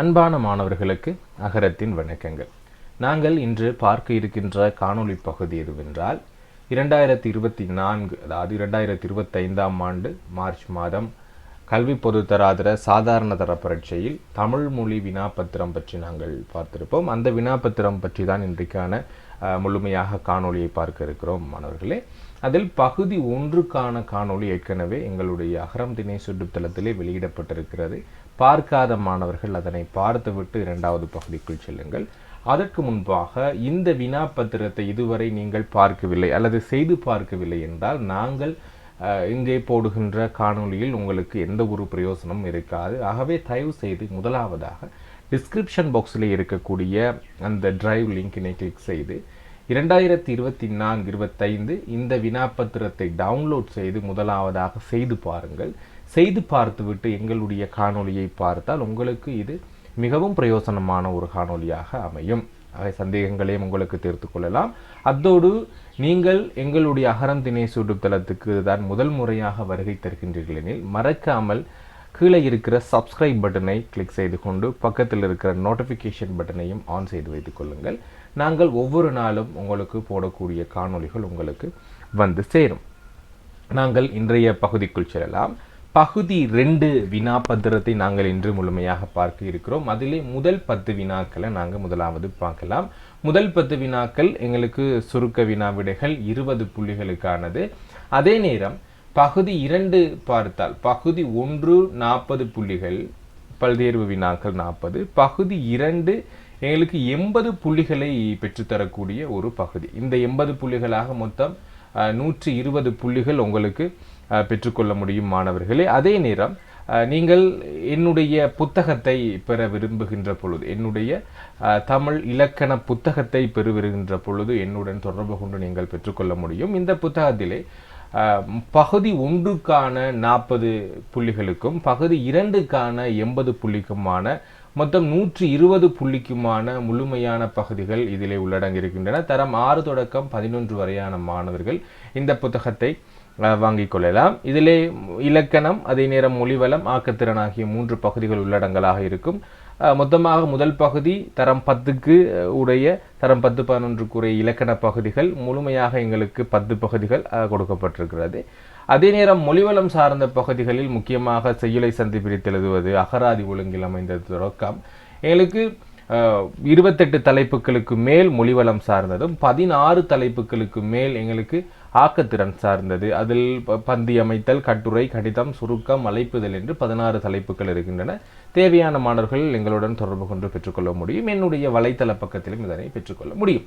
அன்பான மாணவர்களுக்கு அகரத்தின் வணக்கங்கள். நாங்கள் இன்று பார்க்க இருக்கின்ற காணொளி பகுதி எதுவென்றால் 2024 அதாவது 2025ஆம் ஆண்டு மார்ச் மாதம் கல்வி பொதுத்தராதர சாதாரண தர பரீட்சையில் தமிழ் மொழி வினாப்பத்திரம் பற்றி நாங்கள் பார்த்திருப்போம். அந்த வினாப்பத்திரம் பற்றி தான் இன்றைக்கான முழுமையாக காணொளியை பார்க்க இருக்கிறோம் மாணவர்களே. அதில் பகுதி 1க்கான காணொளி ஏற்கனவே எங்களுடைய அகரம் திணை சுற்றுத்தளத்திலே வெளியிடப்பட்டிருக்கிறது. பார்க்காத மாணவர்கள் அதனை பார்த்துவிட்டு 2வது பகுதிக்குள் செல்லுங்கள். அதற்கு முன்பாக இந்த வினாப்பத்திரத்தை இதுவரை நீங்கள் பார்க்கவில்லை அல்லது செய்து பார்க்கவில்லை என்றால் நாங்கள் இங்கே போடுகின்ற காணொளியில் உங்களுக்கு எந்த ஒரு பிரயோசனமும் இருக்காது. ஆகவே தயவு செய்து முதலாவதாக டிஸ்கிரிப்ஷன் பாக்ஸில் இருக்கக்கூடிய அந்த டிரைவ் லிங்கினை கிளிக் செய்து 2024-25 இந்த வினாப்பத்திரத்தை டவுன்லோட் செய்து முதலாவதாக செய்து பாருங்கள். செய்து பார்த்துவிட்டு எங்களுடைய காணொளியை பார்த்தால் உங்களுக்கு இது மிகவும் பிரயோசனமான ஒரு காணொளியாக அமையும். ஆக சந்தேகங்களையும் உங்களுக்கு தீர்த்து கொள்ளலாம். அத்தோடு நீங்கள் எங்களுடைய அகரம் திணை சுற்றுத்தளத்துக்கு தான் முதல் முறையாக வருகை தருகின்றீர்கள் எனில் மறக்காமல் கீழே இருக்கிற சப்ஸ்கிரைப் பட்டனை கிளிக் செய்து கொண்டு பக்கத்தில் இருக்கிற நோட்டிஃபிகேஷன் பட்டனையும் ஆன் செய்து வைத்துக் கொள்ளுங்கள். நாங்கள் ஒவ்வொரு நாளும் உங்களுக்கு போடக்கூடிய காணொளிகள் உங்களுக்கு வந்து சேரும். நாங்கள் இன்றைய பகுதிக்குள் செல்லலாம். பகுதி 2 வினாப்பத்திரத்தை நாங்கள் இன்று முழுமையாக பார்க்க இருக்கிறோம். அதிலே முதல் 10 வினாக்களை நாங்கள் முதலாவது பார்க்கலாம். முதல் 10 வினாக்கள் எங்களுக்கு சுருக்க வினா விடைகள் 20 புள்ளிகளுக்கானது. அதே நேரம் பகுதி 2 பார்த்தால் பகுதி 1 40 புள்ளிகள், பல்தேர்வு வினாக்கள் 40, பகுதி 2 எங்களுக்கு 80 புள்ளிகளை பெற்றுத்தரக்கூடிய ஒரு பகுதி. இந்த 80 புள்ளிகளாக மொத்தம் 120 புள்ளிகள் உங்களுக்கு பெற்றுக்கொள்ள முடியும் மாணவர்களே. அதே நேரம் நீங்கள் என்னுடைய புத்தகத்தை பெற விரும்புகின்ற பொழுது, என்னுடைய தமிழ் இலக்கண புத்தகத்தை பெறுகின்ற பொழுது என்னுடன் தொடர்பு கொண்டு நீங்கள் பெற்றுக்கொள்ள முடியும். இந்த புத்தகத்திலே பகுதி 1க்கான 40 புள்ளிகளுக்கும் பகுதி 2க்கான 80 புள்ளிக்குமான மொத்தம் 120 புள்ளிக்குமான முழுமையான பகுதிகள் இதிலே உள்ளடங்கியிருக்கின்றன. தரம் 6 தொடக்கம் 11 வரையான மாணவர்கள் இந்த புத்தகத்தை வாங்கிக் கொள்ளலாம். இதிலே இலக்கணம், அதே நேரம் மொழிவளம், ஆக்கத்திறன் ஆகிய 3 பகுதிகள் உள்ளடங்கலாக இருக்கும். மொத்தமாக முதல் பகுதி தரம் 10க்கு உடைய, தரம் 10, 11க்கு உடைய இலக்கண பகுதிகள் முழுமையாக எங்களுக்கு 10 பகுதிகள் கொடுக்கப்பட்டிருக்கிறது. அதே நேரம் மொழிவளம் சார்ந்த பகுதிகளில் முக்கியமாக செய்யுளை சந்தி பிரித்து எழுதுவது, அகராதி ஒழுங்கில் அமைந்த தொடக்கம் எங்களுக்கு 28 தலைப்புகளுக்கு மேல் மொழிவளம் சார்ந்ததும் 16 தலைப்புகளுக்கு மேல் எங்களுக்கு ஆக்கத்திறன் சார்ந்தது. அதில் பந்தி அமைத்தல், கட்டுரை, கடிதம், சுருக்கம், அழைப்புதல் என்று 16 தலைப்புகள் இருக்கின்றன. தேவையான மாணவர்கள் எங்களுடன் தொடர்பு கொண்டு பெற்றுக்கொள்ள முடியும். என்னுடைய வலைத்தள பக்கத்திலும் இதனை பெற்றுக்கொள்ள முடியும்.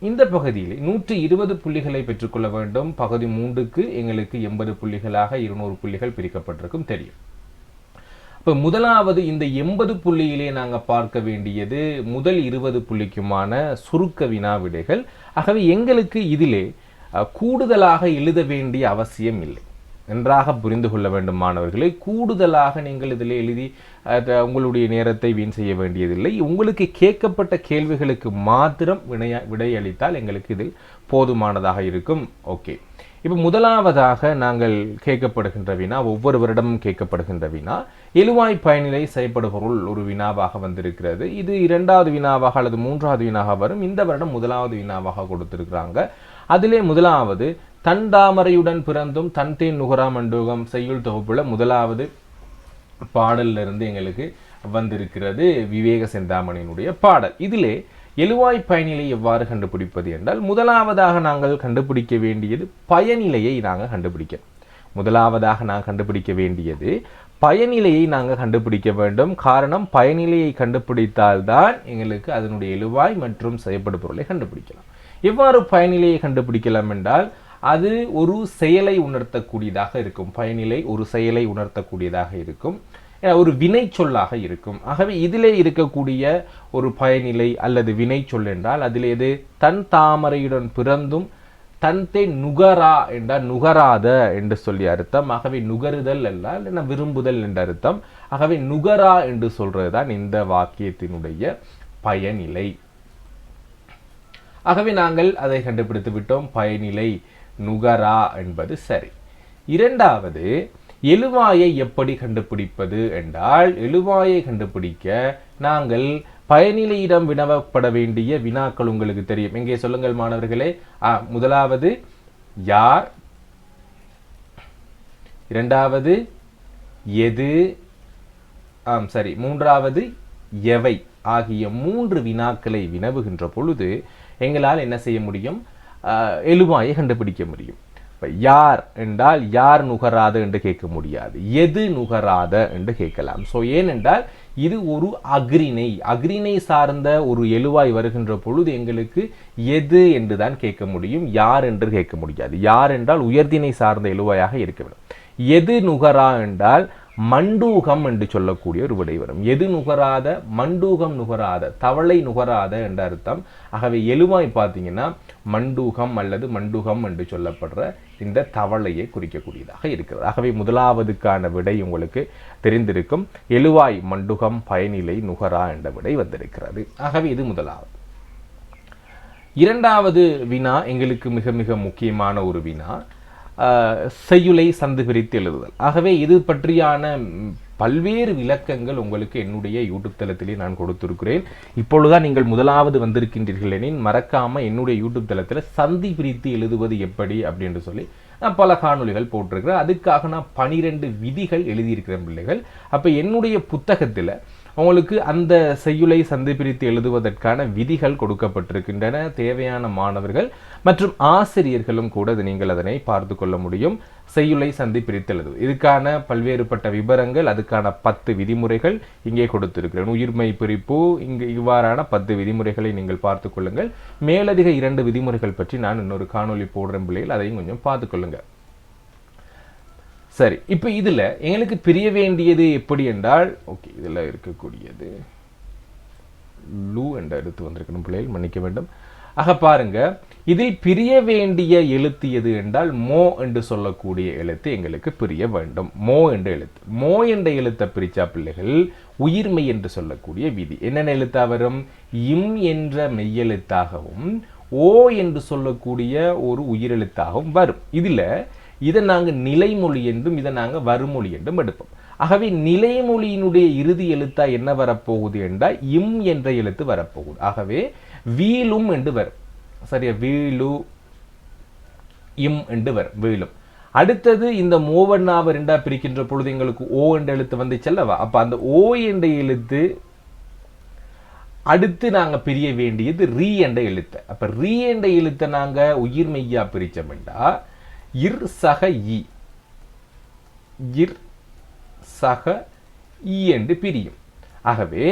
இந்த பகுதியில் 120 புள்ளிகளை பெற்றுக்கொள்ள வேண்டும். பகுதி 3க்கு எங்களுக்கு 80 புள்ளிகளாக 200 புள்ளிகள் பிரிக்கப்பட்டிருக்கும் தெரியும். இப்போ முதலாவது இந்த 80 புள்ளியிலே நாங்கள் பார்க்க வேண்டியது முதல் 20 புள்ளிக்குமான சுருக்க வினா விடைகள். ஆகவே எங்களுக்கு இதிலே கூடுதலாக எழுத வேண்டிய அவசியம் இல்லை. நன்றாக புரிந்து கொள்ள வேண்டும் மாணவர்களே. கூடுதலாக நீங்கள் இதில் எழுதி உங்களுடைய நேரத்தை வீண் செய்ய வேண்டியதில்லை. உங்களுக்கு கேட்கப்பட்ட கேள்விகளுக்கு மாத்திரம் விடையளித்தால் எங்களுக்கு இதில் போதுமானதாக இருக்கும். ஓகே, இப்போ முதலாவதாக நாங்கள் கேட்கப்படுகின்ற வினா, ஒவ்வொரு வருடமும் கேட்கப்படுகின்ற வினா, எழுவாய் பயனிலை செயற்படுபொருள் ஒரு வினாவாக வந்திருக்கிறது. இது 2வது வினாவாக அல்லது 3வது வினாவாக வரும். இந்த வருடம் 1வது வினாவாக கொடுத்திருக்கிறாங்க. அதிலே முதலாவது தன் தாமரையுடன் பிறந்தும் தன் தேன் நுகரா மண்டூகம் செய்யுள் தொகுப்புல 1வது பாடல்ல இருந்து எங்களுக்கு வந்திருக்கிறது விவேக செந்தாமணியினுடைய பாடல். இதிலே எழுவாய் பயனிலை எவ்வாறு கண்டுபிடிப்பது என்றால், முதலாவதாக நாங்கள் கண்டுபிடிக்க வேண்டியது பயனிலையை நாங்கள் கண்டுபிடிக்க வேண்டியது பயனிலையை நாங்கள் கண்டுபிடிக்க வேண்டும். காரணம், பயனிலையை கண்டுபிடித்தால்தான் எங்களுக்கு அதனுடைய எழுவாய் மற்றும் செயற்படு பொருளை கண்டுபிடிக்கலாம். எவ்வாறு பயனிலையை கண்டுபிடிக்கலாம் என்றால், அது ஒரு செயலை உணர்த்தக்கூடியதாக இருக்கும். பயனிலை ஒரு செயலை உணர்த்தக்கூடியதாக இருக்கும், ஒரு வினை சொல்லாக இருக்கும். ஆகவே இதிலே இருக்கக்கூடிய ஒரு பயனிலை அல்லது வினை சொல் என்றால் அதில் எது? தன் தாமரையுடன் பிறந்தும் தன் தேன் நுகரா என்றால் நுகராத என்று சொல்லி அர்த்தம். ஆகவே நுகருதல் என்றால் என்ன? விரும்புதல் என்ற அர்த்தம். ஆகவே நுகரா என்று சொல்றதுதான் இந்த வாக்கியத்தினுடைய பயனிலை. ஆகவே நாங்கள் அதை கண்டுபிடித்து விட்டோம். பயனிலை நுகரா என்பது சரி. இரண்டாவது, எழுவாயை எப்படி கண்டுபிடிப்பது என்றால், எழுவாயை கண்டுபிடிக்க நாங்கள் பயனிலையிடம் வினவப்பட வேண்டிய வினாக்கள் உங்களுக்கு தெரியும். எங்கே சொல்லுங்கள் மாணவர்களே. முதலாவது யார், இரண்டாவது எது, சரி, மூன்றாவது எவை ஆகிய 3 வினாக்களை வினவுகின்ற பொழுது எங்களால் என்ன செய்ய முடியும்? எழுவாயை கண்டுபிடிக்க முடியும். யார் என்றால் யார் நுகராத என்று கேட்க முடியாது, எது நுகராத என்று கேட்கலாம். ஸோ ஏனென்றால் இது ஒரு அக்ரிணை சார்ந்த ஒரு எழுவாய் வருகின்ற பொழுது எங்களுக்கு எது என்று தான் கேட்க முடியும், யார் என்று கேட்க முடியாது. யார் என்றால் உயர்திணை சார்ந்த எழுவாயாக இருக்க வேண்டும். எது நுகரா என்றால் மண்டூகம் என்று சொல்லக்கூடிய ஒரு விடை வரும். எது நுகராத, மண்டூகம் நுகராத, தவளை நுகராத என்ற அர்த்தம். ஆகவே எழுவாய் பார்த்தீங்கன்னா மண்டூகம் அல்லது மண்டூகம் என்று சொல்லப்படுற இந்த தவளையை குறிக்கக்கூடியதாக இருக்கிறது. ஆகவே முதலாவதுக்கான விடை உங்களுக்கு தெரிந்திருக்கும். எழுவாய் மண்டூகம் பயனிலை நுகரா என்ற விடை வந்திருக்கிறது. ஆகவே இது முதலாவது. இரண்டாவது வினா எங்களுக்கு மிக மிக முக்கியமான ஒரு வினா, செய்யுளை சந்து பிரித்து எழுதுதல். ஆகவே இது பற்றியான பல்வேறு விளக்கங்கள் உங்களுக்கு என்னுடைய யூடியூப் தளத்திலே நான் கொடுத்திருக்கிறேன். இப்பொழுதுதான் நீங்கள் முதலாவது வந்திருக்கின்றீர்கள் எனின் மறக்காம என்னுடைய யூடியூப் தளத்தில் சந்தி பிரித்து எழுதுவது எப்படி அப்படின்னு சொல்லி நான் பல காணொலிகள் போட்டிருக்கிறேன். அதுக்காக நான் 12 விதிகள் எழுதியிருக்கிறேன் பிள்ளைகள். அப்போ என்னுடைய புத்தகத்தில் உங்களுக்கு அந்த செய்யுளை சந்தி பிரித்து எழுதுவதற்கான விதிகள் கொடுக்கப்பட்டிருக்கின்றன. தேவையான மாணவர்கள் மற்றும் ஆசிரியர்களும் கூட நீங்கள் அதனை பார்த்து கொள்ள முடியும். செய்யுளை சந்தி பிரித்து எழுது இதுக்கான பல்வேறுபட்ட விவரங்கள், அதுக்கான 10 விதிமுறைகள் இங்கே கொடுத்திருக்கிறேன். உயிர்மை பிரிப்பு, இங்கு இவ்வாறான 10 விதிமுறைகளை நீங்கள் பார்த்து கொள்ளுங்கள். மேலதிக 2 விதிமுறைகள் பற்றி நான் இன்னொரு காணொலி போடுற பிள்ளைகள், அதையும் கொஞ்சம் பார்த்து கொள்ளுங்க. சரி, இப்போ இதில் எங்களுக்கு பிரிய வேண்டியது எப்படி என்றால், ஓகே, இதில் இருக்கக்கூடியது லூ என்ற எழுத்து வந்திருக்கணும் பிள்ளைகள், மன்னிக்க வேண்டும். ஆக பாருங்க, இதில் பிரிய வேண்டிய எழுத்து எது என்றால் மோ என்று சொல்லக்கூடிய எழுத்து எங்களுக்கு பிரிய வேண்டும். மோ என்ற எழுத்து, மோ என்ற எழுத்தை பிரிச்சா பிள்ளைகள் உயிர்மெய் என்று சொல்லக்கூடிய விதி என்னென்ன எழுத்தா வரும்? இம் என்ற மெய்யெழுத்தாகவும் ஓ என்று சொல்லக்கூடிய ஒரு உயிரெழுத்தாகவும் வரும். இதை நாங்கள் நிலைமொழி என்றும் இதை நாங்கள் வருமொழி என்றும் எடுப்போம். ஆகவே நிலைமொழியினுடைய இறுதி எழுத்தா என்ன வரப்போகுது என்றால் இம் என்ற எழுத்து வரப்போகுது. ஆகவே வீழும் என்று வரும். சரியா, வீழு இம் என்று வரும், வீழும். அடுத்தது இந்த மோவண்ணாவை ரெண்டா பிரிக்கின்ற பொழுது எங்களுக்கு ஓ என்ற எழுத்து வந்து செல்லவா. அப்ப அந்த ஓ என்ற எழுத்து அடுத்து நாங்க பிரிய வேண்டியது ரீ என்ற எழுத்து. அப்ப ரீ என்ற எழுத்தை நாங்க உயிர் மெய்யா பிரிச்சோம்டா இர் சக இ, இர் சக இ என்று பிரியும். ஆகவே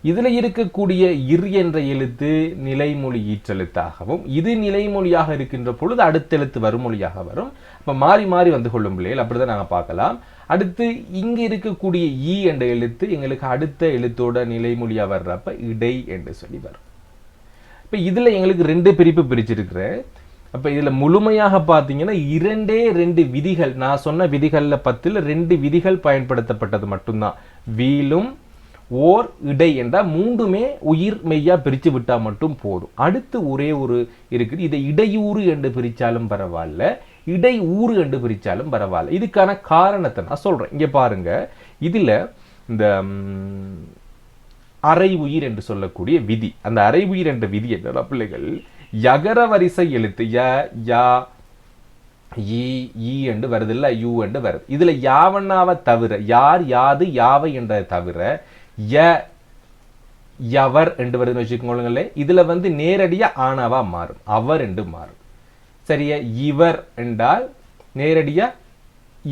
இதுல இருக்கக்கூடிய இர் என்ற எழுத்து நிலைமொழி ஈற்றெழுத்தாகவும் இது நிலைமொழியாக இருக்கின்ற பொழுது அடுத்த எழுத்து வருமொழியாக வரும். அப்ப மாறி மாறி வந்து கொள்ளும் பிள்ளைகள், அப்படிதான் நாங்க பார்க்கலாம். அடுத்து இங்க இருக்கக்கூடிய ஈ என்ற எழுத்து எங்களுக்கு அடுத்த எழுத்தோட நிலைமொழியா வர்றப்ப இடை என்று சொல்லி வரும். இப்ப இதுல எங்களுக்கு 2 பிரிப்பு பிரிச்சிருக்கிறேன். அப்ப இதுல முழுமையாக பார்த்தீங்கன்னா 2 விதிகள், நான் சொன்ன விதிகள்ல 10ல் 2 விதிகள் பயன்படுத்தப்பட்டது மட்டும்தான். வீலும் ஓர் இடை என்றால் 3மே உயிர் மெய்யா பிரிச்சு விட்டா மட்டும் போதும். அடுத்து ஒரே ஒரு இருக்குது, இதை இடையூறு என்று பிரிச்சாலும் பரவாயில்ல, இடை ஊறு என்று பிரிச்சாலும் பரவாயில்ல. இதுக்கான காரணத்தை நான் சொல்றேன். இங்க பாருங்க, இதுல இந்த அரை உயிர் என்று சொல்லக்கூடிய விதி, அந்த அரை உயிர் என்ற விதி என்ன பிள்ளைகள், யகர வரிசை எழுத்து ய யா ஈ என்று வருது இல்ல, யூ என்று வருது. இதுல யாவண்ணாவை தவிர, யார் யாது யாவை என்ற தவிர ய யவர் என்று வருதுன்னு வச்சுக்கோங்களே, இதுல வந்து நேரடியா ஆனாவா மாறும், அவர் என்று மாறும். சரியா, இவர் என்றால் நேரடியா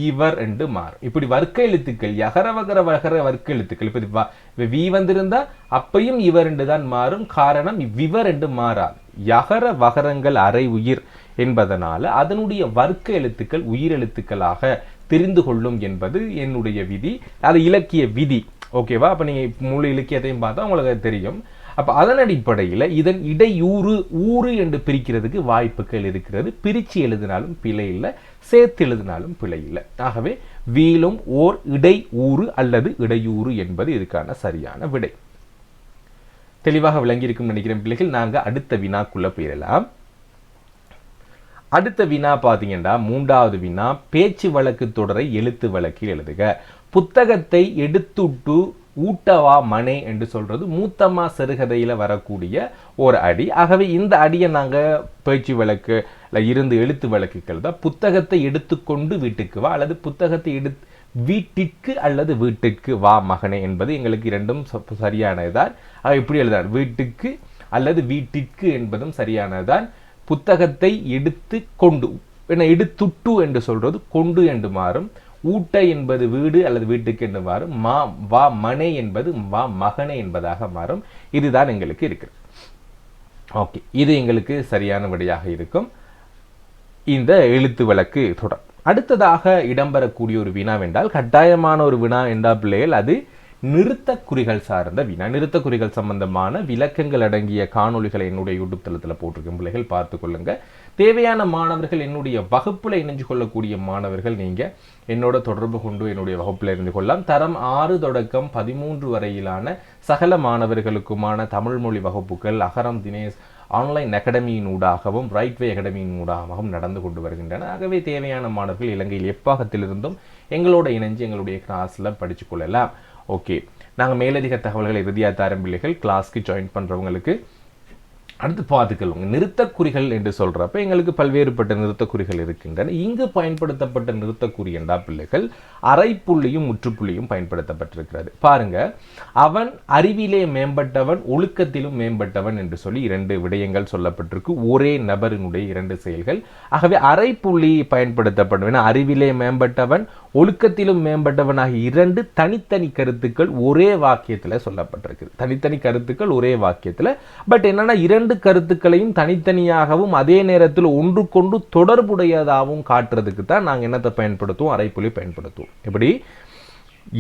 இவர் என்று மாறும். இப்படி வர்க்க எழுத்துக்கள் யகர வகர வகர வர்க்க எழுத்துக்கள் இப்ப வி வந்திருந்தா அப்பையும் இவர் என்று தான் மாறும். காரணம் விவர் என்று மாறாது. யகர வகரங்கள் அரை உயிர் என்பதனால அதனுடைய வர்க்க எழுத்துக்கள் உயிர் எழுத்துக்களாக தெரிந்து கொள்ளும் என்பது என்னுடைய விதி. அது இலக்கிய விதி. ஓகேவா? அப்ப நீங்க முழு இலக்கியத்தையும் பார்த்தா உங்களுக்கு தெரியும். அப்ப அதன் அடிப்படையில் இதன் இடையூறு ஊறு என்று பிரிக்கிறதுக்கு வாய்ப்புகள் இருக்கிறது. பிரிச்சு எழுதினாலும் பிழை இல்லை, சேர்த்து எழுதினாலும் பிழை இல்லை. ஆகவே வீலும் ஓர் இடை ஊறு அல்லது இடையூறு என்பது இதுக்கான சரியான விடை. தெளிவாக விளங்கி இருக்கும் நினைக்கிறேன் பிள்ளைகள். நாங்க அடுத்த வினாக்குள்ள போயிடலாம். அடுத்த வினா பார்த்தீங்கன்னா 3வது வினா, பேச்சு வழக்கு தொடரை எழுத்து வழக்கில் எழுதுக. புத்தகத்தை எடுத்துட்டு ஊட்டவா மனே என்று சொல்றது மூத்தம்மா சிறுகதையில வரக்கூடிய ஒரு அடி. ஆகவே இந்த அடியை நாங்க பேச்சு வழக்குல இருந்து எழுத்து வழக்குகள் தான். புத்தகத்தை எடுத்துக்கொண்டு வீட்டுக்கு வா அல்லது புத்தகத்தை வீட்டிற்கு அல்லது வீட்டுக்கு வா மகனே என்பது எங்களுக்கு இரண்டும் சரியானதுதான். இப்படி எழுதார், வீட்டுக்கு அல்லது வீட்டிற்கு என்பதும் சரியானதுதான். புத்தகத்தை எடுத்து கொண்டு, எடுத்துட்டு என்று சொல்றது கொண்டு என்று மாறும். ஊட்ட என்பது வீடு அல்லது வீட்டுக்கு என்று மாறும். வா மனே என்பது வா மகனே என்பதாக மாறும். இதுதான் எங்களுக்கு இருக்கு. ஓகே, இது எங்களுக்கு சரியான விடையாக இருக்கும் இந்த எழுத்து வழக்கு தொடர். அடுத்ததாக இடம்பெறக்கூடிய ஒரு வினாவென்றால், கட்டாயமான ஒரு வினா என்றால் பிள்ளைகள் அது நிறுத்த குறிகள் சார்ந்த வினா. நிறுத்த குறிகள் சம்பந்தமான விளக்கங்கள் அடங்கிய காணொலிகளை என்னுடைய யூடியூப் தளத்தில் போட்டிருக்கும் பிள்ளைகள் பார்த்து கொள்ளுங்க. தேவையான மாணவர்கள், என்னுடைய வகுப்புல இணைஞ்சு கொள்ளக்கூடிய மாணவர்கள் நீங்க என்னோட தொடர்பு கொண்டு என்னுடைய வகுப்புல இருந்து கொள்ளலாம். தரம் 6 தொடக்கம் 13 வரையிலான சகல மாணவர்களுக்குமான தமிழ் மொழி வகுப்புகள் அகரம் தினேஷ் ஆன்லைன் அகாடமியின் ஊடாகவும் ரைட்வே அகாடமியின் ஊடாகவும் நடந்து கொண்டு வருகின்றன. ஆகவே தேவையான மாணவர்கள் இலங்கையில் எப்பாகத்திலிருந்தும் எங்களோட இணைஞ்சு எங்களுடைய கிளாஸ்ல படிச்சு கொள்ளலாம். ஓகே, நாங்கள் மேலதிக தகவல்களை இறுதியாக தரும் பிள்ளைகள் கிளாஸ்க்கு ஜாயின் பண்ணுறவங்களுக்கு அடுத்து பார்த்துக்கொள்ளுங்க. நிறுத்தக்குறிகள் என்று சொல்றப்ப எங்களுக்கு பல்வேறுபட்ட நிறுத்தக்குறிகள் இருக்கின்றன. இங்கு பயன்படுத்தப்பட்ட நிறுத்தக்குறி என்றா பிள்ளைகள் அரைப்புள்ளியும் முற்றுப்புள்ளியும் பயன்படுத்தப்பட்டிருக்கிறது. பாருங்க, அவன் அறிவிலே மேம்பட்டவன் ஒழுக்கத்திலும் மேம்பட்டவன் என்று சொல்லி 2 விடயங்கள் சொல்லப்பட்டிருக்கு. ஒரே நபரினுடைய 2 செயல்கள். ஆகவே அரைப்புள்ளி பயன்படுத்தப்படும். அறிவிலே மேம்பட்டவன் ஒழுக்கத்திலும் மேம்பட்டவன் ஆகிய 2 தனித்தனி கருத்துக்கள் ஒரே வாக்கியத்தில் சொல்லப்பட்டிருக்கு. தனித்தனி கருத்துக்கள் ஒரே வாக்கியத்தில். பட் என்னன்னா 2 கருத்துக்களையும் தனித்தனியாகவும் அதே நேரத்தில் ஒன்றுக்கொண்டு தொடர்புடையதாகவும் காட்டுறதுக்கு தான் நாங்கள் என்னத்தை பயன்படுத்துவோம், அரைப்புள்ளி பயன்படுத்துவோம். எப்படி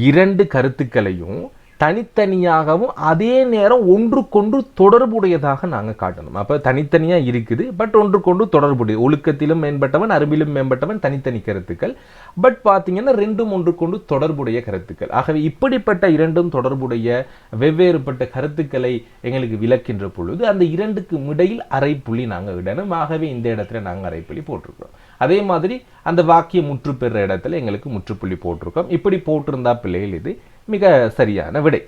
2 கருத்துக்களையும் தனித்தனியாகவும் அதே நேரம் ஒன்றுக்கொண்டு தொடர்புடையதாக நாங்கள் காட்டணும். அப்போ தனித்தனியாக இருக்குது, பட் ஒன்றுக்கொண்டு தொடர்புடைய. ஒழுக்கத்திலும் மேம்பட்டவன் அறிவிலும் மேம்பட்டவன் தனித்தனி கருத்துக்கள். பட் பார்த்தீங்கன்னா 2ம் ஒன்றுக்கொண்டு தொடர்புடைய கருத்துக்கள். ஆகவே இப்படிப்பட்ட 2ம் தொடர்புடைய வெவ்வேறுபட்ட கருத்துக்களை எங்களுக்கு விளக்கின்ற பொழுது அந்த 2க்கு இடையில் அரைப்புள்ளி நாங்கள் விடணும். ஆகவே இந்த இடத்துல நாங்கள் அரைப்புள்ளி போட்டிருக்கிறோம். அதே மாதிரி அந்த வாக்கியம் முற்று பெற இடத்துல எங்களுக்கு முற்றுப்புள்ளி போட்டிருக்கோம். இப்படி போட்டிருந்தா பிள்ளைகள் இது மிக சரியான விடை.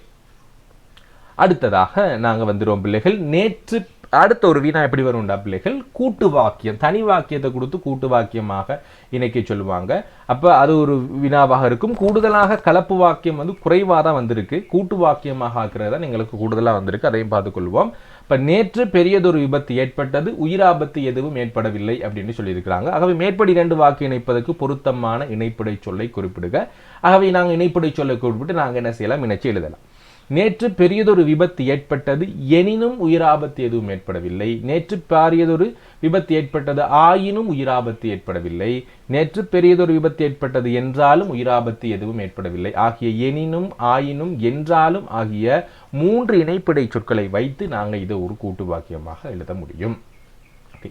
அடுத்ததாக நாங்கள் வந்துடுவோம் பிள்ளைகள். நேற்று அடுத்த ஒரு வினா எப்படி வரும்டா பிள்ளைகள், கூட்டு வாக்கியம். தனி வாக்கியத்தை கொடுத்து கூட்டு வாக்கியமாக இணைக்க சொல்லுவாங்க. அப்போ அது ஒரு வினாவாக இருக்கும். கூடுதலாக கலப்பு வாக்கியம் குறைவாக தான் வந்திருக்கு. கூட்டு வாக்கியமாக ஆக்குறது தான் எங்களுக்கு கூடுதலாக வந்திருக்கு. அதையும் பார்த்துக்கொள்வோம். இப்போ நேற்று பெரியதொரு விபத்து ஏற்பட்டது, உயிராபத்து எதுவும் ஏற்படவில்லை அப்படின்னு சொல்லியிருக்கிறாங்க. ஆகவே மேற்படி 2 வாக்கு இணைப்பதற்கு பொருத்தமான இணைப்படை சொல்லை குறிப்பிடுக. ஆகவே நாங்கள் இணைப்படை சொல்லை குறிப்பிட்டு நாங்கள் என்ன செய்யலாம், இணைச்சு எழுதலாம். நேற்று பெரியதொரு விபத்து ஏற்பட்டது, எனினும் உயிராபத்து எதுவும் ஏற்படவில்லை. நேற்று பாரியதொரு விபத்து ஏற்பட்டது, ஆயினும் உயிராபத்து ஏற்படவில்லை. நேற்று பெரியதொரு விபத்து ஏற்பட்டது என்றாலும் உயிராபத்து எதுவும் ஏற்படவில்லை ஆகிய எனினும் ஆயினும் என்றாலும் ஆகிய 3 இணைப்பிடை சொற்களை வைத்து நாங்கள் இதை ஒரு கூட்டு வாக்கியமாக எழுத முடியும்.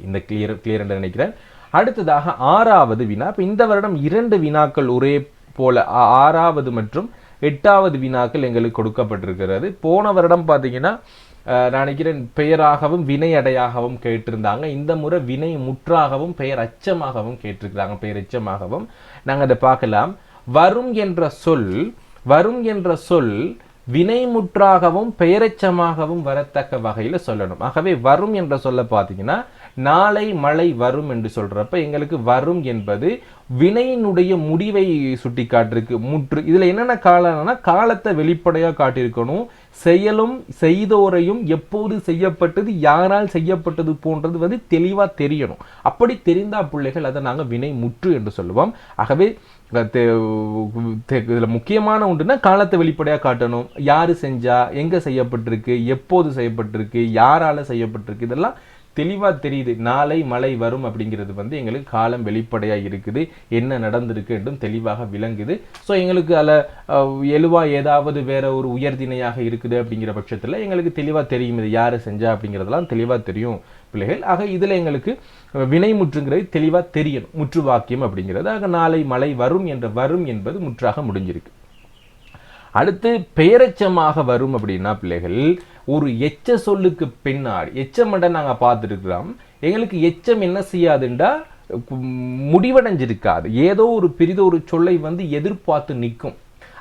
இந்த கிளியர் என்று நினைக்கிறேன். அடுத்ததாக 6வது வினா. இந்த வருடம் 2 வினாக்கள் ஒரே போல 6வது மற்றும் 8வது வினாக்கள் எங்களுக்கு கொடுக்கப்பட்டிருக்கிறது. போன வருடம் பார்த்தீங்கன்னா நான் நினைக்கிறேன் பெயராகவும் வினை அடையாகவும் கேட்டிருந்தாங்க. இந்த முறை வினை முற்றாகவும் பெயர் அச்சமாகவும் கேட்டிருக்கிறாங்க. பெயர் எச்சமாகவும் நாங்கள் அதை பார்க்கலாம். வரும் என்ற சொல் வினை முற்றாகவும் பெயரெச்சமாகவும் வரத்தக்க வகையில் சொல்லணும். ஆகவே வரும் என்ற சொல்ல பார்த்தீங்கன்னா நாளை மழை வரும் என்று சொல்றப்ப எங்களுக்கு வரும் என்பது வினையினுடைய முடிவை சுட்டி காட்டிருக்கு. முற்று இதுல என்னென்ன காலம்னா காலத்தை வெளிப்படையாக காட்டியிருக்கணும். செயலும் செய்தோரையும் எப்போது செய்யப்பட்டது யாரால் செய்யப்பட்டது போன்றது தெளிவா தெரியணும். அப்படி தெரிந்தா பிள்ளைகள் அதை நாங்கள் வினை முற்று என்று சொல்லுவோம். ஆகவே இதுல முக்கியமான ஒன்றுனா காலத்தை வெளிப்படையாக காட்டணும். யாரு செஞ்சா, எங்க செய்யப்பட்டிருக்கு, எப்போது செய்யப்பட்டிருக்கு, யாரால செய்யப்பட்டிருக்கு, இதெல்லாம் தெளிவா தெரியுது. நாளை மழை வரும் அப்படிங்கிறது எங்களுக்கு காலம் வெளிப்படையாக இருக்குது, என்ன நடந்திருக்கு என்றும் தெளிவாக விளங்குது. ஸோ எங்களுக்கு அதில் எழுவா ஏதாவது வேற ஒரு உயர்திணையாக இருக்குது அப்படிங்கிற பட்சத்தில் எங்களுக்கு தெளிவாக தெரியும் இது யார் செஞ்சா அப்படிங்கிறதெல்லாம் தெளிவாக தெரியும் பிள்ளைகள். ஆக இதில் எங்களுக்கு வினை முற்றுங்கிறது தெளிவாக தெரியணும். முற்று வாக்கியம் அப்படிங்கிறது. ஆக நாளை மழை வரும் என்ற வரும் என்பது முற்றாக முடிஞ்சிருக்கு. அடுத்து பெயரெச்சமாக வரும் அப்படின்னா பிள்ளைகள் ஒரு எச்ச சொல்லுக்கு பின்னாடி எச்சமண்ட நாங்கள் பார்த்துருக்கிறோம். எங்களுக்கு எச்சம் என்ன செய்யாதுண்டா முடிவடைஞ்சிருக்காது. ஏதோ ஒரு பெரிதொரு சொல்லை வந்து எதிர்பார்த்து நிற்கும்.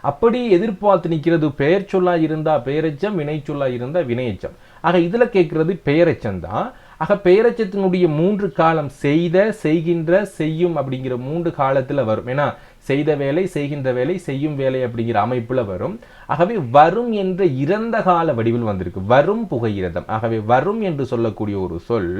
அப்படி எதிர்பார்த்து நிற்கிறது பெயர் சொல்லா இருந்தா பெயரெச்சம், வினை சொல்லா இருந்தா வினையெச்சம். ஆக இதுல கேட்கறது பெயரெச்சம் தான். ஆக பெயரெச்சத்தினுடைய 3 காலம் செய்த, செய்கின்ற, செய்யும் அப்படிங்கிற 3 காலத்துல வரும். ஏன்னா செய்த வேலை, செய்கின்ற வேலை, செய்யும் வேலை அப்படிங்கிற அமைப்புல வரும். ஆகவே வரும் என்ற இறந்த கால வடிவில் வந்திருக்கு. வரும் புகையிரதம். ஆகவே வரும் என்று சொல்லக்கூடிய ஒரு சொல்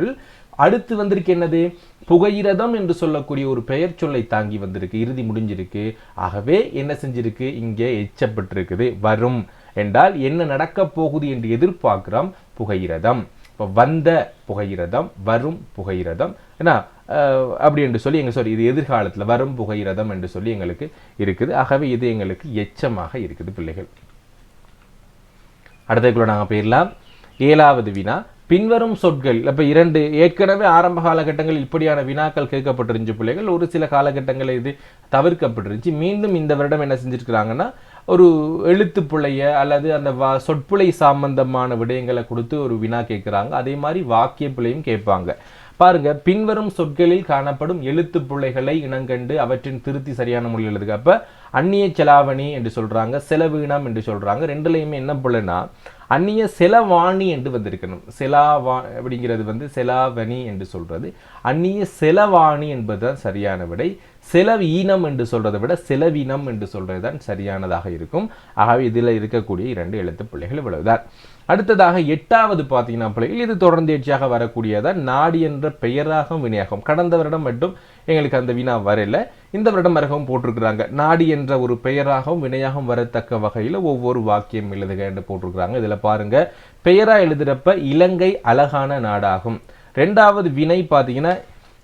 அடுத்து வந்திருக்கு என்னது? புகையிரதம் என்று சொல்லக்கூடிய ஒரு பெயர் சொல்லை தாங்கி வந்திருக்கு. இறுதி முடிஞ்சிருக்கு. ஆகவே என்ன செஞ்சிருக்கு? இங்கே எச்சப்பட்டிருக்குது. வரும் என்றால் என்ன நடக்க போகுது என்று எதிர்பார்க்கிறோம். புகையிரதம். இப்போ வந்த புகையிரதம், வரும் புகையிரதம் ஏன்னா அப்படி என்று சொல்லி இது எதிர்காலத்தில் வரும் புகையிரதம் என்று சொல்லி எங்களுக்கு இருக்குது. ஆகவே இது எங்களுக்கு எச்சமாக இருக்குது பிள்ளைகள். அடுத்ததுக்குள்ள நாங்கள் போயிடலாம். 7வது வினா, பின்வரும் சொற்கள். அப்போ 2 ஏற்கனவே ஆரம்ப காலகட்டங்களில் இப்படியான வினாக்கள் கேட்கப்பட்டிருந்துச்சு பிள்ளைகள். ஒரு சில காலகட்டங்களில் இது தவிர்க்கப்பட்டிருந்துச்சு. மீண்டும் இந்த வருடம் என்ன செஞ்சிருக்கிறாங்கன்னா ஒரு எழுத்து பிழைய அல்லது அந்த சொற்பிழை சம்பந்தமான விடயங்களை கொடுத்து ஒரு வினா கேட்குறாங்க. அதே மாதிரி வாக்கிய பிழையும் கேட்பாங்க. பாருங்க, பின்வரும் சொற்களில் காணப்படும் எழுத்து பிழைகளை இனங்கண்டு அவற்றின் திருத்தி சரியான மொழி எழுதுக. அப்ப அந்நிய செலாவணி என்று சொல்றாங்க, செலவீனம் என்று சொல்றாங்க. ரெண்டுலையுமே என்ன பிள்ளைனா அந்நிய செலவாணி என்று வந்திருக்கணும். செலாவா அப்படிங்கிறது வந்து செலாவணி என்று சொல்றது. அந்நிய செலவாணி என்பதுதான் சரியான விடை. செலவீனம் என்று சொல்றதை விட செலவினம் என்று சொல்றது தான் சரியானதாக இருக்கும். ஆகவே இதில் இருக்கக்கூடிய 2 எழுத்து பிள்ளைகள் இவ்வளவுதான். அடுத்ததாக 8வது பார்த்தீங்கன்னா பிள்ளைகள் இது தொடர்ந்தேர்ச்சியாக வரக்கூடியதான். நாடி என்ற பெயராகவும் வினையாகும். கடந்த வருடம் மட்டும் எங்களுக்கு அந்த வினா வரல. இந்த வருடம் மரகவும் போட்டிருக்கிறாங்க. நாடி என்ற ஒரு பெயராகவும் வினையாகவும் வரத்தக்க வகையில் ஒவ்வொரு வாக்கியம் எழுதுக என்று போட்டிருக்கிறாங்க. இதில் பாருங்க, பெயரா எழுதுறப்ப இலங்கை அழகான நாடாகும். 2வது வினை பார்த்தீங்கன்னா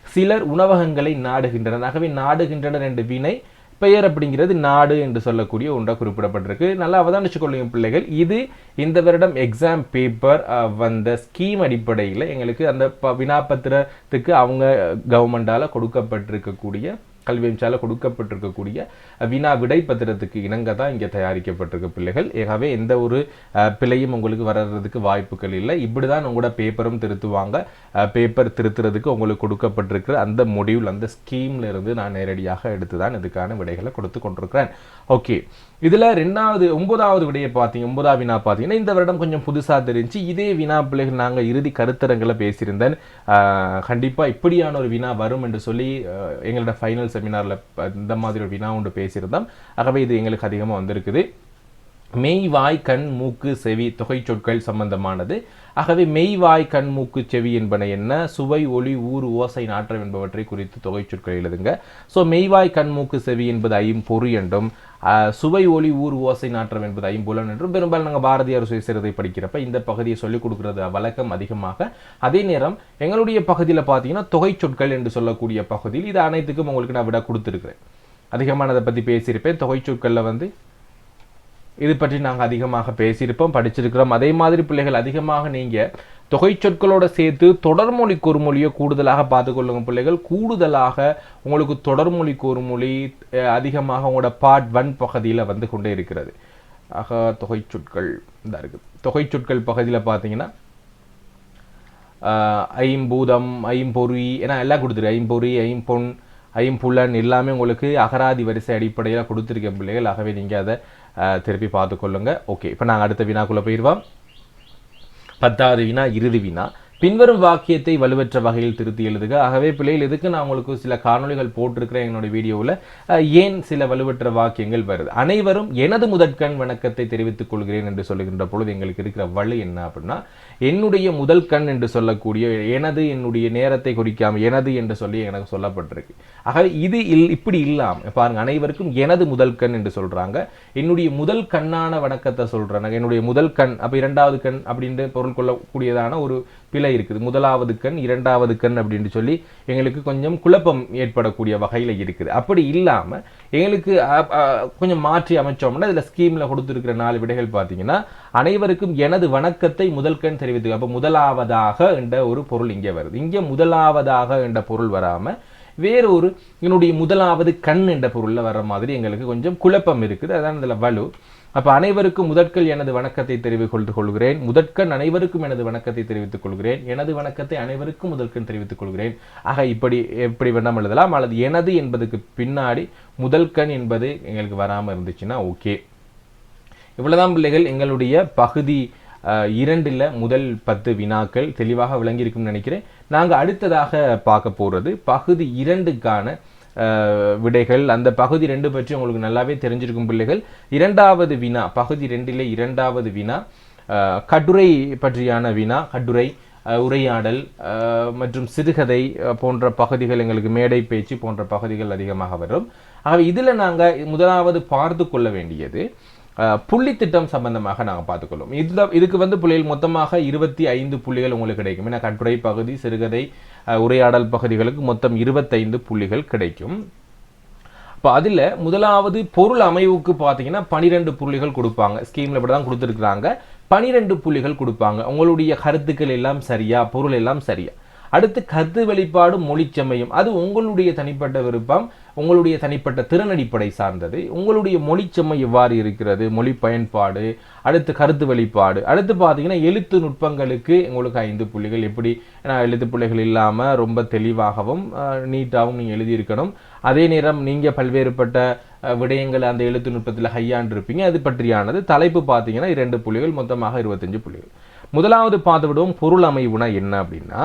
சிலர் உணவகங்களை நாடுகின்றனர். ஆகவே நாடுகின்றனர் என்ற வினை, பெயர் அப்படிங்கிறது நாடு என்று சொல்லக்கூடிய ஒன்றை குறிப்பிடப்பட்டிருக்கு. நல்லா அவதானிச்சு கொள்ளுங்க பிள்ளைகள். இது இந்த வருடம் எக்ஸாம் பேப்பர் வந்த ஸ்கீம் அடிப்படையில் எங்களுக்கு அந்த வினாபத்திரத்துக்கு அவங்க கவர்மெண்டால கொடுக்கப்பட்டிருக்கக்கூடிய கல்வி அமைச்சால கொடுக்கப்பட்டிருக்கக்கூடிய வினா விடை பத்திரத்துக்கு இணங்க தான் இங்கே தயாரிக்கப்பட்டிருக்க பிள்ளைகள். ஆகவே எந்த ஒரு பிழையும் உங்களுக்கு வர்றதுக்கு வாய்ப்புகள் இல்லை. இப்படி தான் உங்களோட பேப்பரும் திருத்துவாங்க. பேப்பர் திருத்துறதுக்கு உங்களுக்கு கொடுக்கப்பட்டிருக்கிற அந்த மொடியூல், அந்த ஸ்கீம்ல இருந்து நான் நேரடியாக எடுத்து தான் இதுக்கான விடைகளை கொடுத்து கொண்டிருக்கிறேன். ஓகே, இதில் 9வது விடையை பார்த்தீங்க, 9வது வினா பார்த்தீங்கன்னா இந்த வருடம் கொஞ்சம் புதுசாக தெரிஞ்சு இதே வினா பிள்ளைகள் நாங்கள் இறுதி கருத்தரங்களை பேசியிருந்தேன். கண்டிப்பாக இப்படியான ஒரு வினா வரும் என்று சொல்லி எங்களோட ஃபைனல் செமினாரில் இந்த மாதிரி ஒரு வினா ஒன்று பேசியிருந்தோம். ஆகவே இது எங்களுக்கு அதிகமாக வந்திருக்குது. மெய், வாய், கண், மூக்கு, செவி தொகை சொற்கள் சம்பந்தமானது. ஆகவே மெய், வாய், கண், மூக்கு, செவி என்பன என்ன? சுவை, ஒளி, ஊர், ஓசை, நாற்றம் என்பவற்றை குறித்து தொகை சொற்கள் எழுதுங்க. ஸோ மெய்வாய், கண், மூக்கு, செவி என்பது ஐம்பொறி என்றும், சுவை, ஒளி, ஊர், ஓசை, நாற்றம் என்பது ஐம்புலன் என்றும் பெரும்பாலும் நாங்கள் பாரதியார் சுயசரிதை படிக்கிறப்ப இந்த பகுதியை சொல்லிக் கொடுக்கிறது வழக்கம் அதிகமாக. அதே நேரம் எங்களுடைய பகுதியில் பார்த்தீங்கன்னா தொகை சொற்கள் என்று சொல்லக்கூடிய பகுதியில் இது அனைத்துக்கும் உங்களுக்கு நான் விட கொடுத்துருக்கிறேன். அதிகமானதை பற்றி பேசியிருப்பேன். தொகை சொற்களில் வந்து இது பற்றி நாங்கள் அதிகமாக பேசியிருப்போம், படிச்சிருக்கிறோம். அதே மாதிரி பிள்ளைகள் அதிகமாக நீங்கள் தொகை சொற்களோட சேர்த்து தொடர்மொழி குறுமொழியை கூடுதலாக பார்த்துக்கொள்ளுங்க பிள்ளைகள். கூடுதலாக உங்களுக்கு தொடர்மொழி குறுமொழி அதிகமாக உங்களோட பார்ட் 1 பகுதியில் வந்து கொண்டே இருக்கிறது. ஆக தொகை சொற்கள் இந்த இருக்குது. தொகை சொற்கள் பகுதியில் பார்த்தீங்கன்னா ஐம்பூதம், ஐம்பொறி என எல்லாம் கொடுத்துருக்கு. ஐம்பொறி, ஐம்பொன், ஐம்புலன் எல்லாமே உங்களுக்கு அகராதி வரிசை அடிப்படையில் கொடுத்துருக்க பிள்ளைகள். ஆகவே நீங்கள் அதை திருப்பி பார்த்துக்கொள்ளுங்க. ஓகே, இப்போ நாங்கள் அடுத்த வினாக்குள்ளே போயிடுவோம். 10வது வினா, இறுதி வினா. பின்வரும் வாக்கியத்தை வலுவற்ற வகையில் திருத்தி எழுதுக. ஆகவே பிள்ளைகள் இதுக்கு நான் உங்களுக்கு சில காணொலிகள் போட்டிருக்கிறேன் என்னோட வீடியோவில். ஏன் சில வலுவற்ற வாக்கியங்கள் வருது? அனைவரும் எனது முதற்கண் வணக்கத்தை தெரிவித்துக் கொள்கிறேன் என்று சொல்லுகின்ற பொழுது எங்களுக்கு இருக்கிற வலு என்ன அப்படின்னா, என்னுடைய முதல் கண் என்று சொல்லக்கூடிய எனது, என்னுடைய நேரத்தை குறிக்காமல் எனது என்று சொல்லி எனக்கு சொல்லப்பட்டிருக்கு. ஆகவே இது இப்படி இல்லாமல் பாருங்க, அனைவருக்கும் எனது முதல் கண் என்று சொல்றாங்க. என்னுடைய முதல் கண்ணான வணக்கத்தை சொல்றாங்க. என்னுடைய முதல் கண், அப்போ 2வது கண் அப்படின்ற பொருள் கொள்ளக்கூடியதான ஒரு பிழை இருக்குது. 1வது கண், 2வது கண் அப்படின்னு சொல்லி எங்களுக்கு கொஞ்சம் குழப்பம் ஏற்படக்கூடிய வகையில் இருக்குது. அப்படி இல்லாமல் எங்களுக்கு கொஞ்சம் மாற்றி அமைச்சோம்னா இதில் ஸ்கீமில் கொடுத்துருக்கிற 4 விடைகள் பார்த்தீங்கன்னா அனைவருக்கும் எனது வணக்கத்தை முதல் கண் தெரிவித்து, அப்போ முதலாவதாக என்ற ஒரு பொருள் இங்கே வருது. இங்கே முதலாவதாக என்ற பொருள் வராமல் வேறு ஒரு என்னுடைய முதலாவது கண் என்ற பொருளில் வர்ற மாதிரி எங்களுக்கு கொஞ்சம் குழப்பம் இருக்குது. அதான் இதில் வலு. அப்ப அனைவருக்கும் முதற்கண் எனது வணக்கத்தை தெரிவித்துக் கொள்கிறேன். முதற்கண் அனைவருக்கும் எனது வணக்கத்தை தெரிவித்துக் கொள்கிறேன். எனது வணக்கத்தை அனைவருக்கும் முதற்கண் தெரிவித்துக் கொள்கிறேன். ஆக இப்படி எப்படி வேண்டாம் எழுதலாம், அல்லது எனது என்பதுக்கு பின்னாடி முதற்கண் என்பது எங்களுக்கு வராமல் இருந்துச்சுன்னா ஓகே. இவ்வளவுதான் பிள்ளைகள். எங்களுடைய பகுதி 2ல் முதல் 10 வினாக்கள் தெளிவாக விளங்கியிருக்கும்னு நினைக்கிறேன். நாங்கள் அடுத்ததாக பார்க்க போறது பகுதி 2க்கான விடைகள். அந்த பகுதி 2 பற்றி உங்களுக்கு நல்லாவே தெரிஞ்சிருக்கும் பிள்ளைகள். 2வது வினா, பகுதி 2ல் 2வது வினா கட்டுரை பற்றியான வினா. கட்டுரை, உரையாடல் மற்றும் சிறுகதை போன்ற பகுதிகள், எங்களுக்கு மேடை பேச்சு போன்ற பகுதிகள் அதிகமாக வரும். ஆகவே இதில் நாங்கள் முதலாவது பார்த்து கொள்ள வேண்டியது புள்ளி திட்டம் சம்பந்தமாக நாங்கள் பார்த்துக்கொள்ளும். இதுக்கு பிள்ளைகள் மொத்தமாக 25 புள்ளிகள் உங்களுக்கு கிடைக்கும். ஏன்னா கட்டுரை பகுதி, சிறுகதை, உரையாடல் பகுதிகளுக்கு மொத்தம் 25 புள்ளிகள் கிடைக்கும். இப்போ அதில் முதலாவது பொருள் அமைவுக்கு பார்த்தீங்கன்னா 12 புள்ளிகள் கொடுப்பாங்க. ஸ்கீமில் இப்படி தான் கொடுத்துருக்குறாங்க. 12 புள்ளிகள் கொடுப்பாங்க. உங்களுடைய கருத்துக்கள் எல்லாம் சரியா, பொருள் எல்லாம் சரியா. அடுத்து கருத்து வெளிப்பாடு, மொழிச்சமயம். அது உங்களுடைய தனிப்பட்ட விருப்பம், உங்களுடைய தனிப்பட்ட திறன் அடிப்படை சார்ந்தது. உங்களுடைய மொழிச்சமை எவ்வாறு இருக்கிறது, மொழி பயன்பாடு, அடுத்து கருத்து வெளிப்பாடு. அடுத்து பார்த்தீங்கன்னா எழுத்து நுட்பங்களுக்கு உங்களுக்கு 5 புள்ளிகள். எப்படி எழுத்து புள்ளிகள் இல்லாமல் ரொம்ப தெளிவாகவும் நீட்டாகவும் நீங்கள் எழுதியிருக்கணும். அதே நேரம் நீங்கள் பல்வேறுபட்ட விடயங்களை அந்த எழுத்து நுட்பத்தில் கையாண்டிருப்பீங்க. அது பற்றியானது. தலைப்பு பார்த்தீங்கன்னா 2 புள்ளிகள், மொத்தமாக 25 புள்ளிகள். முதலாவது பார்த்து விடுவோம் பொருள் அமைவுனா என்ன அப்படின்னா,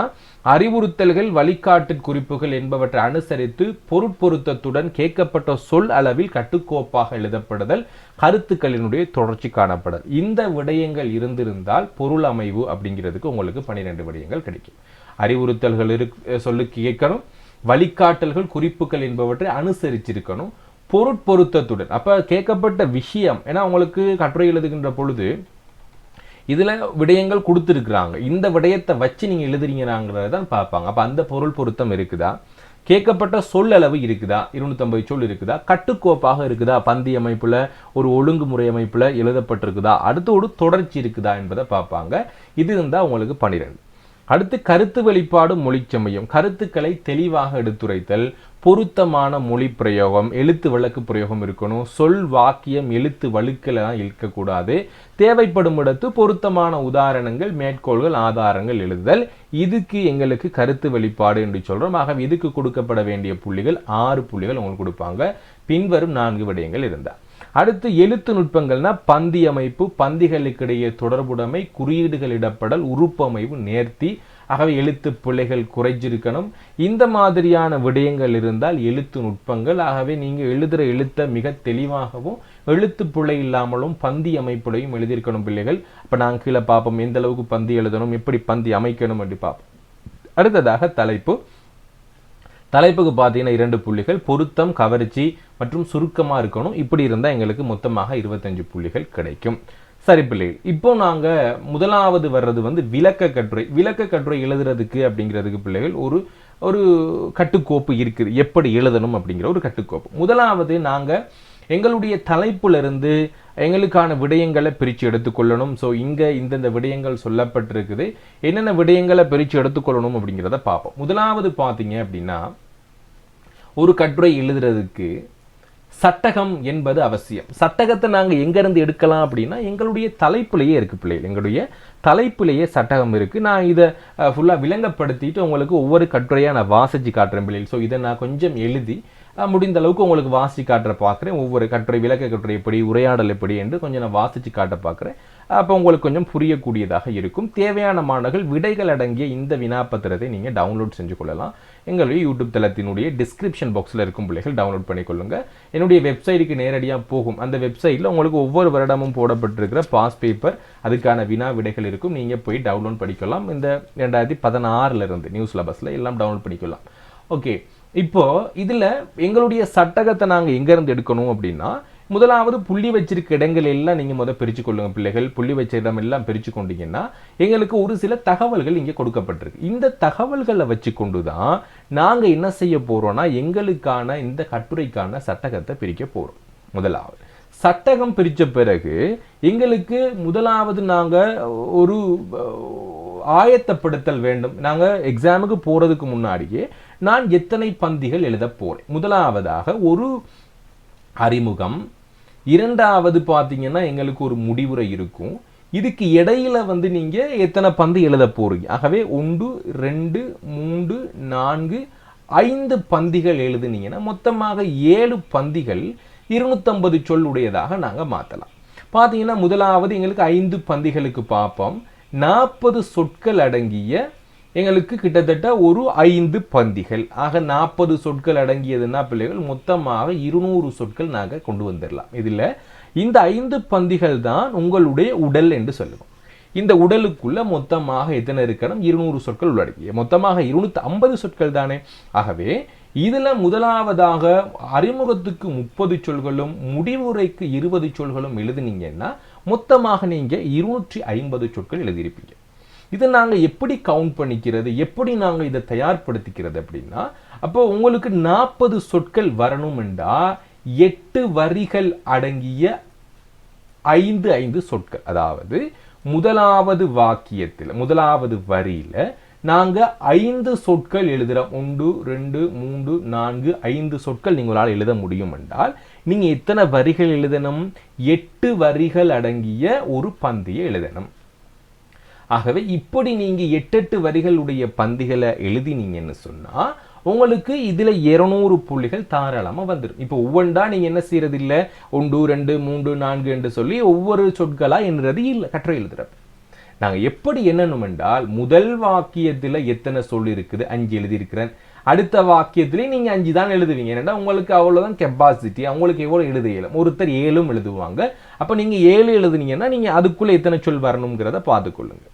அறிவுறுத்தல்கள், வழிகாட்டு குறிப்புகள் என்பவற்றை அனுசரித்து பொருட்பொருத்தத்துடன் கேட்கப்பட்ட சொல் அளவில் கட்டுக்கோப்பாக எழுதப்படுதல், கருத்துக்களினுடைய தொடர்ச்சி காணப்படுதல். இந்த விடயங்கள் இருந்திருந்தால் பொருள் அமைவு அப்படிங்கிறதுக்கு உங்களுக்கு 12 விடயங்கள் கிடைக்கும். அறிவுறுத்தல்கள் சொல்லு கேட்கணும், வழிகாட்டல்கள் குறிப்புகள் என்பவற்றை அனுசரிச்சிருக்கணும், பொருட்பொருத்தத்துடன். அப்ப கேட்கப்பட்ட விஷயம், ஏன்னா உங்களுக்கு கட்டுரை எழுதுகின்ற பொழுது இதுல விடயங்கள் கொடுத்துருக்குறாங்க, இந்த விடயத்தை வச்சு நீங்க எழுதுறீங்கிறதான் பார்ப்பாங்க. அப்ப அந்த பொருள் பொருத்தம் இருக்குதா, கேட்கப்பட்ட சொல் அளவு இருக்குதா, 250 சொல் இருக்குதா, கட்டுக்கோப்பாக இருக்குதா, பந்தி அமைப்புல ஒரு ஒழுங்குமுறை அமைப்புல எழுதப்பட்டிருக்குதா, அடுத்து ஒரு தொடர்ச்சி இருக்குதா என்பதை பார்ப்பாங்க. இது இருந்தா உங்களுக்கு 12. அடுத்து கருத்து வெளிப்பாடு, மொழிச்சமயம். கருத்துக்களை தெளிவாக எடுத்துரைத்தல், பொருத்தமான மொழி பிரயோகம், எழுத்து வழக்கு பிரயோகம் இருக்கணும். சொல், வாக்கியம், எழுத்து வழுக்கள் எல்லாம் இருக்கக்கூடாது. தேவைப்படும் இடத்து பொருத்தமான உதாரணங்கள், மேற்கோள்கள், ஆதாரங்கள் எழுதுதல். இதுக்கு எங்களுக்கு கருத்து வெளிப்பாடு என்று சொல்றோம். ஆகவே இதுக்கு கொடுக்கப்பட வேண்டிய புள்ளிகள் 6 புள்ளிகள் உங்களுக்கு கொடுப்பாங்க. பின்வரும் 4 விடயங்கள் இருந்தா. அடுத்து எழுத்து நுட்பங்கள்னா பந்தி அமைப்பு, பந்திகளுக்கிடையே தொடர்புடைமை, குறியீடுகள் இடப்படல், உறுப்பமைவு, நேர்த்தி. ஆகவே எழுத்து பிழைகள் குறைஞ்சிருக்கணும். இந்த மாதிரியான விடயங்கள் இருந்தால் எழுத்து நுட்பங்கள். ஆகவே நீங்க எழுதுற எழுத்த மிக தெளிவாகவும் எழுத்து பிழை இல்லாமலும் பந்தி அமைப்புடையும் எழுதியிருக்கணும் பிள்ளைகள். அப்ப நாங்கள் கீழே பார்ப்போம் எந்த அளவுக்கு பந்தி எழுதணும், எப்படி பந்தி அமைக்கணும் என்று பார்ப்போம். அடுத்ததாக தலைப்பு. தலைப்புக்கு பார்த்தீங்கன்னா 2 புள்ளிகள். பொருத்தம், கவர்ச்சி மற்றும் சுருக்கமா இருக்கணும். இப்படி இருந்தால் எங்களுக்கு மொத்தமாக 25 புள்ளிகள் கிடைக்கும். சரி பிள்ளைகள், இப்போ நாங்க முதலாவது வர்றது விளக்க கட்டுரை. விளக்க கட்டுரை எழுதுறதுக்கு அப்படிங்கிறதுக்கு பிள்ளைகள் ஒரு கட்டுக்கோப்பு இருக்குது, எப்படி எழுதணும் அப்படிங்கிற ஒரு கட்டுக்கோப்பு. முதலாவது நாங்க எங்களுடைய தலைப்புல இருந்து எங்களுக்கான விடயங்களை பிரித்து எடுத்துக்கொள்ளணும். ஸோ இங்க இந்தந்த விடயங்கள் சொல்லப்பட்டிருக்குது, என்னென்ன விடயங்களை பிரித்து எடுத்துக்கொள்ளணும் அப்படிங்கிறத பார்ப்போம். முதலாவது பார்த்தீங்க அப்படின்னா, ஒரு கட்டுரை எழுதுறதுக்கு சட்டகம் என்பது அவசியம். சட்டகத்தை நாங்க எங்க இருந்து எடுக்கலாம் அப்படின்னா, எங்களுடைய தலைப்புலேயே இருக்கு பிள்ளைகள். எங்களுடைய தலைப்புலேயே சட்டகம் இருக்கு. நான் இதை ஃபுல்லா விளங்கப்படுத்திட்டு உங்களுக்கு ஒவ்வொரு கட்டுரையா நான் வாசிச்சு காட்டுறேன் பிள்ளைகள். ஸோ இதை நான் கொஞ்சம் எழுதி முடிந்த அளவுக்கு உங்களுக்கு வாசி காட்ட பார்க்குறேன். ஒவ்வொரு கட்டுரை, விளக்க கட்டுரை எப்படி, உரையாடல் எப்படி என்று கொஞ்சம் நான் வாசிச்சு காட்ட பார்க்குறேன். அப்போ உங்களுக்கு கொஞ்சம் புரியக்கூடியதாக இருக்கும். தேவையான மாணவர்கள் விடைகள் அடங்கிய இந்த வினாப்பத்திரத்தை நீங்கள் டவுன்லோட் செஞ்சு கொள்ளலாம். எங்களுடைய யூடியூப் தளத்தினுடைய டிஸ்கிரிப்ஷன் பாக்ஸில் இருக்கும் பிள்ளைகள் டவுன்லோட் பண்ணிக்கொள்ளுங்க. என்னுடைய வெப்சைட்டுக்கு நேரடியாக போகும். அந்த வெப்சைட்டில் உங்களுக்கு ஒவ்வொரு வருடமும் போடப்பட்டிருக்கிற பாஸ் பேப்பர், அதுக்கான வினா விடைகள் இருக்கும். நீங்கள் போய் டவுன்லோட் பண்ணிக்கலாம். இந்த 2016 இருந்து நியூ சிலபஸில் எல்லாம் டவுன்லோட் பண்ணிக்கலாம். ஓகே, இப்போ இதுல எங்களுடைய சட்டகத்தை நாங்க எங்க இருந்து எடுக்கணும் அப்படின்னா, முதலாவது புள்ளி வச்சிருக்க இடங்கள் எல்லாம் நீங்க பிரிச்சு கொள்ளுங்க பிள்ளைகள். புள்ளி வச்ச இடம் எல்லாம் பிரிச்சு கொண்டீங்கன்னா எங்களுக்கு ஒரு சில தகவல்கள் இங்க கொடுக்கப்பட்டிருக்கு. இந்த தகவல்களை வச்சு கொண்டுதான் நாங்க என்ன செய்ய போறோம்னா, எங்களுக்கான இந்த கட்டுரைக்கான சட்டகத்தை பிரிக்க போறோம். முதலாவது சட்டகம் பிரிச்ச பிறகு எங்களுக்கு முதலாவது நாங்க ஒரு ஆயத்தப்படுத்தல் வேண்டும். நாங்க எக்ஸாமுக்கு போறதுக்கு முன்னாடியே நான் எத்தனை பந்திகள் எழுத போறேன். முதலாவதாக ஒரு அறிமுகம், இரண்டாவது பார்த்தீங்கன்னா எங்களுக்கு ஒரு முடிவுரை இருக்கும். இதுக்கு இடையில வந்து நீங்க எத்தனை பந்து எழுத போறீங்க. ஆகவே 1 2 3 4 5 பந்திகள் எழுதுனீங்கன்னா மொத்தமாக 7 பந்திகள் 250 சொல் உடையதாக நாங்க மாத்தலாம். பார்த்தீங்கன்னா முதலாவது எங்களுக்கு 5 பந்திகளுக்கு பார்ப்போம். 40 சொற்கள் அடங்கிய எங்களுக்கு கிட்டத்தட்ட ஒரு 5 பந்திகள். ஆக 40 சொற்கள் அடங்கியதுன்னா பிள்ளைகள் மொத்தமாக 200 சொற்கள் நாங்கள் கொண்டு வந்துடலாம். இதில் இந்த 5 பந்திகள் தான் உங்களுடைய உடல் என்று சொல்லுவோம். இந்த உடலுக்குள்ள மொத்தமாக எத்தனை இருக்கணும்? 200 சொற்கள் உள்ளடங்கிய மொத்தமாக 250 சொற்கள் தானே. ஆகவே இதுல முதலாவதாக அறிமுகத்துக்கு 30 சொல்களும் முடிவுரைக்கு 20 சொல்களும் எழுதுனீங்கன்னா மொத்தமாக நீங்க 250 சொற்கள் எழுதியிருப்பீங்க. இதை நாங்க எப்படி கவுண்ட் பண்ணிக்கிறது, எப்படி நாங்க இதை தயார்படுத்திக்கிறது அப்படின்னா, அப்போ உங்களுக்கு 40 சொற்கள் வரணும் என்றா 8 வரிகள் அடங்கிய 5 சொற்கள். அதாவது முதலாவது வாக்கியத்தில் முதலாவது வரியில நாங்க 5 சொற்கள் எழுதுறோம். 1 2 3 4 5 சொற்கள் நீங்களால் எழுத முடியும் என்றால் நீங்க எத்தனை வரிகள் எழுதணும்? 8 வரிகள் அடங்கிய ஒரு பந்தியை எழுதணும். ஆகவே இப்படி நீங்க 8 வரிகளுடைய பந்திகளை எழுதினீங்கன்னு சொன்னா உங்களுக்கு இதுல 200 புள்ளிகள் தாராளமா வந்துடும். இப்போ ஒவ்வொன்றா நீங்க என்ன செய்யறது இல்ல, 1 2 3 4 என்று சொல்லி ஒவ்வொரு சொற்களா என்னது இல்ல கற்றை எழுதுறது. நாங்க எப்படி என்னணும் என்றால் முதல் வாக்கியத்துல எத்தனை சொல் இருக்குது? 5 எழுதியிருக்கிறேன். அடுத்த வாக்கியத்திலே நீங்க 5 தான் எழுதுவீங்க. ஏன்னா உங்களுக்கு அவ்வளவுதான் கெப்பாசிட்டி, அவங்களுக்கு எவ்வளவு எழுத இயலும். ஒருத்தர் 7 எழுதுவாங்க. அப்ப நீங்க 7 எழுதுனீங்கன்னா நீங்க அதுக்குள்ள எத்தனை சொல் வரணுங்கிறத பார்த்துக்கொள்ளுங்க.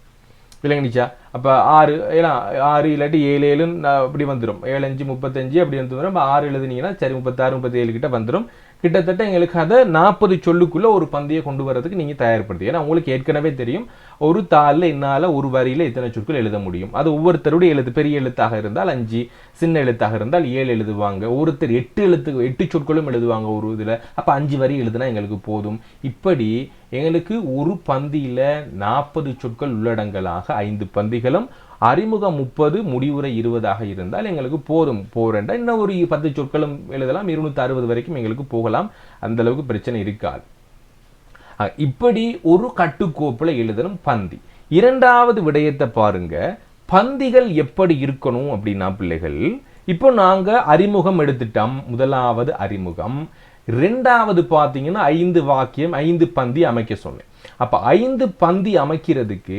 இல்லைங்கனிச்சா? அப்போ 6 ஏன்னா 6 இல்லாட்டி 7 7 அப்படி வந்துடும். 7 5 35 அப்படி வந்துடும். அப்போ 6 எழுதுனீங்கன்னா சரி 36 37 கிட்ட வந்துடும். கிட்டத்தட்ட எங்களுக்கு அதை 40 சொல்லுக்குள்ள ஒரு பந்தியை கொண்டு வரதுக்கு நீங்க தயார்படுத்தி. ஏன்னா உங்களுக்கு ஏற்கனவே தெரியும் ஒரு தாளில் என்னால் ஒரு வரியில எத்தனை சொற்கள் எழுத முடியும். அது ஒவ்வொருத்தருடைய எழுத்து. பெரிய எழுத்தாக இருந்தால் 5, சின்ன எழுத்தாக இருந்தால் 7 எழுதுவாங்க. ஒருத்தர் 8 சொற்களும் எழுதுவாங்க ஒரு இதுல. அப்ப 5 வரி எழுதுனா எங்களுக்கு போதும். இப்படி எங்களுக்கு ஒரு பந்தியில 40 சொற்கள் உள்ளடங்கலாக 5 பந்திகளும் அறிமுகம் 30 முடிவுரை 20 இருந்தால் எங்களுக்கு போதும். போறேன்டா இன்னும் ஒரு 10 சொற்களும் எழுதலாம். 260 வரைக்கும் எங்களுக்கு போகலாம். அந்த அளவுக்கு பிரச்சனை இருக்காது. இப்படி ஒரு கட்டுக்கோப்புல எழுதணும் பந்தி. இரண்டாவது விடயத்தை பாருங்க. பந்திகள் எப்படி இருக்கணும் அப்படின்னா பிள்ளைகள், இப்போ நாங்க அறிமுகம் எடுத்துட்டோம். முதலாவது அறிமுகம். ரெண்டாவது பார்த்தீங்கன்னா 5 வாக்கியம் 5 பந்தி அமைக்க சொன்னேன். அப்ப 5 பந்தி அமைக்கிறதுக்கு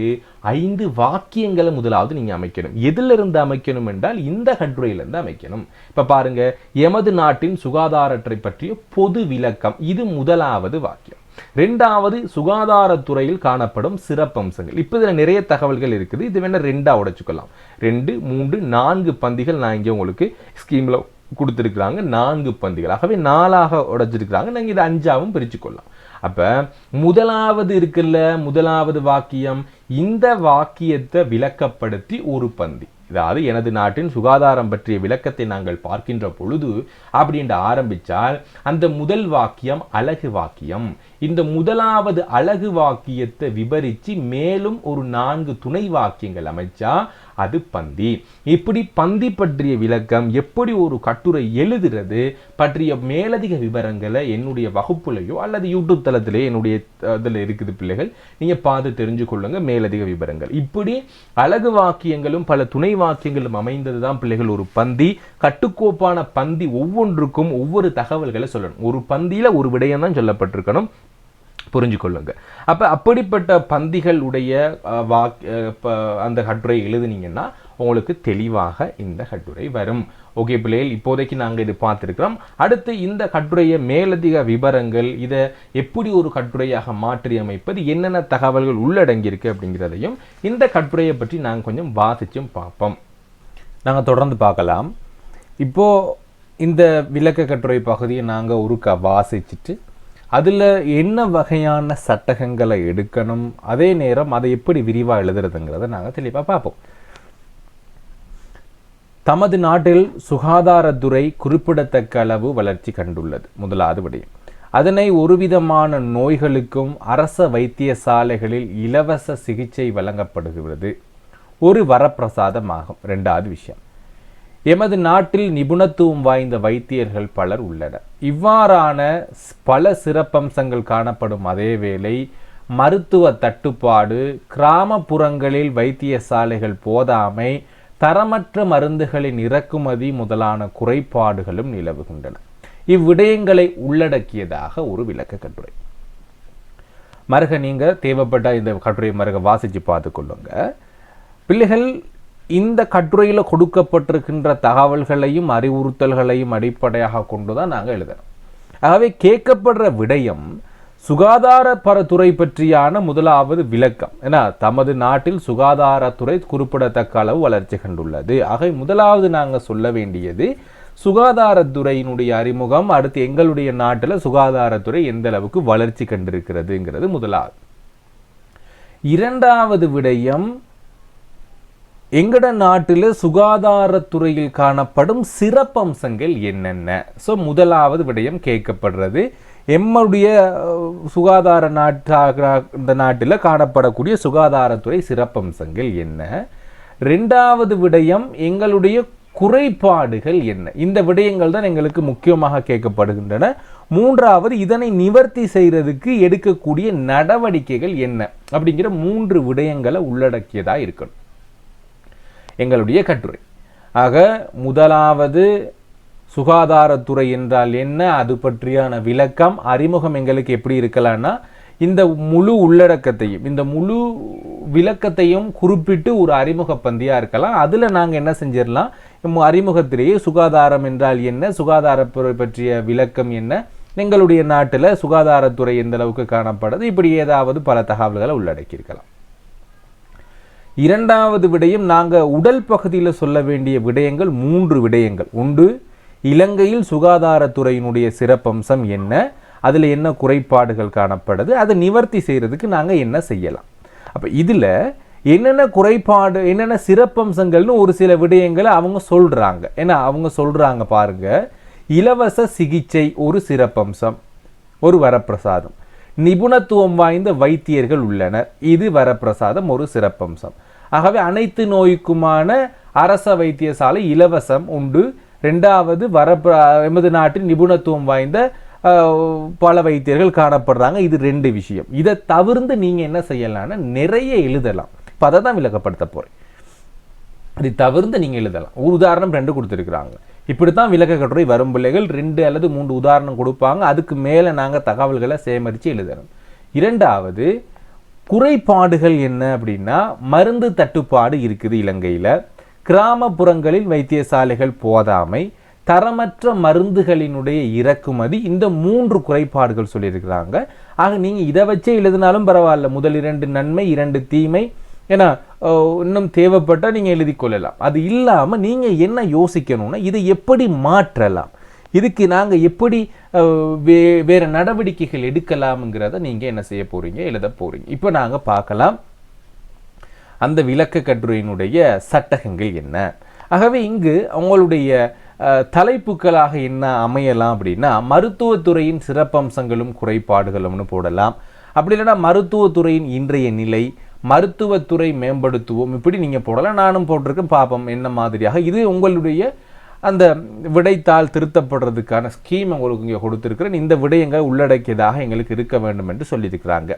5 வாக்கியங்களை முதலாவது நீங்க அமைக்கணும். எதுல இருந்து அமைக்கணும் என்றால் இந்த கட்டுரையிலிருந்து அமைக்கணும். இப்ப பாருங்க, எமது நாட்டின் சுகாதாரத்தை பற்றிய பொது விளக்கம், இது முதலாவது வாக்கியம். ரெண்டாவது சுகாதாரத்துறையில் காணப்படும் சிறப்பம்சங்கள். இப்ப இதுல நிறைய தகவல்கள் இருக்குது. இது வேணா ரெண்டா உடைச்சுக்கலாம். 2 3 4 பந்திகள் நான் இங்க உங்களுக்கு ஸ்கீம்ல கொடுத்திருக்கிறாங்க. 4 பந்திகள். ஆகவே 4ஆக உடைச்சிருக்கிறாங்க. நாங்க இதை 5ஆவும் பிரிச்சு கொள்ளலாம். அப்ப முதலாவது இருக்குல்ல, முதலாவது வாக்கியம், இந்த வாக்கியத்தை விளக்கப்படுத்தி ஒரு பந்தி. அதாவது எனது நாட்டின் சுகாதாரம் பற்றிய விளக்கத்தை நாங்கள் பார்க்கின்ற பொழுது அப்படின்ற ஆரம்பிச்சால் அந்த முதல் வாக்கியம் அழகு வாக்கியம். இந்த முதலாவது அழகு வாக்கியத்தை விவரிச்சு மேலும் ஒரு 4 துணை வாக்கியங்கள் அமைச்சா அது பந்தி. இப்படி பந்தி பற்றிய விளக்கம், எப்படி ஒரு கட்டுரை எழுதுறது பற்றிய மேலதிக விவரங்களை என்னுடைய வகுப்புலையோ அல்லது யூடியூப் தளத்திலே என்னுடைய இதில் இருக்குது பிள்ளைகள், நீங்க பார்த்து தெரிஞ்சு கொள்ளுங்க மேலதிக விவரங்கள். இப்படி அழகு வாக்கியங்களும் பல துணை வாக்கியங்களும் அமைந்தது தான் பிள்ளைகள் ஒரு பந்தி. கட்டுக்கோப்பான பந்தி ஒவ்வொன்றுக்கும் ஒவ்வொரு தகவல்களை சொல்லணும். ஒரு பந்தியில ஒரு விடயம் தான் சொல்லப்பட்டிருக்கணும். புரிஞ்சு கொள்ளுங்க. அப்ப அப்படிப்பட்ட பந்திகள் உடைய அந்த கட்டுரை எழுதுனீங்கன்னா உங்களுக்கு தெளிவாக இந்த கட்டுரை வரும். ஓகே பிள்ளைகள், இப்போதைக்கு நாங்கள் இது பார்த்துருக்கிறோம். அடுத்து இந்த கட்டுரைய மேலதிக விவரங்கள், இதை எப்படி ஒரு கட்டுரையாக மாற்றி அமைப்பது, என்னென்ன தகவல்கள் உள்ளடங்கியிருக்கு அப்படிங்கிறதையும் இந்த கட்டுரையை பற்றி நாங்கள் கொஞ்சம் வாசிச்சும் பார்ப்போம். நாங்கள் தொடர்ந்து பார்க்கலாம். இப்போ இந்த விளக்க கட்டுரை பகுதியை நாங்கள் ஒருக்கா வாசிச்சுட்டு அதில் என்ன வகையான சட்டகங்களை எடுக்கணும், அதே நேரம் அதை எப்படி விரிவாக எழுதுறதுங்கிறத நாங்கள் தெளிவாக பார்ப்போம். தமது நாட்டில் சுகாதாரத்துறை குறிப்பிடத்தக்க அளவு வளர்ச்சி கண்டுள்ளது. முதலாவது விடயம். அதனை ஒருவிதமான நோய்களுக்கும் அரச வைத்தியசாலைகளில் இலவச சிகிச்சை வழங்கப்படுகிறது. ஒரு வரப்பிரசாதமாகும். ரெண்டாவது விஷயம், எமது நாட்டில் நிபுணத்துவம் வாய்ந்த வைத்தியர்கள் பலர் உள்ளனர். இவ்வாறான பல சிறப்பம்சங்கள் காணப்படும் அதேவேளை மருத்துவ தட்டுப்பாடு, கிராமப்புறங்களில் வைத்தியசாலைகள் போதாமை, தரமற்ற மருந்துகளின் இறக்குமதி முதலான குறைபாடுகளும் நிலவுகின்றன. இவ்விடயங்களை உள்ளடக்கியதாக ஒரு விளக்க கட்டுரை. மருக நீங்க தேவைப்பட்ட இந்த கட்டுரை மருக வாசிச்சு பார்த்து கொள்ளுங்க. பிள்ளைகள் இந்த கட்டுரையில் கொடுக்கப்பட்டிருக்கின்ற தகவல்களையும் அறிவுறுத்தல்களையும் அடிப்படையாக கொண்டுதான் நாங்கள் எழுதணும். ஆகவே கேட்கப்படுற விடயம் சுகாதாரத்துறை பற்றியான முதலாவது விளக்கம். ஏன்னா தமது நாட்டில் சுகாதாரத்துறை குறிப்பிடத்தக்க அளவு வளர்ச்சி கண்டுள்ளது. ஆக முதலாவது நாங்கள் சொல்ல வேண்டியது சுகாதாரத்துறையினுடைய அறிமுகம், அடுத்து எங்களுடைய நாட்டில் சுகாதாரத்துறை எந்த அளவுக்கு வளர்ச்சி கண்டிருக்கிறதுங்கிறது முதலாவது. இரண்டாவது விடயம் எங்கட நாட்டில் சுகாதாரத்துறையில் காணப்படும் சிறப்பம்சங்கள் என்னென்ன. ஸோ முதலாவது விடயம் கேட்கப்படுறது எம்முடைய சுகாதார இந்த நாட்டில் காணப்படக்கூடிய சுகாதாரத்துறை சிறப்பம்சங்கள் என்ன. ரெண்டாவது விடயம் எங்களுடைய குறைபாடுகள் என்ன. இந்த விடயங்கள் தான் எங்களுக்கு முக்கியமாக கேட்கப்படுகின்றன. மூன்றாவது இதனை நிவர்த்தி செய்யறதுக்கு எடுக்கக்கூடிய நடவடிக்கைகள் என்ன அப்படிங்கிற 3 விடயங்களை உள்ளடக்கியதாக இருக்கணும் எங்களுடைய கட்டுரை. ஆக முதலாவது சுகாதாரத்துறை என்றால் என்ன, அது பற்றியான விளக்கம், அறிமுகம் எங்களுக்கு எப்படி இருக்கலாம்னா இந்த முழு உள்ளடக்கத்தையும் இந்த முழு விளக்கத்தையும் குறிப்பிட்டு ஒரு அறிமுக பந்தியாக இருக்கலாம். அதில் நாங்கள் என்ன செஞ்சிடலாம், அறிமுகத்திலேயே சுகாதாரம் என்றால் என்ன, சுகாதாரத்துறை பற்றிய விளக்கம் என்ன, எங்களுடைய நாட்டில் சுகாதாரத்துறை எந்த அளவுக்கு காணப்படுது, இப்படி ஏதாவது பல தகவல்களை உள்ளடக்கியிருக்கலாம். இரண்டாவது விடயம் நாங்கள் உடல் பகுதியில் சொல்ல வேண்டிய விடயங்கள் 3 விடயங்கள். ஒன்று, இலங்கையில் சுகாதாரத்துறையினுடைய சிறப்பம்சம் என்ன, அதில் என்ன குறைபாடுகள் காணப்படுது, அதை நிவர்த்தி செய்கிறதுக்கு நாங்கள் என்ன செய்யலாம். அப்போ இதில் என்னென்ன குறைபாடு என்னென்ன சிறப்பம்சங்கள்னு ஒரு சில விடயங்களை அவங்க சொல்கிறாங்க. ஏன்னா அவங்க சொல்கிறாங்க பாருங்கள், இலவச சிகிச்சை ஒரு சிறப்பம்சம், ஒரு வரப்பிரசாதம். நிபுணத்துவம் வாய்ந்த வைத்தியர்கள் உள்ளனர், இது வரப்பிரசாதம், ஒரு சிறப்பம்சம். ஆகவே அனைத்து நோய்க்குமான அரச வைத்தியசாலை இலவசம் உண்டு. ரெண்டாவது எமது நாட்டில் நிபுணத்துவம் வாய்ந்த பல வைத்தியர்கள் காணப்படுறாங்க, இது 2 விஷயம். இதை தவிர்த்து நீங்கள் என்ன செய்யலாம்னா நிறைய எழுதலாம். இப்போ அதை தான் விளக்கப்படுத்த போகிறேன். இதை தவிர்த்து நீங்கள் எழுதலாம். ஒரு உதாரணம் 2 கொடுத்துருக்குறாங்க. இப்படித்தான் விளக்க கட்டுரை வரும். பிள்ளைகள் 2 அல்லது 3 உதாரணம் கொடுப்பாங்க, அதுக்கு மேலே நாங்கள் தகவல்களை சேகரித்து எழுதணும். இரண்டாவது குறைபாடுகள் என்ன அப்படின்னா, மருந்து தட்டுப்பாடு இருக்குது இலங்கையில், கிராமப்புறங்களில் வைத்தியசாலைகள் போதாமை, தரமற்ற மருந்துகளினுடைய இறக்குமதி, இந்த 3 குறைபாடுகள் சொல்லியிருக்கிறாங்க. ஆக நீங்கள் இதை வச்சே எழுதினாலும் பரவாயில்ல. முதல் 2 நன்மை 2 தீமை, ஏன்னா இன்னும் தேவைப்பட்டால் நீங்கள் எழுதி கொள்ளலாம். அது இல்லாமல் நீங்கள் என்ன யோசிக்கணும்னா இதை எப்படி மாற்றலாம், இதுக்கு நாங்கள் எப்படி வேறு நடவடிக்கைகள் எடுக்கலாம்ங்கிறத நீங்கள் என்ன செய்ய போகிறீங்க, எழுத போகிறீங்க. இப்போ நாங்கள் பார்க்கலாம் அந்த விளக்க கட்டுரையினுடைய சட்டகங்கள் என்ன. ஆகவே இங்கு அவங்களுடைய தலைப்புகளாக என்ன அமையலாம் அப்படின்னா, மருத்துவத்துறையின் சிறப்பம்சங்களும் குறைபாடுகளும்னு போடலாம். அப்படி இல்லைன்னா மருத்துவத்துறையின் இன்றைய நிலை, மருத்துவத்துறை மேம்படுத்துவோம், இப்படி நீங்கள் போடலாம். நானும் போட்டிருக்கேன், பார்ப்போம் என்ன மாதிரியாக. இது உங்களுடைய அந்த விடைத்தாள் திருத்தப்படுறதுக்கான ஸ்கீம் உங்களுக்கு இங்கே கொடுத்துருக்கிறேன். இந்த விடயங்கள் உள்ளடக்கியதாக எங்களுக்கு இருக்க வேண்டும் என்று சொல்லியிருக்கிறாங்க.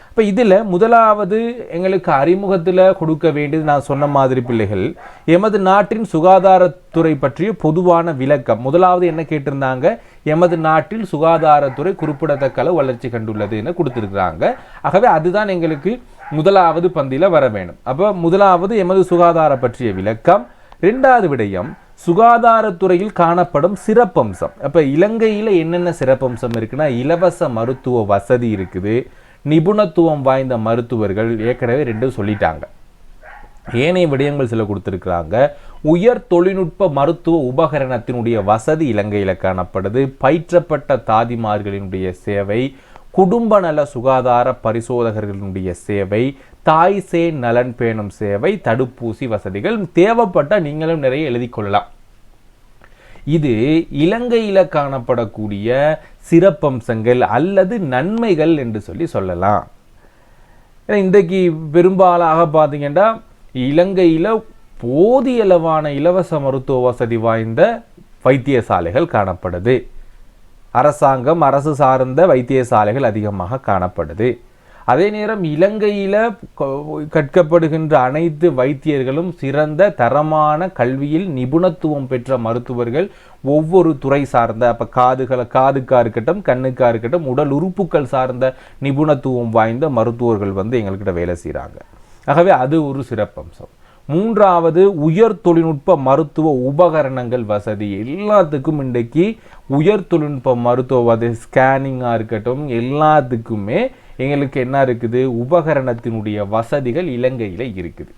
இப்போ இதில் முதலாவது எங்களுக்கு அறிமுகத்தில் கொடுக்க வேண்டியது நான் சொன்ன மாதிரி பிள்ளைகள், எமது நாட்டின் சுகாதாரத்துறை பற்றிய பொதுவான விளக்கம். முதலாவது என்ன கேட்டிருந்தாங்க, எமது நாட்டில் சுகாதாரத்துறை குறிப்பிடத்தக்க அளவு வளர்ச்சி கண்டுள்ளதுன்னு கொடுத்துருக்குறாங்க. ஆகவே அதுதான் எங்களுக்கு முதலாவது பந்தியில் வர வேணும். அப்போ முதலாவது எமது சுகாதார பற்றிய விளக்கம். ரெண்டாவது விடயம் சுகாதாரத்துறையில் காணப்படும் சிறப்பம்சம். அப்போ இலங்கையில் என்னென்ன சிறப்பம்சம் இருக்குன்னா, இலவச மருத்துவ வசதி இருக்குது, நிபுணத்துவம் வாய்ந்த மருத்துவர்கள் ஏற்கனவே 2 சொல்லிட்டாங்க. ஏனைய விடயங்கள் சில கொடுத்துருக்குறாங்க. உயர் தொழில்நுட்ப மருத்துவ உபகரணத்தினுடைய வசதி இலங்கையில் காணப்படுது, பயிற்றப்பட்ட தாதிமார்களினுடைய சேவை, குடும்ப நல சுகாதார பரிசோதகர்களுடைய சேவை, தாய் சேய் நலன் பேணும் சேவை, தடுப்பூசி வசதிகள். தேவைப்பட்டால் நீங்களும் நிறைய எழுதி கொள்ளலாம். இது இலங்கையில் காணப்படக்கூடிய சிறப்பம்சங்கள் அல்லது நன்மைகள் என்று சொல்லலாம். இன்றைக்கு பெரும்பாலாக பார்த்தீங்கன்னா இலங்கையில் போதியளவான இலவச மருத்துவ வசதி வாய்ந்த வைத்தியசாலைகள் காணப்படுது. அரசாங்கம் அரசு சார்ந்த வைத்தியசாலைகள் அதிகமாக காணப்படுது. அதே நேரம் இலங்கையில் கற்கப்படுகின்ற அனைத்து வைத்தியர்களும் சிறந்த தரமான கல்வியில் நிபுணத்துவம் பெற்ற மருத்துவர்கள் ஒவ்வொரு துறை சார்ந்த, அப்போ காதுக்கா இருக்கட்டும், கண்ணுக்கா இருக்கட்டும், உடல் உறுப்புகள் சார்ந்த நிபுணத்துவம் வாய்ந்த மருத்துவர்கள் எங்கள்கிட்ட வேலை செய்கிறாங்க. ஆகவே அது ஒரு சிறப்பம்சம். மூன்றாவது, உயர் தொழில்நுட்ப மருத்துவ உபகரணங்கள் வசதி. எல்லாத்துக்கும் இன்றைக்கு உயர் தொழில்நுட்ப மருத்துவ வசதி, ஸ்கேனிங்காக இருக்கட்டும், எல்லாத்துக்குமே எங்களுக்கு என்ன இருக்குது, உபகரணத்தினுடைய வசதிகள் இலங்கையில் இருக்குது.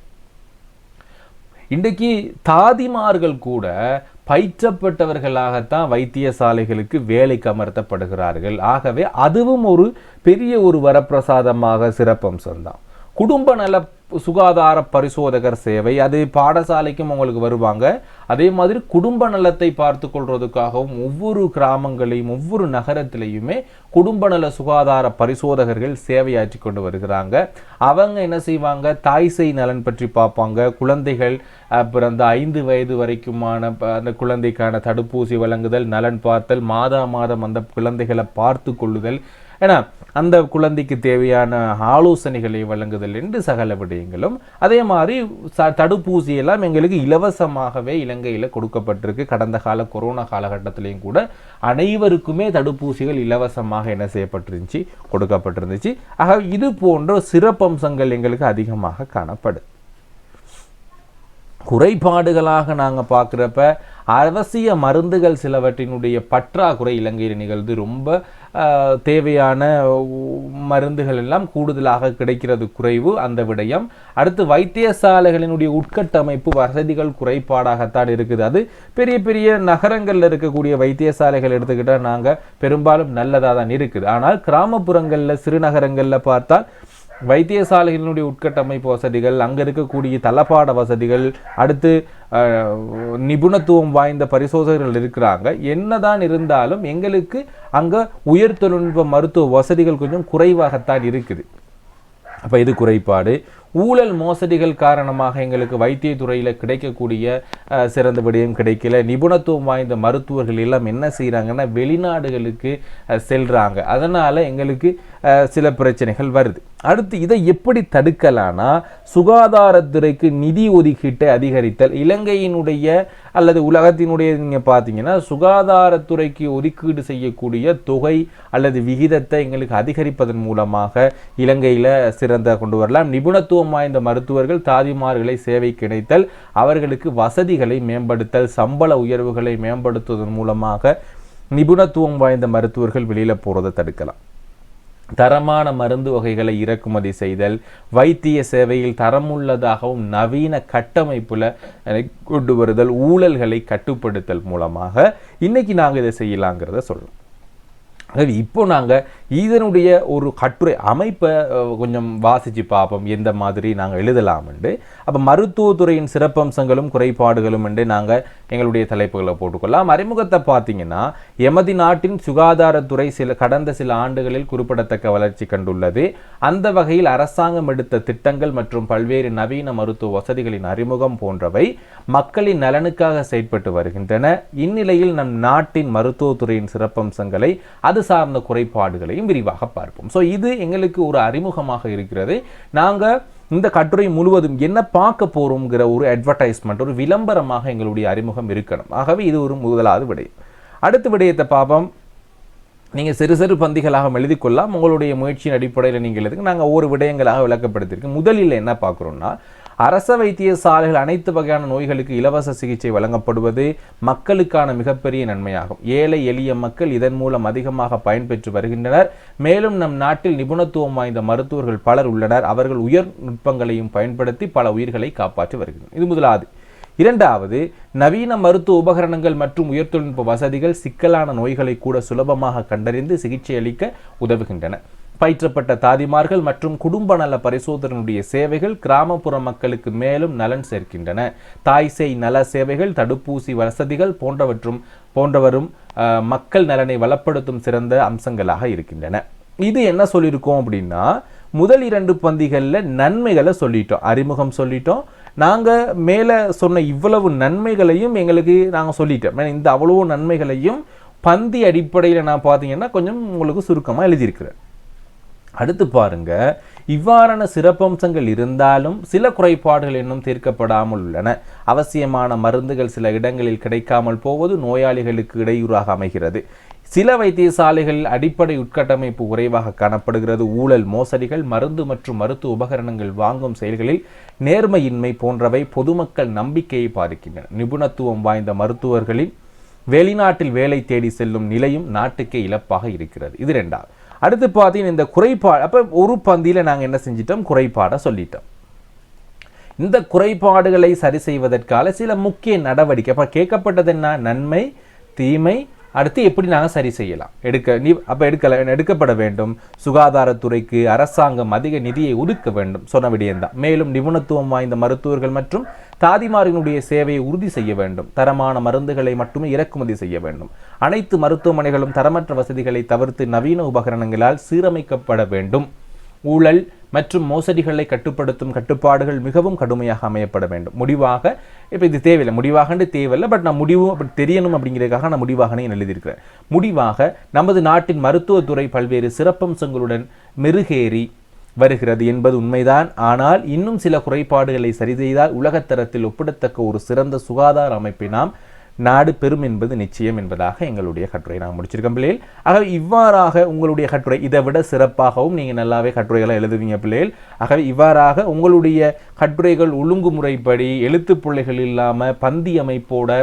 இன்றைக்கு தாதிமார்கள் கூட பயிற்றப்பட்டவர்களாகத்தான் வைத்தியசாலைகளுக்கு வேலைக்கு அமர்த்தப்படுகிறார்கள். ஆகவே அதுவும் ஒரு பெரிய ஒரு வரப்பிரசாதமாக சிறப்பம்சம்தான். குடும்ப நல சுகாதார பரிசோதகர் சேவை, அது பாடசாலைக்கும் உங்களுக்கு வருவாங்க. அதே மாதிரி குடும்ப நலத்தை பார்த்து கொள்றதுக்காகவும் ஒவ்வொரு கிராமங்களையும் ஒவ்வொரு நகரத்திலையுமே குடும்ப நல சுகாதார பரிசோதகர்கள் சேவையாற்றி கொண்டு வருகிறாங்க. அவங்க என்ன செய்வாங்க, தாய் சேய் நலன் பற்றி பார்ப்பாங்க. குழந்தைகள் பிறந்த 5 வயது வரைக்குமான அந்த குழந்தைக்கான தடுப்பூசி வழங்குதல், நலன் பார்த்தல், மாதம் அந்த குழந்தைகளை பார்த்து கொள்ளுதல், ஏன்னா அந்த குழந்தைக்கு தேவையான ஆலோசனைகளை வழங்குதல் என்று சகல விடயங்களும். அதே மாதிரி தடுப்பூசியெல்லாம் எங்களுக்கு இலவசமாகவே இலங்கையில் கொடுக்கப்பட்டிருக்கு. கடந்த கால கொரோனா காலகட்டத்திலையும் கூட அனைவருக்குமே தடுப்பூசிகள் இலவசமாக என்ன செய்யப்பட்டிருந்துச்சு, கொடுக்கப்பட்டிருந்துச்சு. ஆக இது போன்ற சிறப்பம்சங்கள் எங்களுக்கு அதிகமாக காணப்படுது. குறைபாடுகளாக நாங்கள் பார்க்குறப்ப அவசிய மருந்துகள் சிலவற்றினுடைய பற்றாக்குறை இலங்கையில் நிகழ்ந்து ரொம்ப தேவையான மருந்துகள் எல்லாம் கூடுதலாக கிடைக்கிறது குறைவு, அந்த விடயம். அடுத்து வைத்தியசாலைகளினுடைய உட்கட்டமைப்பு வசதிகள் குறைபாடாகத்தான் இருக்குது. அது பெரிய பெரிய நகரங்களில் இருக்கக்கூடிய வைத்தியசாலைகள் எடுத்துக்கிட்டால் நாங்கள் பெரும்பாலும் நல்லதாக தான் இருக்குது. ஆனால் கிராமப்புறங்களில் சிறுநகரங்களில் பார்த்தால் வைத்தியசாலைகளினுடைய உட்கட்டமைப்பு வசதிகள், அங்கே இருக்கக்கூடிய தளபாட வசதிகள், அடுத்து நிபுணத்துவம் வாய்ந்த பரிசோதகர்கள் இருக்கிறாங்க. என்னதான் இருந்தாலும் எங்களுக்கு அங்கே உயர் தொழில்நுட்ப மருத்துவ வசதிகள் கொஞ்சம் குறைவாகத்தான் இருக்குது. அப்போ இது குறைபாடு. ஊழல் மோசடிகள் காரணமாக எங்களுக்கு வைத்திய துறையில் கிடைக்கக்கூடிய சிறந்த விடயம் கிடைக்கல. நிபுணத்துவம் வாய்ந்த மருத்துவர்கள் எல்லாம் என்ன செய்கிறாங்கன்னா வெளிநாடுகளுக்கு செல்கிறாங்க. அதனால் எங்களுக்கு சில பிரச்சனைகள் வருது. அடுத்து இதை எப்படி தடுக்கலான்னா, சுகாதாரத்துறைக்கு நிதி ஒதுக்கீட்டை அதிகரித்தல். இலங்கையினுடைய அல்லது உலகத்தினுடைய நீங்கள் பார்த்தீங்கன்னா சுகாதாரத்துறைக்கு ஒதுக்கீடு செய்யக்கூடிய தொகை அல்லது விகிதத்தை எங்களுக்கு அதிகரிப்பதன் மூலமாக இலங்கையில் சிறந்த கொண்டு வரலாம். நிபுணத்துவம் வாய்ந்த மருத்துவர்கள் தாதிமார்களை சேவை கிடைத்தல், அவர்களுக்கு வசதிகளை மேம்படுத்தல், சம்பள உயர்வுகளை மேம்படுத்துவதன் மூலமாக நிபுணத்துவம் வாய்ந்த மருத்துவர்கள் வெளியில் போகிறதை தடுக்கலாம். தரமான மருந்து வகைகளை இறக்குமதி செய்தல், வைத்திய சேவையில் தரமுள்ளதாகவும் நவீன கட்டமைப்புல கொண்டு வருதல், ஊழல்களை கட்டுப்படுத்தல் மூலமாக இன்னைக்கு நாங்கள் இதை செய்யலாங்கிறத சொல்லலாம். இப்போ நாங்கள் இதனுடைய ஒரு கட்டுரை அமைப்பை கொஞ்சம் வாசித்து பார்ப்போம், எந்த மாதிரி நாங்கள் எழுதலாம்ண்டு. அப்போ மருத்துவத்துறையின் சிறப்பம்சங்களும் குறைபாடுகளும் என்று நாங்கள் எங்களுடைய தலைப்புகளை போட்டுக்கொள்ளலாம். அறிமுகத்தை பார்த்தீங்கன்னா, எமது நாட்டின் சுகாதாரத்துறை கடந்த சில ஆண்டுகளில் குறிப்பிடத்தக்க வளர்ச்சி கண்டுள்ளது. அந்த வகையில் அரசாங்கம் எடுத்த திட்டங்கள் மற்றும் பல்வேறு நவீன மருத்துவ வசதிகளின் அறிமுகம் போன்றவை மக்களின் நலனுக்காக செயற்பட்டு வருகின்றன. இந்நிலையில் நம் நாட்டின் மருத்துவத்துறையின் சிறப்பம்சங்களை அது சார்ந்த குறைபாடுகளையும் விரிவாக பார்ப்போம். ஸோ இது எங்களுக்கு ஒரு அறிமுகமாக இருக்கிறது. நாங்கள் இந்த கட்டுரை முழுவதும் என்ன பார்க்க போறோம்ங்கிற ஒரு அட்வர்டைஸ்மெண்ட், ஒரு விளம்பரமாக எங்களுடைய அறிமுகம் இருக்கணும். ஆகவே இது ஒரு முதலாவது விடயம். அடுத்த விடயத்தை பார்ப்போம். நீங்கள் சிறு சிறு பந்திகளாக எழுதி கொள்ளலாம். உங்களுடைய முயற்சியின் அடிப்படையில் நீங்கள் எழுதுங்க. நாங்கள் ஒவ்வொரு விடயங்களாக விளக்கப்படுத்தியிருக்கோம். முதலில் என்ன பார்க்குறோம்னா, அரச வைத்தியசாலைகள் அனைத்து வகையான நோய்களுக்கு இலவச சிகிச்சை வழங்கப்படுவது மக்களுக்கான மிகப்பெரிய நன்மையாகும். ஏழை எளிய மக்கள் இதன் மூலம் அதிகமாக பயன்பெற்று வருகின்றனர். மேலும் நம் நாட்டில் நிபுணத்துவம் வாய்ந்த மருத்துவர்கள் பலர் உள்ளனர். அவர்கள் உயர் நுட்பங்களையும் பயன்படுத்தி பல உயிர்களை காப்பாற்றி வருகின்றனர். இது முதலாவது. இரண்டாவது, நவீன மருத்துவ உபகரணங்கள் மற்றும் உயர் தொழில்நுட்ப வசதிகள் சிக்கலான நோய்களை கூட சுலபமாக கண்டறிந்து சிகிச்சை அளிக்க உதவுகின்றன. பயிற்றப்பட்ட தாதிமார்கள் மற்றும் குடும்ப நல பரிசோதனையுடைய சேவைகள் கிராமப்புற மக்களுக்கு மேலும் நலன் சேர்க்கின்றன. தாய் சேய் நல சேவைகள், தடுப்பூசி வசதிகள் போன்றவரும் மக்கள் நலனை வளப்படுத்தும் சிறந்த அம்சங்களாக இருக்கின்றன. இது என்ன சொல்லியிருக்கோம் அப்படின்னா, முதல் 2 பந்திகளில் நன்மைகளை சொல்லிட்டோம், அறிமுகம் சொல்லிட்டோம். நாங்கள் மேலே சொன்ன இவ்வளவு நன்மைகளையும் எங்களுக்கு நாங்கள் சொல்லிட்டோம். இந்த அவ்வளவு நன்மைகளையும் பந்தி அடிப்படையில் நான் பார்த்தீங்கன்னா கொஞ்சம் உங்களுக்கு சுருக்கமாக எழுதியிருக்கிறேன். அடுத்து பாருங்க, இவ்வாறான சிறப்பம்சங்கள் இருந்தாலும் சில குறைபாடுகள் இன்னும் தீர்க்கப்படாமல் உள்ளன. அவசியமான மருந்துகள் சில இடங்களில் கிடைக்காமல் போவது நோயாளிகளுக்கு இடையூறாக அமைகிறது. சில வைத்தியசாலைகளில் அடிப்படை உட்கட்டமைப்பு குறைவாக காணப்படுகிறது. ஊழல், மோசடிகள், மருந்து மற்றும் மருத்துவ உபகரணங்கள் வாங்கும் செயல்களில் நேர்மையின்மை போன்றவை பொதுமக்கள் நம்பிக்கையை பாதிக்கின்றன. நிபுணத்துவம் வாய்ந்த மருத்துவர்களின் வெளிநாட்டில் வேலை தேடி செல்லும் நிலையும் நாட்டுக்கே இழப்பாக இருக்கிறது. இது ரெண்டாவது. அடுத்து பார்த்தீங்கன்னா இந்த குறைபாடு, அப்போ ஒரு பந்தியில் நாங்கள் என்ன செஞ்சிட்டோம், குறைபாடை சொல்லிட்டோம். இந்த குறைபாடுகளை சரி செய்வதற்கான சில முக்கிய நடவடிக்கை. அப்போ கேட்கப்பட்டது என்ன, நன்மை, தீமை, அடுத்து எப்படி நாங்கள் சரி செய்யலாம் எடுக்கப்பட வேண்டும். சுகாதாரத்துறைக்கு அரசாங்கம் அதிக நிதியை ஒதுக்க வேண்டும், சொன்ன விடயம்தான். மேலும் நிபுணத்துவம் வாய்ந்த மருத்துவர்கள் மற்றும் தாதிமாரினுடைய சேவையை உறுதி செய்ய வேண்டும். தரமான மருந்துகளை மட்டுமே இறக்குமதி செய்ய வேண்டும். அனைத்து மருத்துவமனைகளும் தரமற்ற வசதிகளை தவிர்த்து நவீன உபகரணங்களால் சீரமைக்கப்பட வேண்டும். ஊழல் மற்றும் மோசடிகளை கட்டுப்படுத்தும் கட்டுப்பாடுகள் மிகவும் கடுமையாக அமையப்பட வேண்டும். முடிவாக, இப்போ இது தேவையில்லை, முடிவாகன்னு தேவையில்லை, பட் நான் முடிவும் அப்படி தெரியணும் அப்படிங்கிறதுக்காக நான் முடிவாகனே எழுதியிருக்கிறேன். முடிவாக, நமது நாட்டின் மருத்துவத்துறை பல்வேறு சிறப்பம்சங்களுடன் மெருகேறி வருகிறது என்பது உண்மைதான். ஆனால் இன்னும் சில குறைபாடுகளை சரி செய்தால் உலகத்தரத்தில் ஒப்பிடத்தக்க ஒரு சிறந்த சுகாதார அமைப்பை நாம் நாடு பெறும் என்பது நிச்சயம் என்பதாக எங்களுடைய கட்டுரை நாங்கள் முடிச்சிருக்கோம் பிள்ளைகள். ஆகவே இவ்வாறாக உங்களுடைய கட்டுரை இதை விட சிறப்பாகவும் நீங்கள் நல்லாவே கட்டுரைகளை எழுதுவீங்க பிள்ளைகள். ஆகவே இவ்வாறாக உங்களுடைய கட்டுரைகள் ஒழுங்குமுறைப்படி எழுத்துப்பிள்ளைகள் இல்லாமல் பந்தி அமைப்போட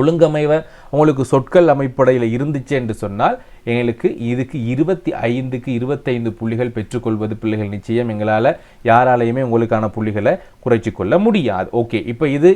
ஒழுங்கமைவ உங்களுக்கு சொற்கள் அமைப்படையில் இருந்துச்சு என்று சொன்னால் எங்களுக்கு இதுக்கு 25க்கு 25 புள்ளிகள் பெற்றுக்கொள்வது பிள்ளைகள் நிச்சயம் எங்களால் யாராலையுமே உங்களுக்கான புள்ளிகளை குறைச்சி கொள்ள முடியாது. ஓகே, இப்போ இது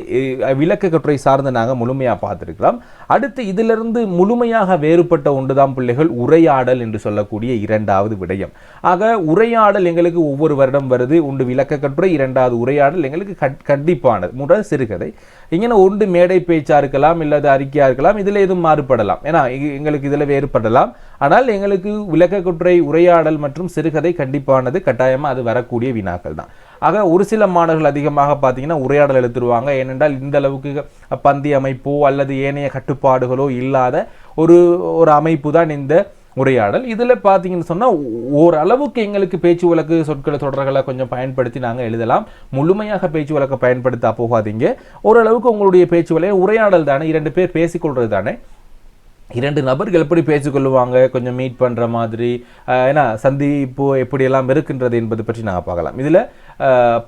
விளக்க கட்டுரை சார்ந்து நாங்கள் முழுமையாக பார்த்துருக்கலாம். அடுத்து இதிலிருந்து முழுமையாக வேறுபட்ட ஒன்று தான் பிள்ளைகள் உரையாடல் என்று சொல்லக்கூடிய இரண்டாவது விடயம். ஆக உரையாடல் எங்களுக்கு ஒவ்வொரு வருடம் வருது. ஒன்று விளக்க கட்டுரை, இரண்டாவது உரையாடல் எங்களுக்கு கண்டிப்பானது. மூன்றாவது சிறுகதை. இங்கே ஒன்று மேடை பேச்சா இருக்கலாம், இல்லது அறிக்கையா இருக்கலாம், இதில் எதுவும் மாறுபடலாம். ஏன்னா எங்களுக்கு இதில் வேறுபடலாம். ஆனால் எங்களுக்கு விளக்க கட்டுரை, உரையாடல் மற்றும் சிறுகதை கண்டிப்பானது, கட்டாயமாக அது வரக்கூடிய வினாக்கள் தான். ஆக ஒரு சில மாணவர்கள் அதிகமாக பார்த்தீங்கன்னா உரையாடல் எழுத்துருவாங்க. ஏனென்றால் இந்த அளவுக்கு பந்தி அமைப்போ அல்லது ஏனைய கட்டுப்பாடுகளோ இல்லாத ஒரு அமைப்பு தான் இந்த உரையாடல். இதில் பார்த்தீங்கன்னு சொன்னால் ஓரளவுக்கு எங்களுக்கு பேச்சு வழக்கு சொற்களை தொடர்களை கொஞ்சம் பயன்படுத்தி நாங்கள் எழுதலாம். முழுமையாக பேச்சு வழக்கை பயன்படுத்த போகாதீங்க. ஓரளவுக்கு உங்களுடைய பேச்சு வழக்கு உரையாடல் தானே, 2 பேர் பேசிக்கொள்வது தானே. 2 நபர்கள் எப்படி பேசிக்கொள்ளுவாங்க, கொஞ்சம் மீட் பண்ணுற மாதிரி, ஏன்னா சந்திப்பு எப்படியெல்லாம் இருக்கின்றது என்பது பற்றி நாங்கள் பார்க்கலாம். இதில்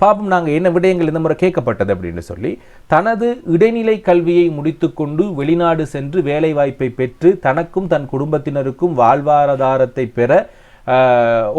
பாப்போம் நாங்கள் என்ன விடயங்கள் இந்த முறை கேட்கப்பட்டது அப்படின்னு சொல்லி. தனது இடைநிலை கல்வியை முடித்துக்கொண்டு வெளிநாடு சென்று வேலை வாய்ப்பை பெற்று தனக்கும் தன் குடும்பத்தினருக்கும் வாழ்வாதாரத்தை பெற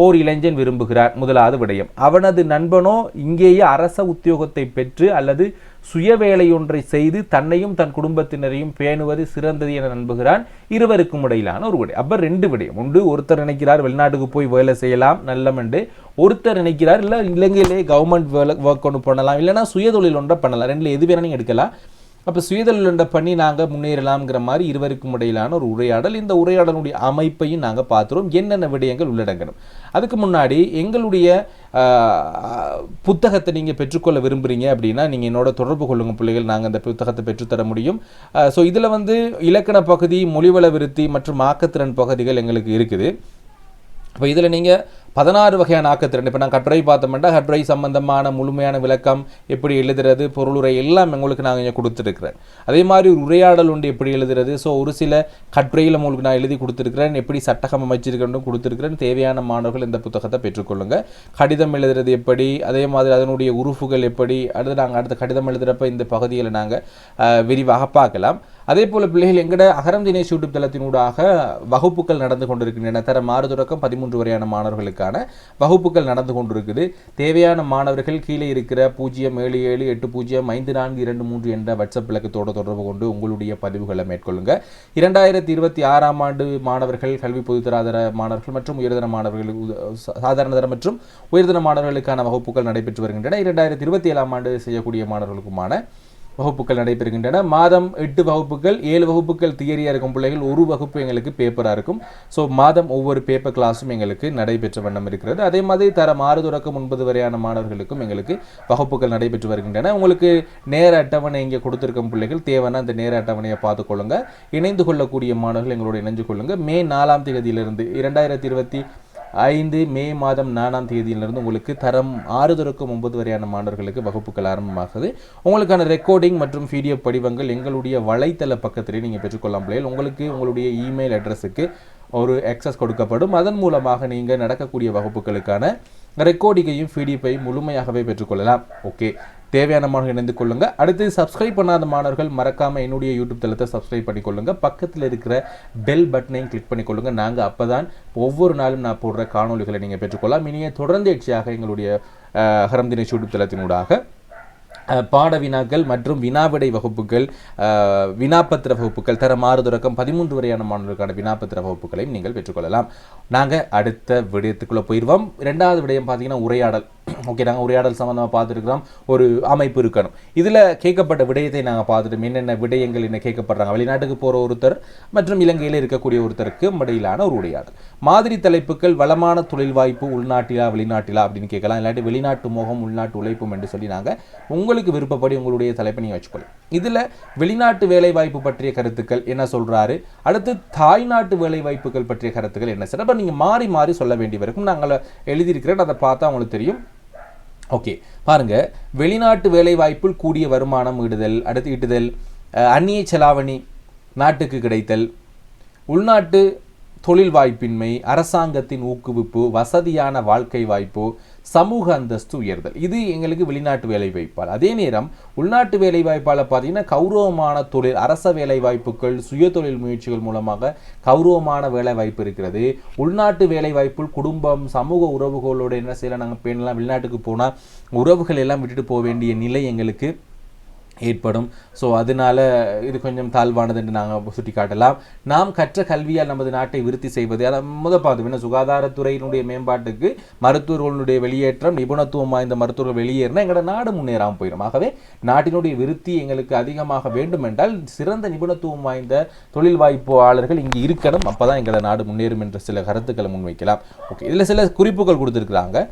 ஓர் இளைஞன் விரும்புகிறார். முதலாவது விடயம். அவனது நண்பனோ இங்கேயே அரச உத்தியோகத்தை பெற்று அல்லது சுய வேலையொன்றை செய்து தன்னையும் தன் குடும்பத்தினரையும் பேணுவது சிறந்தது என நம்புகிறான். இருவருக்கும் இடையிலான ஒரு விடயம். அப்போ 2 விடயம். ஒன்று, ஒருத்தர் நினைக்கிறார் வெளிநாட்டுக்கு போய் வேலை செய்யலாம் நல்லமென்று. ஒருத்தர் நினைக்கிறார் இல்லை இலங்கையிலே கவர்மெண்ட் வேலை ஒர்க் ஒன்று பண்ணலாம், இல்லைனா சுயதொழில் ஒன்றை பண்ணலாம். 2ல் எது வேணா நீங்கள் எடுக்கலாம். அப்போ சுயதொழில் ஒன்றை பண்ணி நாங்கள் முன்னேறலாம்ங்கிற மாதிரி இருவருக்கும் இடையிலான ஒரு உரையாடல். இந்த உரையாடலுடைய அமைப்பையும் நாங்கள் பார்த்துருவோம், என்னென்ன விடயங்கள் உள்ளடங்கணும். அதுக்கு முன்னாடி எங்களுடைய புத்தகத்தை நீங்கள் பெற்றுக்கொள்ள விரும்புகிறீங்க அப்படின்னா நீங்கள் என்னோட தொடர்பு கொள்ளுங்க பிள்ளைகள். நாங்கள் அந்த புத்தகத்தை பெற்றுத்தர முடியும். ஸோ இதில் இலக்கண பகுதி, மொழிவள விருத்தி மற்றும் ஆக்கத்திறன் பகுதிகள் எங்களுக்கு இருக்குது. இப்போ இதில் நீங்கள் 16 வகையான ஆக்கத்திறன், இப்போ நான் கட்டுரை பார்த்தோம்னா கட்டுரை சம்பந்தமான முழுமையான விளக்கம், எப்படி எழுதுறது, பொருளுரை எல்லாம் உங்களுக்கு நான் இங்கே கொடுத்துருக்கிறேன். அதே மாதிரி ஒரு உரையாடல் உண்டு எப்படி எழுதுறது. ஸோ ஒரு சில கட்டுரையில் உங்களுக்கு நான் எழுதி கொடுத்துருக்கிறேன், எப்படி சட்டகம் அமைச்சிருக்கணும் கொடுத்துருக்கிறேன். தேவையான மாணவர்கள் இந்த புத்தகத்தை பெற்றுக்கொள்ளுங்க. கடிதம் எழுதுறது எப்படி, அதே மாதிரி அதனுடைய உறுப்புகள் எப்படி, அடுத்த கடிதம் எழுதுகிறப்ப இந்த பகுதிகளை நாங்கள் விரிவாக பார்க்கலாம். அதே போல் பிள்ளைகள் எங்கட அகரம் தினேஷ் யூடியூப் தளத்தினூடாக வகுப்புகள் நடந்து கொண்டிருக்கின்றன. தரம் 6 தொடக்கம் 13 வரையான மாணவர்களுக்கான வகுப்புகள் நடந்து கொண்டிருக்குது. தேவையான மாணவர்கள் கீழே இருக்கிற 077805423 என்ற வாட்ஸ்அப் இலக்கத்தோடு தொடர்பு கொண்டு உங்களுடைய பதிவுகளை மேற்கொள்ளுங்க. 2026ஆம் ஆண்டு மாணவர்கள், கல்வி பொதுத்தராதர மாணவர்கள் மற்றும் உயர்தர மாணவர்கள், சாதாரணதர மற்றும் உயர்தர மாணவர்களுக்கான வகுப்புகள் நடைபெற்று வருகின்றன. 2027ஆம் ஆண்டு செய்யக்கூடிய மாணவர்களுக்குமான வகுப்புகள் நடைபெறுகின்றன. மாதம் 8 வகுப்புகள், 7 வகுப்புகள் தியரியாக இருக்கும் பிள்ளைகள், ஒரு வகுப்பு எங்களுக்கு பேப்பராக இருக்கும். ஸோ மாதம் ஒவ்வொரு பேப்பர் கிளாஸும் எங்களுக்கு நடைபெற்ற வண்ணம் இருக்கிறது. அதே மாதிரி தரம் 6 தொடக்கம் 9 வரையான மாணவர்களுக்கும் எங்களுக்கு வகுப்புகள் நடைபெற்று வருகின்றன. உங்களுக்கு நேர அட்டவணை இங்கே கொடுத்திருக்கும் பிள்ளைகள் தேவைன்னா அந்த நேர அட்டவணையை பார்த்துக்கொள்ளுங்க. இணைந்து கொள்ளக்கூடிய மாணவர்கள் எங்களோட இணைந்து கொள்ளுங்க. மே 4ஆம் தேதியிலிருந்து 2025 மே மாதம் 4ஆம் தேதியிலிருந்து உங்களுக்கு தரம் 6 தொடக்கம் 9 வரையான மாணவர்களுக்கு வகுப்புகள் ஆரம்பமாகுது. உங்களுக்கான ரெக்கார்டிங் மற்றும் PDF படிவங்கள் எங்களுடைய வலைத்தள பக்கத்திலே நீங்கள் பெற்றுக்கொள்ளலாம் பிள்ளைகள். உங்களுக்கு உங்களுடைய இமெயில் அட்ரஸுக்கு ஒரு ஆக்சஸ் கொடுக்கப்படும். அதன் மூலமாக நீங்கள் நடக்கக்கூடிய வகுப்புகளுக்கான ரெக்கார்டிங்கையும் PDFையும் முழுமையாகவே பெற்றுக்கொள்ளலாம். ஓகே, தேவையான மாணவர்கள் இணைந்து கொள்ளுங்க. அடுத்து சப்ஸ்கிரைப் பண்ணாத மாணவர்கள் மறக்காம என்னுடைய யூடியூப் தளத்தை சப்ஸ்கிரைப் பண்ணிக்கொள்ளுங்க. பக்கத்தில் இருக்கிற பெல் பட்டனையும் கிளிக் பண்ணிக்கொள்ளுங்க. நாங்கள் அப்பதான் ஒவ்வொரு நாளும் நான் போடுற காணொலிகளை நீங்கள் பெற்றுக்கொள்ளலாம். இனிய தொடர்ந்தேர்ச்சியாக எங்களுடைய ஹரம் தினேஷ் யூடியூப் தளத்தினூடாக பாட வினாக்கள் மற்றும் வினாவிடை வகுப்புகள், வினாப்பத்திர வகுப்புகள் தரம் 6 தொடக்கம் 13 வரையான மாணவர்களுக்கான வினாப்பத்திர வகுப்புகளையும் நீங்கள் பெற்றுக்கொள்ளலாம். நாங்கள் அடுத்த விடயத்துக்குள்ளே போயிடுவோம். 2வது விடயம் பார்த்தீங்கன்னா உரையாடல். ஓகே, நாங்கள் உரையாடல் சம்மந்தமாக பார்த்துருக்கிறோம். ஒரு அமைப்பு இருக்கணும். இதில் கேட்கப்பட்ட விடயத்தை நாங்கள் பார்த்துட்டோம். என்னென்ன விடயங்கள் என்ன கேட்கப்படுறாங்க, வெளிநாட்டுக்கு போகிற ஒருத்தர் மற்றும் இலங்கையில் இருக்கக்கூடிய ஒருத்தருக்கு இடையிலான ஒரு உரையாடல். மாதிரி தலைப்புகள் வளமான தொழில் வாய்ப்பு உள்நாட்டிலா வெளிநாட்டிலா அப்படின்னு கேட்கலாம். இல்லாட்டி வெளிநாட்டு மோகம் உள்நாட்டு உழைப்பும் என்று சொல்லி நாங்கள் உங்களுக்கு விருப்பப்படி உங்களுடைய தலைப்பை நீங்கள் வச்சுக்கொள்ளும். இதில் வெளிநாட்டு வேலைவாய்ப்பு பற்றிய கருத்துக்கள் என்ன சொல்கிறாரு, அடுத்து தாய்நாட்டு வேலைவாய்ப்புகள் பற்றிய கருத்துக்கள் என்ன சிறப்பாக நீங்கள் மாறி மாறி சொல்ல வேண்டி வரைக்கும் நாங்கள் எழுதியிருக்கிறேன். அதை பார்த்தா உங்களுக்கு தெரியும். ஓகே, பாருங்க, வெளிநாட்டு வேலைவாய்ப்பில் கூடிய வருமானம் ஈடுதல், அடுத்து ஈட்டுதல், அந்நிய செலாவணி நாட்டுக்கு கிடைத்தல், உள்நாட்டு தொழில் வாய்ப்பின்மை, அரசாங்கத்தின் ஊக்குவிப்பு, வசதியான வாழ்க்கை வாய்ப்பு, சமூக அந்தஸ்து உயர்தல். இது எங்களுக்கு வெளிநாட்டு வேலை வாய்ப்பால். அதே நேரம் உள்நாட்டு வேலை வாய்ப்பால் பார்த்தீங்கன்னா கௌரவமான தொழில், அரச வேலை வாய்ப்புகள், சுய தொழில் முயற்சிகள் மூலமாக கௌரவமான வேலை வாய்ப்பு இருக்கிறது. உள்நாட்டு வேலை வாய்ப்புள் குடும்பம், சமூக உறவுகளோடு என்ன செய்யலாம், நாங்கள் பெண்ணெல்லாம் வெளிநாட்டுக்கு போனால் உறவுகள் எல்லாம் விட்டுட்டு போக வேண்டிய நிலை எங்களுக்கு ஏற்படும். ஸோ அதனால இது கொஞ்சம் தாழ்வானது என்று நாங்கள் சுட்டி காட்டலாம். நாம் கற்ற கல்வியால் நமது நாட்டை விருத்தி செய்வது, அதை பார்த்தோம்னா சுகாதாரத்துறையினுடைய மேம்பாட்டுக்கு மருத்துவர்களுடைய வெளியேற்றம், நிபுணத்துவம் வாய்ந்த மருத்துவர்கள் வெளியேறினா எங்களோட நாடு முன்னேறாமல் போயிடும். ஆகவே நாட்டினுடைய விருத்தி எங்களுக்கு அதிகமாக வேண்டும் என்றால் சிறந்த நிபுணத்துவம் வாய்ந்த தொழில் வாய்ப்பாளர்கள் இங்கே இருக்கணும். அப்போ தான் எங்களோட நாடு முன்னேறும் என்ற சில கருத்துக்களை முன்வைக்கலாம். ஓகே, இதில் சில குறிப்புகள் கொடுத்துருக்குறாங்க.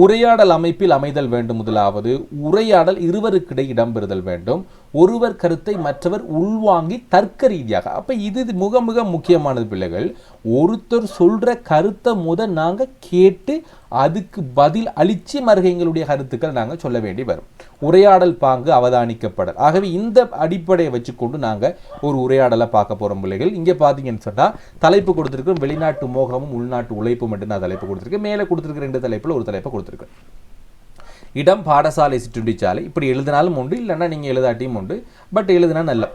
உரையாடல் அமைப்பில் அமைதல் வேண்டும். முதலாவது, உரையாடல் இருவருக்கிடையே இடம்பெறுதல் வேண்டும். ஒருவர் கருத்தை மற்றவர் உள்வாங்கி தர்க்க ரீதியாக. அப்போ இது மிக மிக முக்கியமானது பிள்ளைகள். ஒருத்தர் சொல்கிற கருத்தை நாங்கள் கேட்டு அதுக்கு பதில் அளித்து மறுக எங்களுடைய கருத்துக்கள் நாங்கள் சொல்ல வேண்டி வரும். உரையாடல் பாங்கு அவதானிக்கப்படல். ஆகவே இந்த அடிப்படையை வச்சுக்கொண்டு நாங்கள் ஒரு உரையாடலை பார்க்க போகிறோம் பிள்ளைகள். இங்கே பார்த்தீங்கன்னு சொன்னால் தலைப்பு கொடுத்துருக்கோம், வெளிநாட்டு மோகமும் உள்நாட்டு உழைப்பும் மட்டும் நான் தலைப்பு கொடுத்துருக்கேன். மேலே கொடுத்துருக்க 2 தலைப்பில் ஒரு தலைப்பை கொடுத்துருக்கேன். இடம் பாடசாலை சிற்றுண்டிச்சாலை. இப்படி எழுதினாலும் உண்டு, இல்லைன்னா நீங்கள் எழுதாட்டியும் உண்டு. பட் எழுதினா நல்ல.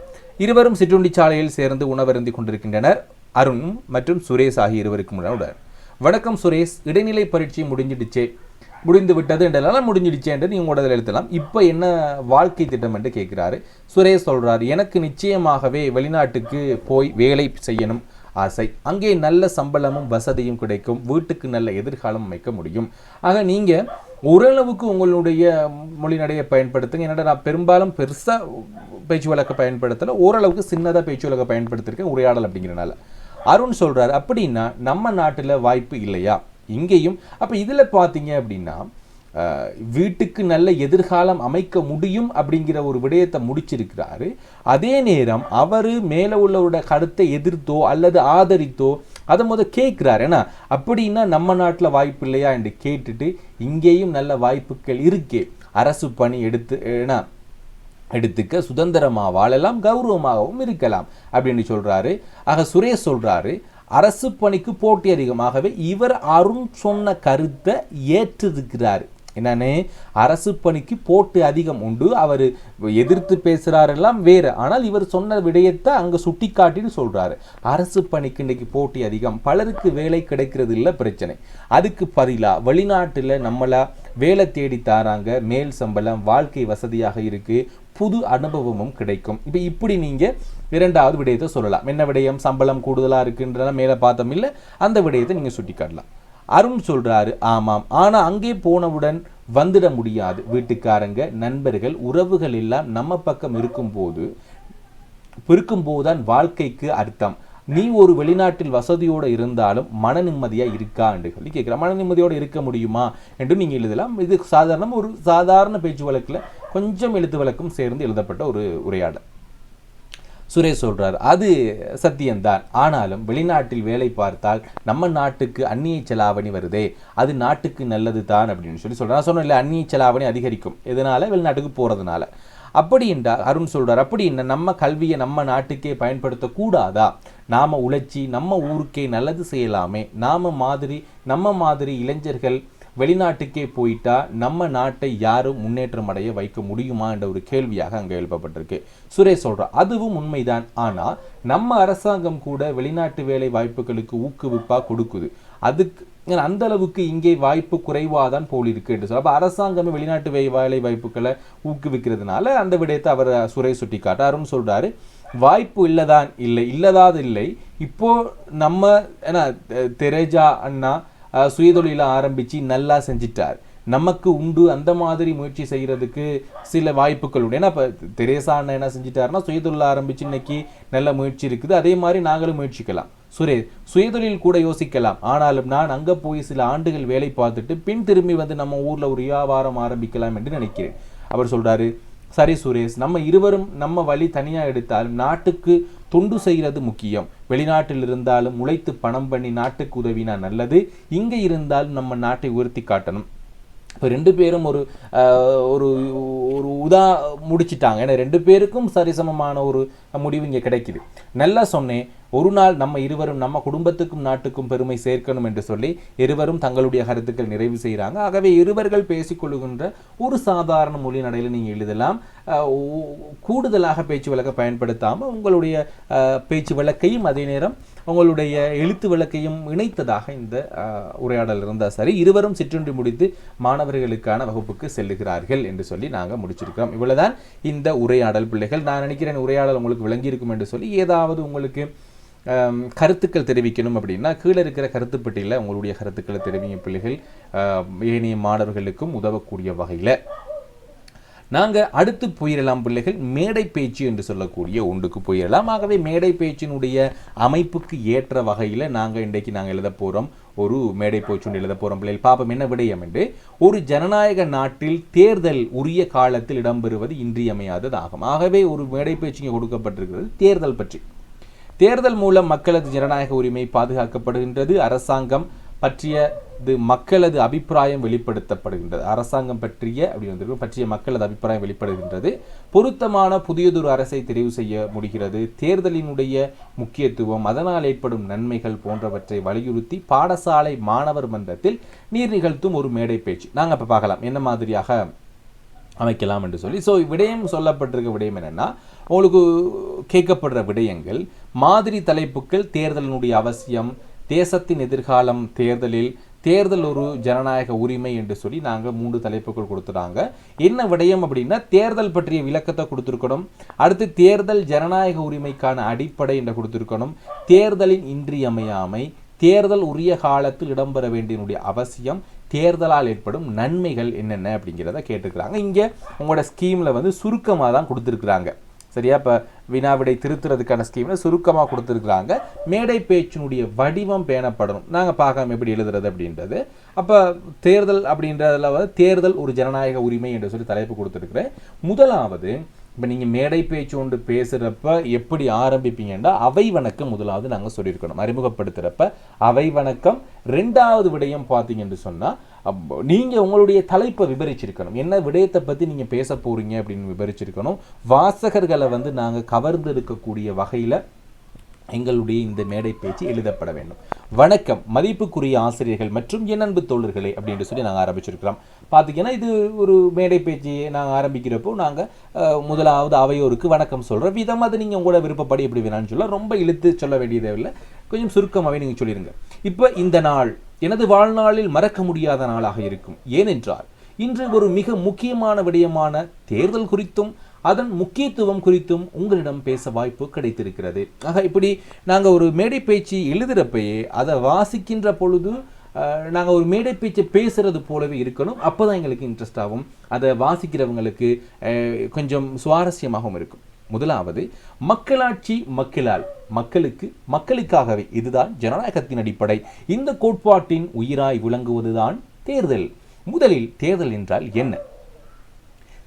இருவரும் சிற்றுண்டிச்சாலையில் சேர்ந்து உணவருந்தி கொண்டிருக்கின்றனர். அருண் மற்றும் சுரேஷ் ஆகிய இருவருக்கும் உடன். வணக்கம் சுரேஷ், இடைநிலை பரீட்சை முடிந்து விட்டது என்றெல்லாம் முடிஞ்சிடுச்சே என்று நீங்கள் உடல் எழுத்தலாம். இப்போ என்ன வாழ்க்கை திட்டம் என்று கேட்குறாரு. சுரேஷ் சொல்கிறார், எனக்கு நிச்சயமாகவே வெளிநாட்டுக்கு போய் வேலை செய்யணும் ஆசை. அங்கே நல்ல சம்பளமும் வசதியும் கிடைக்கும். வீட்டுக்கு நல்ல எதிர்காலம் அமைக்க முடியும். ஆக நீங்கள் ஓரளவுக்கு உங்களுடைய மொழிநடையை பயன்படுத்துங்க. என்னடா நான் பெரும்பாலும் பெருசாக பேச்சு வழக்கை பயன்படுத்தலை, ஓரளவுக்கு சின்னதாக பேச்சு வழக்கை பயன்படுத்திருக்கேன் உரையாடல் அப்படிங்கிறனால. அருண் சொல்கிறார், அப்படின்னா நம்ம நாட்டில் வாய்ப்பு இல்லையா இங்கேயும்? அப்போ இதில் பார்த்தீங்க அப்படின்னா வீட்டுக்கு நல்ல எதிர்காலம் அமைக்க முடியும் அப்படிங்கிற ஒரு விடயத்தை முடிச்சிருக்கிறாரு. அதே நேரம் அவர் மேலே உள்ளவரோட கருத்தை எதிர்த்தோ அல்லது ஆதரித்தோ அதை கேட்குறாரு. ஏன்னா அப்படின்னா நம்ம நாட்டில் வாய்ப்பு இல்லையா என்று கேட்டுட்டு இங்கேயும் நல்ல வாய்ப்புகள் இருக்கே, அரசு பணி எடுத்துக்க சுதந்திரமாக வாழலாம், கௌரவமாகவும் இருக்கலாம் அப்படின்னு சொல்கிறாரு. ஆக சுரேஷ் சொல்கிறாரு, அரசு பணிக்கு போட்டி அதிகமாகவே இவர் அருண் சொன்ன கருத்தை ஏற்றிருக்கிறார். என்னன்னு, அரசு பணிக்கு போட்டி அதிகம் உண்டு, அவர் எதிர்த்து பேசுகிறாரெல்லாம் வேறு. ஆனால் இவர் சொன்ன விடயத்தை அங்கே சுட்டி காட்டின்னு சொல்கிறாரு. அரசு பணிக்கு இன்றைக்கு போட்டி அதிகம், பலருக்கு வேலை கிடைக்கிறது இல்லை பிரச்சனை. அதுக்கு பதிலாக வெளிநாட்டில் நம்மளா வேலை தேடி தாராங்க, மேல் சம்பளம், வாழ்க்கை வசதியாக இருக்குது, புது அனுபவமும் கிடைக்கும். இப்போ இப்படி நீங்கள் 2வது விடயத்தை சொல்லலாம். என்ன விடயம்? சம்பளம் கூடுதலாக இருக்குன்றத மேலே பார்த்தோம் இல்லை, அந்த விடயத்தை நீங்கள் சுட்டி காட்டலாம். அருண் சொல்கிறாரு, ஆமாம், ஆனால் அங்கே போனவுடன் வந்துட முடியாது. வீட்டுக்காரங்க, நண்பர்கள், உறவுகள் எல்லாம் நம்ம பக்கம் இருக்கும்போதுதான் வாழ்க்கைக்கு அர்த்தம். நீ ஒரு வெளிநாட்டில் வசதியோடு இருந்தாலும் மன நிம்மதியாக இருக்கா என்று சொல்லி கேட்குற. மன நிம்மதியோடு இருக்க முடியுமா என்று நீங்கள் எழுதலாம். இது ஒரு சாதாரண பேச்சு வழக்கில் கொஞ்சம் எழுத்து வழக்கும் சேர்ந்து எழுதப்பட்ட ஒரு உரையாடல். சுரேஷ் சொல்றார், அது சத்தியம்தான். ஆனாலும் வெளிநாட்டில் வேலை பார்த்தால் நம்ம நாட்டுக்கு அந்நிய செலாவணி வருதே, அது நாட்டுக்கு நல்லது தான் அப்படின்னு சொல்லி சொல்றார். நான் சொன்னேன் இல்லை, அந்நிய செலாவணி அதிகரிக்கும். எதனால? வெளிநாட்டுக்கு போறதுனால. அப்படி என்றால் அருண் சொல்றார், அப்படி என்ன நம்ம கல்வியை நம்ம நாட்டுக்கே பயன்படுத்தக்கூடாதா? நாம உழைச்சி நம்ம ஊருக்கே நல்லது செய்யலாமே. நம்ம மாதிரி இளைஞர்கள் வெளிநாட்டுக்கே போயிட்டா நம்ம நாட்டை யாரும் முன்னேற்றம் அடைய வைக்க முடியுமா என்ற ஒரு கேள்வியாக அங்கே எழுப்பப்பட்டிருக்கு. சுரேஷ் சொல்றார், அதுவும் உண்மைதான். ஆனா நம்ம அரசாங்கம் கூட வெளிநாட்டு வேலை வாய்ப்புகளுக்கு ஊக்குவிப்பா கொடுக்குது. அதுக்கு அந்த அளவுக்கு இங்கே வாய்ப்பு குறைவாதான் போல் இருக்கு என்று சொல்ல. அப்ப அரசாங்கமே வெளிநாட்டு வேலை வாய்ப்புகளை ஊக்குவிக்கிறதுனால அந்த விடயத்தை அவர் சுரேஷ் சுட்டி காட்டாரும் சொல்றாரு. வாய்ப்பு இல்லதாது. இப்போ நம்ம தெரேஜா அண்ணா சுயதொழில ஆரம்பிச்சு நல்லா செஞ்சிட்டார். நமக்கு உண்டு அந்த மாதிரி முயற்சி செய்யறதுக்கு சில வாய்ப்புகள் உண்டு. ஏன்னா இப்போ தெரேசா அண்ணா என்ன செஞ்சிட்டாருன்னா சுயதொழில் ஆரம்பிச்சு இன்னைக்கு நல்ல முயற்சி இருக்குது. அதே மாதிரி நாங்களும் முயற்சிக்கலாம். சுயதொழில் கூட யோசிக்கலாம். ஆனாலும் நான் அங்கே போய் சில ஆண்டுகள் வேலை பார்த்துட்டு பின் திரும்பி வந்து நம்ம ஊரில் ஒரு வியாபாரம் ஆரம்பிக்கலாம் என்று நினைக்கிறேன். அவர் சொல்றாரு, சரி சுரேஷ், நம்ம இருவரும் நம்ம வழி தனியாக எடுத்தாலும் நாட்டுக்கு தொண்டு செய்கிறது முக்கியம். வெளிநாட்டில் இருந்தாலும் உழைத்து பணம் பண்ணி நாட்டுக்கு உதவினா நல்லது. இங்கே இருந்தாலும் நம்ம நாட்டை உயர்த்தி காட்டணும். இப்போ 2 பேரும் ஒரு முடிச்சிட்டாங்க. ஏன்னா 2 பேருக்கும் சரிசமமான ஒரு முடிவு இங்கே கிடைக்குது. நல்லா சொன்னேன், ஒரு நாள் நம்ம இருவரும் நம்ம குடும்பத்துக்கும் நாட்டுக்கும் பெருமை சேர்க்கணும் என்று சொல்லி இருவரும் தங்களுடைய கருத்துக்கள் நிறைவு செய்கிறாங்க. ஆகவே இருவர்கள் பேசிக்கொள்ளுகின்ற ஒரு சாதாரண மொழி நடையில் நீங்கள் எழுதலாம். கூடுதலாக பேச்சு வழக்கை பயன்படுத்தாமல் உங்களுடைய பேச்சு வழக்கையும் அதே நேரம் உங்களுடைய எழுத்து வழக்கையும் இணைத்ததாக இந்த உரையாடல் இருந்தால் சரி. இருவரும் சிற்றுண்டி முடித்து மாணவர்களுக்கான வகுப்புக்கு செல்லுகிறார்கள் என்று சொல்லி நாங்கள் முடிச்சிருக்கிறோம். இவ்வளவுதான் இந்த உரையாடல் பிள்ளைகள். நான் நினைக்கிறேன் உரையாடல் உங்களுக்கு விளங்கியிருக்கும் என்று சொல்லி. ஏதாவது உங்களுக்கு கருத்துக்கள் தெரிவிக்கணும் அப்படின்னா கீழே இருக்கிற கருத்துப்பட்டியில் உங்களுடைய கருத்துக்களை தெரிவிங்க பிள்ளைகள். ஏனைய மாணவர்களுக்கும் உதவக்கூடிய வகையில் நாங்கள் அடுத்து போயிடலாம் பிள்ளைகள். மேடை பேச்சு என்று சொல்லக்கூடிய ஒன்றுக்கு போயிடலாம். ஆகவே மேடை பேச்சினுடைய அமைப்புக்கு ஏற்ற வகையில் இன்றைக்கு நாங்கள் எழுத போகிறோம். ஒரு மேடை பேச்சு ஒன்று எழுத போகிறோம் பிள்ளைகள். பாப்பம் என்ன விடயம் என்று. ஒரு ஜனநாயக நாட்டில் தேர்தல் உரிய காலத்தில் இடம்பெறுவது இன்றியமையாததாகும். ஆகவே ஒரு மேடை பேச்சு இங்கே கொடுக்கப்பட்டிருக்கிறது தேர்தல் பற்றி. தேர்தல் மூலம் மக்களது ஜனநாயக உரிமை பாதுகாக்கப்படுகின்றது. அரசாங்கம் பற்றியது மக்களது அபிப்பிராயம் வெளிப்படுத்தப்படுகின்றது. அரசாங்கம் பற்றிய மக்களது அபிப்பிராயம் வெளிப்படுகின்றது. பொருத்தமான புதியதொரு அரசை தெரிவு செய்ய முடிகிறது. தேர்தலினுடைய முக்கியத்துவம், அதனால் ஏற்படும் நன்மைகள் போன்றவற்றை வலியுறுத்தி பாடசாலை மாணவர் மன்றத்தில் நீர் நிகழ்த்தும் ஒரு மேடை பேச்சு. நாங்கள் இப்போ பார்க்கலாம் என்ன மாதிரியாக அமைக்கலாம் என்று சொல்லி. விடயம் சொல்லப்பட்டிருக்க விடயம் என்னன்னா, உங்களுக்கு கேட்கப்படுற விடயங்கள் மாதிரி தலைப்புகள். தேர்தலினுடைய அவசியம், தேசத்தின் எதிர்காலம், தேர்தல் ஒரு ஜனநாயக உரிமை என்று சொல்லி நாங்கள் 3 தலைப்புகள் கொடுத்துட்டாங்க. என்ன விடயம் அப்படின்னா, தேர்தல் பற்றிய விளக்கத்தை கொடுத்துருக்கணும். அடுத்து தேர்தல் ஜனநாயக உரிமைக்கான அடிப்படை என்று கொடுத்துருக்கணும். தேர்தலின் இன்றியமையாமை, தேர்தல் உரிய காலத்தில் இடம்பெற வேண்டியனுடைய அவசியம், தேர்தலால் ஏற்படும் நன்மைகள் என்னென்ன அப்படிங்கிறத கேட்டுக்கிறாங்க. இங்கே உங்களோட ஸ்கீமில் சுருக்கமாக தான் கொடுத்துருக்குறாங்க. சரியா? இப்போ வினாவிடை திருத்துறதுக்கான ஸ்கீமில் சுருக்கமாக கொடுத்துருக்குறாங்க. மேடை பேச்சினுடைய வடிவம் பேணப்படணும். நாங்கள் பார்க்காம எப்படி எழுதுறது அப்படின்றது. அப்போ தேர்தல் அப்படின்றதுல தேர்தல் ஒரு ஜனநாயக உரிமை என்று சொல்லி தலைப்பு கொடுத்துருக்குறேன். முதலாவது, இப்போ நீங்கள் மேடை பேச்சு ஒன்று பேசுகிறப்ப எப்படி ஆரம்பிப்பீங்கன்னா அவை வணக்கம் முதலாவது நாங்கள் சொல்லியிருக்கணும். அறிமுகப்படுத்துகிறப்ப அவை வணக்கம். 2வது விடயம் பார்த்தீங்கன்னு சொன்னால் நீங்கள் உங்களுடைய தலைப்பை விவரிச்சிருக்கணும். என்ன விடயத்தை பற்றி நீங்கள் பேச போகிறீங்க அப்படின்னு விவரிச்சிருக்கணும். வாசகர்களை நாங்கள் கவர்ந்து இருக்கக்கூடிய வகையில் எங்களுடைய இந்த மேடை பேச்சு எழுதப்பட வேண்டும். வணக்கம் மதிப்புக்குரிய ஆசிரியர்கள் மற்றும் என் அன்பு தோழர்களே அப்படின்னு சொல்லி நாங்கள் ஆரம்பிச்சிருக்கிறோம். பார்த்தீங்கன்னா இது ஒரு மேடை பேச்சு நாங்கள் ஆரம்பிக்கிறப்போ நாங்கள் முதலாவது அவையோருக்கு வணக்கம் சொல்கிற விதம். அது நீங்கள் உங்களோட விருப்பப்படி எப்படி வேணான்னு சொல்ல, ரொம்ப இழுத்து சொல்ல வேண்டியதே இல்லை, கொஞ்சம் சுருக்கமாகவே நீங்கள் சொல்லிடுங்க. இப்போ இந்த நாள் எனது வாழ்நாளில் மறக்க முடியாத நாளாக இருக்கும். ஏனென்றால் இன்று ஒரு மிக முக்கியமான விடயமான தேர்தல் குறித்தும் அதன் முக்கியத்துவம் குறித்தும் உங்களிடம் பேச வாய்ப்பு கிடைத்திருக்கிறது. ஆக இப்படி நாங்கள் ஒரு மேடை பேச்சு எழுதுகிறப்பயே அதை வாசிக்கின்ற பொழுது நாங்கள் ஒரு மேடை பேச்சை பேசுகிறது போலவே இருக்கணும். அப்போ தான் எங்களுக்கு இன்ட்ரெஸ்ட் ஆகும், அதை வாசிக்கிறவங்களுக்கு கொஞ்சம் சுவாரஸ்யமாகவும் இருக்கும். முதலாவது, மக்களாட்சி மக்களால், மக்களுக்கு மக்களுக்காகவே. இதுதான் ஜனநாயகத்தின் அடிப்படை. இந்த கோட்பாட்டின் உயிராய் விளங்குவதுதான் தேர்தல். முதலில் தேர்தல் என்றால் என்ன?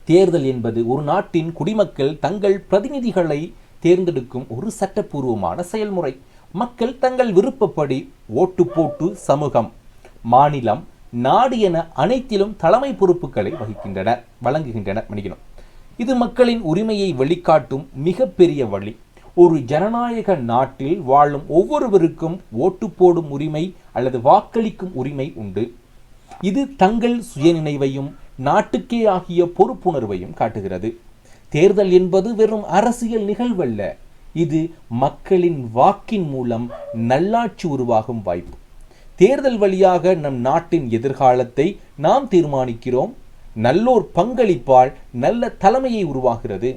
தேர்தல் என்பது ஒரு நாட்டின் குடிமக்கள் தங்கள் பிரதிநிதிகளை தேர்ந்தெடுக்கும் ஒரு சட்டப்பூர்வமான செயல்முறை. மக்கள் தங்கள் விருப்பப்படி ஓட்டு போட்டு சமூகம், மாநிலம், நாடு என அனைத்திலும் தலைமை பொறுப்புகளை வழங்குகின்றனர். இது மக்களின் உரிமையை வெளிக்காட்டும் மிகப்பெரிய வழி. ஒரு ஜனநாயக நாட்டில் வாழும் ஒவ்வொருவருக்கும் ஓட்டு போடும் உரிமை அல்லது வாக்களிக்கும் உரிமை உண்டு. இது தங்கள் சுயநினைவையும் நாட்டுக்கே ஆகிய பொறுப்புணர்வையும் காட்டுகிறது. தேர்தல் என்பது வெறும் அரசியல் நிகழ்வல்ல, இது மக்களின் வாக்கின் மூலம் நல்லாட்சி உருவாகும் வாய்ப்பு. தேர்தல் வழியாக நம் நாட்டின் எதிர்காலத்தை நாம் தீர்மானிக்கிறோம். நல்லோர் பங்களிப்பால் நல்ல தலைமையை உருவாகிறது.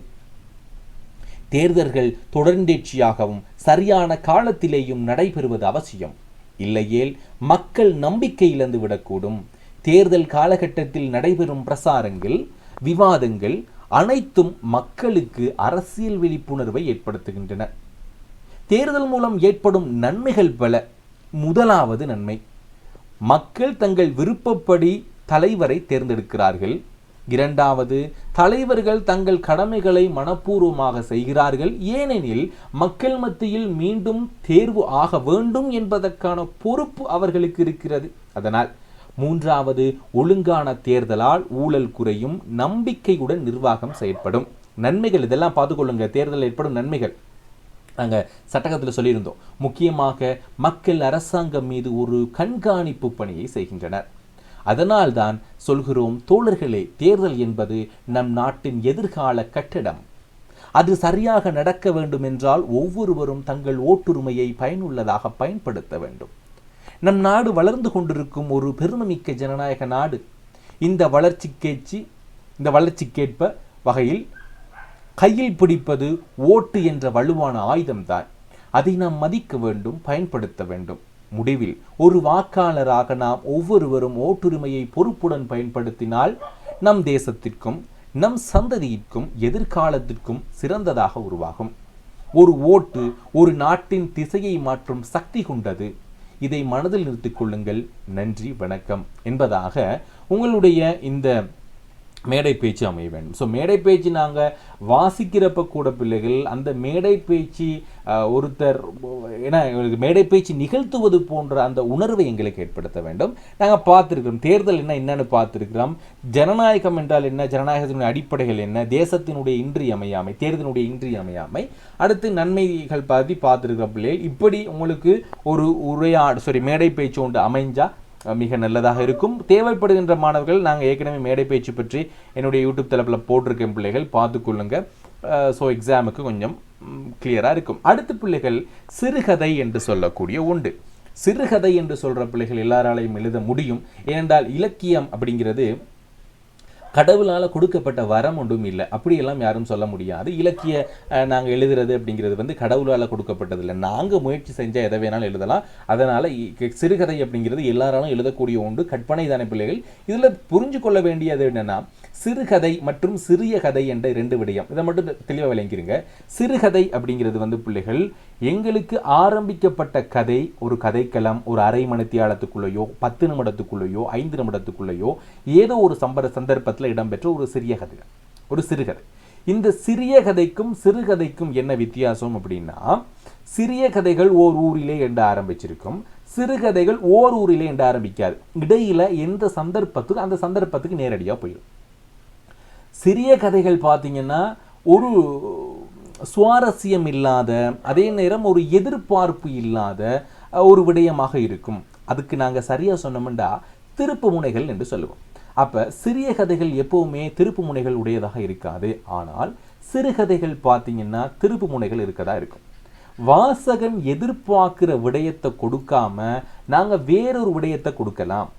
தேர்தல்கள் தொடர்ந்தேர்ச்சியாகவும் சரியான காலத்திலேயும் நடைபெறுவது அவசியம். இல்லையேல் மக்கள் நம்பிக்கை இழந்து விடக்கூடும். தேர்தல் காலகட்டத்தில் நடைபெறும் பிரசாரங்கள், விவாதங்கள் அனைத்தும் மக்களுக்கு அரசியல் விழிப்புணர்வை ஏற்படுத்துகின்றன. தேர்தல் மூலம் ஏற்படும் நன்மைகள் பல. முதலாவது நன்மை, மக்கள் தங்கள் விருப்பப்படி தலைவரை தேர்ந்தெடுக்கிறார்கள். இரண்டாவது, தலைவர்கள் தங்கள் கடமைகளை மனப்பூர்வமாக செய்கிறார்கள், ஏனெனில் மக்கள் மத்தியில் மீண்டும் தேர்வு ஆக வேண்டும் என்பதற்கான பொறுப்பு அவர்களுக்கு இருக்கிறது. அதனால் மூன்றாவது, ஒழுங்கான தேர்தலால் ஊழல் குறையும், நம்பிக்கையுடன் நிர்வாகம் செயற்படும். நன்மைகள் இதெல்லாம் பார்த்துக்கொள்ளுங்க. தேர்தலில் ஏற்படும் நன்மைகள் நாங்கள் சட்டகத்தில் சொல்லியிருந்தோம். முக்கியமாக மக்கள் அரசாங்கம் மீது ஒரு கண்காணிப்பு பணியை செய்கின்றனர். அதனால்தான் சொல்கிறோம், தோழர்களே, தேர்தல் என்பது நம் நாட்டின் எதிர்கால கட்டடம். அது சரியாக நடக்க வேண்டும் என்றால் ஒவ்வொருவரும் தங்கள் ஓட்டுரிமையை பயனுள்ளதாக பயன்படுத்த வேண்டும். நம் நாடு வளர்ந்து கொண்டிருக்கும் ஒரு பெருமைமிக்க ஜனநாயக நாடு. இந்த வளர்ச்சிக்கேற்ப வகையில் கையில் பிடிப்பது ஓட்டு என்ற வலுவான ஆயுதம்தான். அதை நாம் மதிக்க வேண்டும், பயன்படுத்த வேண்டும். முடிவில் ஒரு வாக்காளராக நாம் ஒவ்வொருவரும் ஓட்டுரிமையை பொறுப்புடன் பயன்படுத்தினால் நம் தேசத்திற்கும் நம் சந்ததியிற்கும் எதிர்காலத்திற்கும் சிறந்ததாக உருவாகும். ஒரு ஓட்டு ஒரு நாட்டின் திசையை மாற்றும் சக்தி கொண்டது. இதை மனதில் நிறுத்திக் கொள்ளுங்கள். நன்றி, வணக்கம் என்பதாக உங்களுடைய இந்த மேடை பேச்சு அமைய வேண்டும். ஸோ மேடை பேச்சு நாங்கள் வாசிக்கிறப்ப கூட பிள்ளைகள் அந்த மேடை பேச்சு ஒருத்தர் ஏன்னா மேடை பேச்சு நிகழ்த்துவது போன்ற அந்த உணர்வை எங்களுக்கு ஏற்படுத்த வேண்டும். நாங்கள் பார்த்துருக்கிறோம் தேர்தல் என்னன்னு பார்த்துருக்கிறோம். ஜனநாயகம் என்றால் என்ன, ஜனநாயகத்தினுடைய அடிப்படைகள் என்ன, தேசத்தினுடைய இன்றியமையாமை, தேர்தலினுடைய இன்றியமையாமை, அடுத்து நன்மைகள் பற்றி பார்த்துருக்கிற பிள்ளைகள். இப்படி உங்களுக்கு ஒரு மேடை பேச்சு ஒன்று அமைஞ்சா மிக நல்லதாக இருக்கும். தேவைப்படுகின்ற மாணவர்கள், நாங்கள் ஏற்கனவே மேடை பேச்சு பற்றி என்னுடைய யூடியூப் தளப்பில் போட்டிருக்கேன், பிள்ளைகள் பார்த்துக்கொள்ளுங்க. ஸோ எக்ஸாமுக்கு கொஞ்சம் கிளியராக இருக்கும். அடுத்த பிள்ளைகள் சிறுகதை என்று சொல்லக்கூடிய உண்டு. சிறுகதை என்று சொல்கிற பிள்ளைகள் எல்லாராலையும் எழுத முடியும். ஏனென்றால் இலக்கியம் அப்படிங்கிறது கடவுளால் கொடுக்கப்பட்ட வரம் ஒன்றும் இல்லை, அப்படியெல்லாம் யாரும் சொல்ல முடியாது. இலக்கிய நாங்கள் எழுதுறது அப்படிங்கிறது கடவுளால் கொடுக்கப்பட்டதில்லை. நாங்கள் முயற்சி செஞ்சால் எதை வேணாலும் எழுதலாம். அதனால் சிறுகதை அப்படிங்கிறது எல்லாராலும் எழுதக்கூடிய ஒன்று, கற்பனை தானே பிள்ளைகள். இதில் புரிஞ்சு கொள்ள வேண்டியது என்னென்னா, சிறுகதை மற்றும் சிறிய கதை என்ற 2 விடயம். இதை மட்டும் தெளிவாக விளங்கிருங்க. சிறுகதை அப்படிங்கிறது பிள்ளைகள் எங்களுக்கு ஆரம்பிக்கப்பட்ட கதை, ஒரு கதைக்களம், ஒரு அரை மணித்தியாலத்துக்குள்ளேயோ 10 நிமிடத்துக்குள்ளேயோ 5 நிமிடத்துக்குள்ளேயோ ஏதோ ஒரு சந்தர்ப்பத்தில் இடம்பெற்ற ஒரு சிறிய கதை, ஒரு சிறுகதை. இந்த சிறிய கதைக்கும் சிறுகதைக்கும் என்ன வித்தியாசம் அப்படின்னா, சிறிய கதைகள் ஓர் ஊரிலே என்று ஆரம்பிச்சிருக்கும், சிறுகதைகள் ஓர் ஊரிலே என்று ஆரம்பிக்காது. இடையில எந்த சந்தர்ப்பத்துக்கு அந்த சந்தர்ப்பத்துக்கு நேரடியாக போயிடும். சிறிய கதைகள் பார்த்தீங்கன்னா ஒரு சுவாரஸ்யம் இல்லாத, அதே நேரம் ஒரு எதிர்பார்ப்பு இல்லாத ஒரு விடயமாக இருக்கும். அதுக்கு நாங்கள் சரியாக சொன்னோம்னா திருப்பு முனைகள் என்று சொல்லுவோம். அப்போ சிறிய கதைகள் எப்போவுமே திருப்பு முனைகள் உடையதாக இருக்காது. ஆனால் சிறுகதைகள் பார்த்தீங்கன்னா திருப்பு முனைகள் இருக்கதா இருக்கும். வாசகன் எதிர்பார்க்கிற விடயத்தை கொடுக்காம நாங்கள் வேறொரு விடயத்தை கொடுக்கலாம்.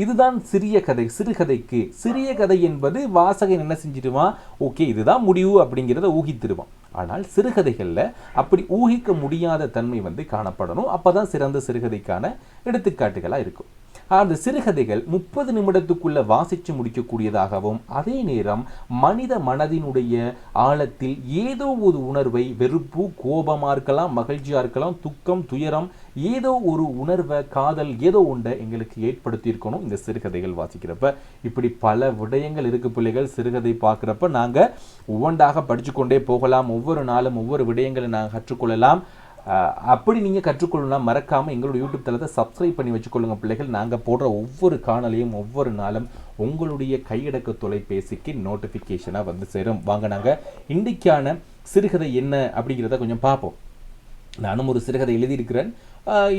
இதுதான் சிறிய கதை. சிறுகதைக்கு சிறிய கதை என்பது வாசகன் என்ன செஞ்சிடுவான், ஓகே இதுதான் முடிவு அப்படிங்கிறத ஊகித்திடுவான். ஆனால் சிறுகதைகளில் அப்படி ஊகிக்க முடியாத தன்மை காணப்படணும். அப்போ தான் சிறந்த சிறுகதைக்கான எடுத்துக்காட்டுகளாக இருக்கும். அந்த சிறுகதைகள் 30 நிமிடத்துக்குள்ள வாசிச்சு முடிக்கக்கூடியதாகவும் அதே நேரம் மனித மனதினுடைய ஆழத்தில் ஏதோ ஒரு உணர்வை, வெறுப்பு, கோபமா இருக்கலாம், மகிழ்ச்சியா இருக்கலாம், துக்கம், துயரம், ஏதோ ஒரு உணர்வை, காதல், ஏதோ ஒன்றை எங்களுக்கு ஏற்படுத்தி இருக்கணும் இந்த சிறுகதைகள் வாசிக்கிறப்ப. இப்படி பல விடயங்கள் இருக்கு பிள்ளைகள். சிறுகதை பார்க்குறப்ப நாங்க ஒவ்வொன்றாக படிச்சு கொண்டே போகலாம். ஒவ்வொரு நாளும் ஒவ்வொரு விடயங்களை நாங்கள் கற்றுக்கொள்ளலாம். அப்படி நீங்கள் கற்றுக்கொள்ளலாம். மறக்காமல் எங்களோட யூடியூப் தளத்தை சப்ஸ்கிரைப் பண்ணி வச்சுக்கொள்ளுங்க பிள்ளைகள். நாங்கள் போடுற ஒவ்வொரு காணொலியும் ஒவ்வொரு நாளும் உங்களுடைய கையடக்க தொலைபேசிக்கு நோட்டிஃபிகேஷனாக வந்து சேரும். வாங்க நாங்கள் இன்றைக்கான சிறுகதை என்ன அப்படிங்கிறத கொஞ்சம் பார்ப்போம். நானும் ஒரு சிறுகதை எழுதியிருக்கிறேன்.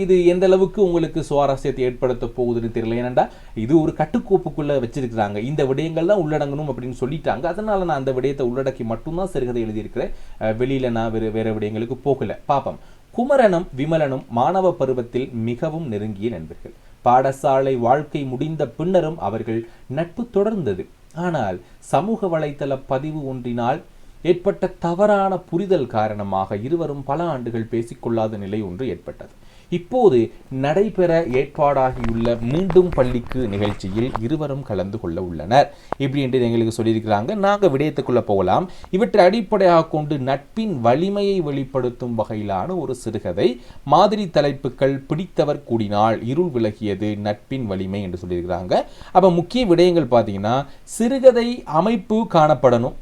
இது எந்த அளவுக்கு உங்களுக்கு சுவாரஸ்யத்தை ஏற்படுத்த போகுதுன்னு தெரியல. ஏனண்டா இது ஒரு கட்டுக்கோப்புக்குள்ளே வச்சிருக்கிறாங்க. இந்த விடயங்கள் தான் உள்ளடங்கணும் அப்படின்னு சொல்லிட்டாங்க. அதனால நான் அந்த விடயத்தை உள்ளடக்கி மட்டும்தான் சிறுகதை எழுதியிருக்கிறேன். வெளியில் நான் வேறு விடயங்களுக்கு போகல. பாப்போம். குமரனும் விமலனும் மாணவ பருவத்தில் மிகவும் நெருங்கிய நண்பர்கள். பாடசாலை வாழ்க்கை முடிந்த பின்னரும் அவர்கள் நட்பு தொடர்ந்தது. ஆனால் சமூக வலைத்தள பதிவு ஒன்றினால் ஏற்பட்ட தவறான புரிதல் காரணமாக இருவரும் பல ஆண்டுகள் பேசிக்கொள்ளாத நிலை ஒன்று ஏற்பட்டது. இப்போது நடைபெற ஏற்பாடாகியுள்ள மீண்டும் பள்ளிக்கு நிகழ்ச்சியில் இருவரும் கலந்து கொள்ள உள்ளனர். இப்படி என்று எங்களுக்கு சொல்லியிருக்கிறாங்க. நாங்கள் விடயத்துக்குள்ள போகலாம். இவற்றை அடிப்படையாக கொண்டு நட்பின் வலிமையை வெளிப்படுத்தும் வகையிலான ஒரு சிறுகதை. மாதிரி தலைப்புகள்: பிடித்தவர் கூடினால், இருள் விலகியது, நட்பின் வலிமை என்று சொல்லியிருக்கிறாங்க. அப்போ முக்கிய விடயங்கள் பார்த்தீங்கன்னா, சிறுகதை அமைப்பு காணப்படணும்,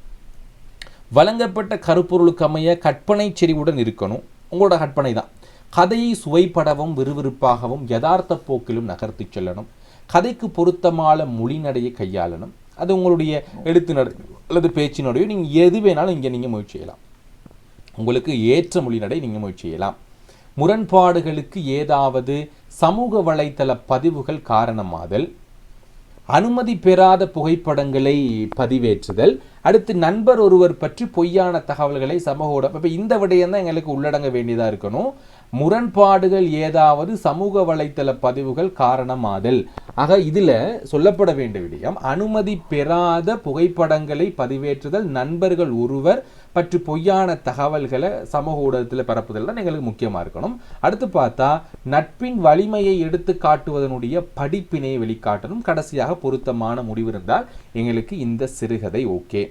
வழங்கப்பட்ட கருப்பொருளுக்கு அமைய கற்பனை செறிவுடன் இருக்கணும். உங்களோட கற்பனை தான். கதையை சுவைப்படவும் விறுவிறுப்பாகவும் யதார்த்த போக்கிலும் நகர்த்தி செல்லணும். கதைக்கு பொருத்தமான மொழிநடையை கையாளணும். அது உங்களுடைய எழுத்து நடை அல்லது பேச்சினுடையோ நீங்கள் எது வேணாலும் இங்கே நீங்கள் முயற்சி செய்யலாம். உங்களுக்கு ஏற்ற மொழிநடை நீங்கள் முயற்சி செய்யலாம். முரண்பாடுகளுக்கு ஏதாவது சமூக வலைத்தள பதிவுகள் காரணமாதல், அனுமதி பெறாத புகைப்படங்களை பதிவேற்றுதல், அடுத்து நண்பர் ஒருவர் பற்றி பொய்யான தகவல்களை சமூக இப்போ இந்த விடயம் தான் எங்களுக்கு உள்ளடங்க வேண்டியதாக இருக்கணும். முரண்பாடுகள் ஏதாவது சமூக வலைத்தள பதிவுகள் காரணமாதல். ஆக இதில் சொல்லப்பட வேண்டிய விடயம் அனுமதி பெறாத புகைப்படங்களை பதிவேற்றுதல், நண்பர்கள் ஒருவர் பற்றி பொய்யான தகவல்களை சமூக ஊடகத்தில் பரப்புதல் தான் எங்களுக்கு முக்கியமாக இருக்கணும். அடுத்து பார்த்தா நட்பின் வலிமையை எடுத்து காட்டுவதனுடைய படிப்பினை வெளிக்காட்டணும். கடைசியாக பொருத்தமான முடிவு இருந்தால் எங்களுக்கு இந்த சிறுகதை ஓகே.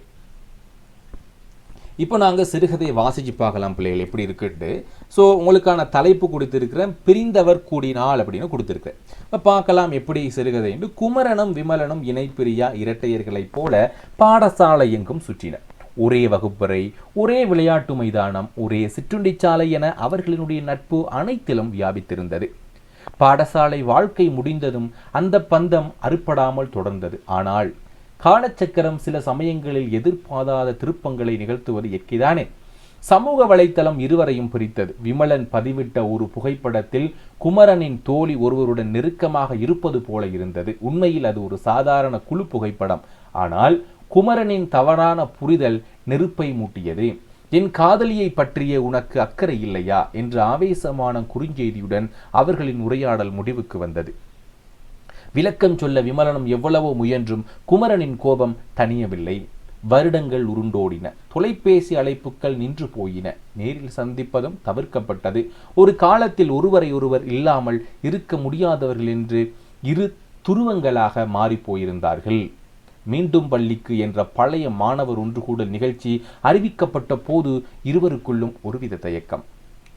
இப்போ நாங்கள் சிறுகதையை வாசிச்சு பார்க்கலாம் பிள்ளைகள் எப்படி இருக்குட்டு. ஸோ உங்களுக்கான தலைப்பு கொடுத்துருக்கிறேன், பிரிந்தவர் கூடினால் அப்படின்னு கொடுத்துருக்கிறேன். இப்போ பார்க்கலாம் எப்படி சிறுகதை. குமரனும் விமலனும் இணைப்பிரியா இரட்டையர்களைப் போல பாடசாலை எங்கும் சுற்றினர். ஒரே வகுப்பறை, ஒரே விளையாட்டு மைதானம், ஒரே சிற்றுண்டிச்சாலை என அவர்களினுடைய நட்பு அனைத்திலும் வியாபித்திருந்தது. பாடசாலை வாழ்க்கை முடிந்ததும் அந்த பந்தம் அறுபடாமல் தொடர்ந்தது. ஆனால் காலச்சக்கரம் சில சமயங்களில் எதிர்பாராத திருப்பங்களை நிகழ்த்துவது இயற்கைதானே. சமூக வலைத்தளம் இருவரையும் பிரித்தது. விமலன் பதிவிட்ட ஒரு புகைப்படத்தில் குமரனின் தோழி ஒருவருடன் நெருக்கமாக இருப்பது போல இருந்தது. உண்மையில் அது ஒரு சாதாரண குழு புகைப்படம். ஆனால் குமரனின் தவறான புரிதல் நெருப்பை மூட்டியது. என் காதலியை பற்றிய உனக்கு அக்கறை இல்லையா என்ற ஆவேசமான குறுஞ்செய்தியுடன் அவர்களின் உரையாடல் முடிவுக்கு வந்தது. விளக்கம் சொல்ல விமலனும் எவ்வளவோ முயன்றும் குமரனின் கோபம் தணியவில்லை. வருடங்கள் உருண்டோடின. தொலைபேசி அழைப்புகள் நின்று போயின. நேரில் சந்திப்பதும் தவிர்க்கப்பட்டது. ஒரு காலத்தில் ஒருவரை ஒருவர் இல்லாமல் இருக்க முடியாதவர்கள் என்று இரு துருவங்களாக மாறிப்போயிருந்தார்கள். மீண்டும் பள்ளிக்கு என்ற பழைய மாணவர் ஒன்று கூடல் நிகழ்ச்சி அறிவிக்கப்பட்ட போது இருவருக்குள்ளும் ஒருவித தயக்கம்.